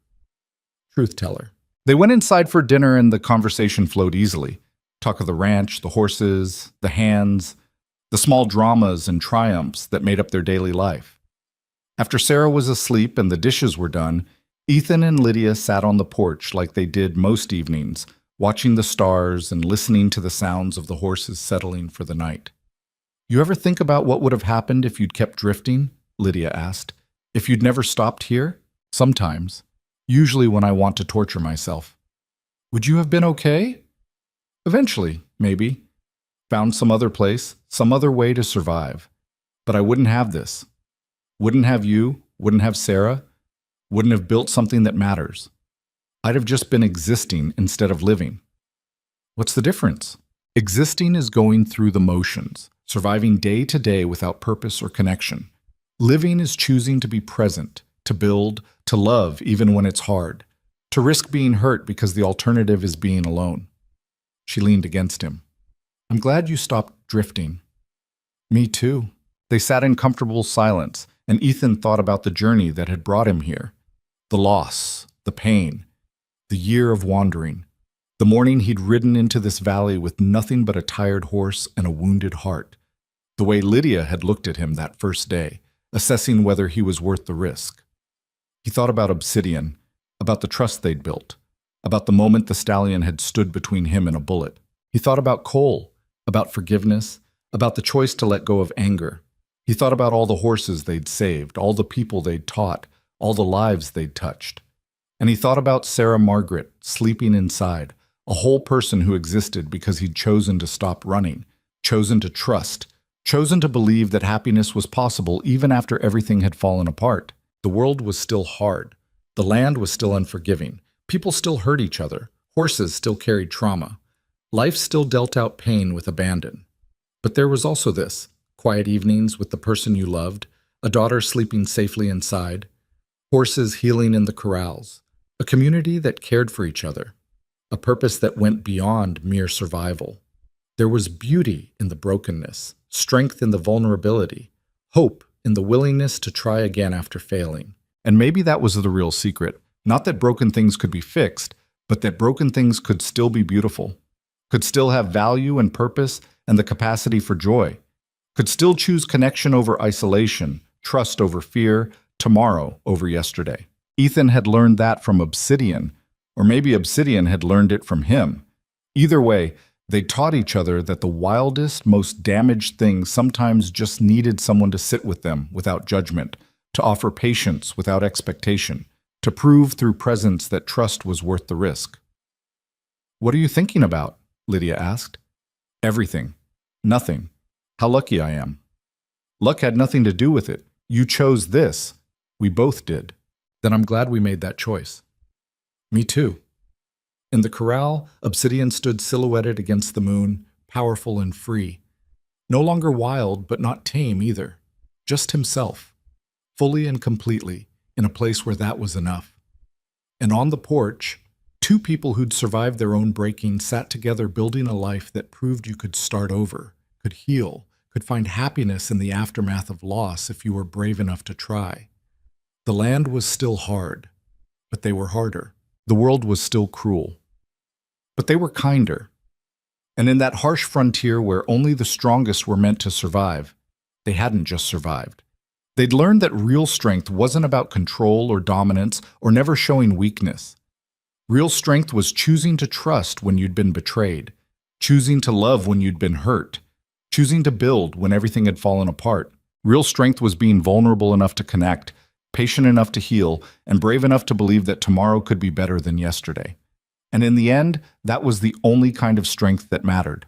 Truth teller. They went inside for dinner and the conversation flowed easily. Talk of the ranch, the horses, the hands, the small dramas and triumphs that made up their daily life. After Sarah was asleep and the dishes were done, Ethan and Lydia sat on the porch like they did most evenings, watching the stars and listening to the sounds of the horses settling for the night. You ever think about what would have happened if you'd kept drifting? Lydia asked. If you'd never stopped here? Sometimes. Usually when I want to torture myself. Would you have been okay? Eventually, maybe. Found some other place, some other way to survive. But I wouldn't have this. Wouldn't have you, wouldn't have Sarah, wouldn't have built something that matters. I'd have just been existing instead of living. What's the difference? Existing is going through the motions, surviving day to day without purpose or connection. Living is choosing to be present, to build, to love even when it's hard, to risk being hurt because the alternative is being alone. She leaned against him. I'm glad you stopped drifting. Me too. They sat in comfortable silence, and Ethan thought about the journey that had brought him here. The loss, the pain, the year of wandering, the morning he'd ridden into this valley with nothing but a tired horse and a wounded heart, the way Lydia had looked at him that first day, assessing whether he was worth the risk. He thought about Obsidian, about the trust they'd built, about the moment the Stallion had stood between him and a bullet. He thought about Cole, about forgiveness, about the choice to let go of anger. He thought about all the horses they'd saved, all the people they'd taught, all the lives they'd touched. And he thought about Sarah Margaret, sleeping inside, a whole person who existed because he'd chosen to stop running, chosen to trust, chosen to believe that happiness was possible even after everything had fallen apart. The world was still hard. The land was still unforgiving. People still hurt each other. Horses still carried trauma. Life still dealt out pain with abandon. But there was also this: quiet evenings with the person you loved, a daughter sleeping safely inside, horses healing in the corrals, a community that cared for each other, a purpose that went beyond mere survival. There was beauty in the brokenness, strength in the vulnerability, hope in the willingness to try again after failing. And maybe that was the real secret. Not that broken things could be fixed, but that broken things could still be beautiful, could still have value and purpose and the capacity for joy, could still choose connection over isolation, trust over fear, tomorrow over yesterday. Ethan had learned that from Obsidian, Or maybe Obsidian had learned it from him. Either way, they taught each other that the wildest, most damaged things sometimes just needed someone to sit with them without judgment, to offer patience without expectation, to prove through presence that trust was worth the risk. "What are you thinking about?" Lydia asked. "Everything. Nothing. How lucky I am." "Luck had nothing to do with it. You chose this. We both did." "Then I'm glad we made that choice." "Me too." In the corral, Obsidian stood silhouetted against the moon, powerful and free. No longer wild, but not tame either. Just himself. Fully and completely, in a place where that was enough. And on the porch, two people who'd survived their own breaking sat together building a life that proved you could start over, could heal, could find happiness in the aftermath of loss if you were brave enough to try. The land was still hard, but they were harder. The world was still cruel, but they were kinder. And in that harsh frontier where only the strongest were meant to survive, they hadn't just survived. They'd learned that real strength wasn't about control or dominance or never showing weakness. Real strength was choosing to trust when you'd been betrayed, choosing to love when you'd been hurt, choosing to build when everything had fallen apart. Real strength was being vulnerable enough to connect, patient enough to heal, and brave enough to believe that tomorrow could be better than yesterday. And in the end, that was the only kind of strength that mattered.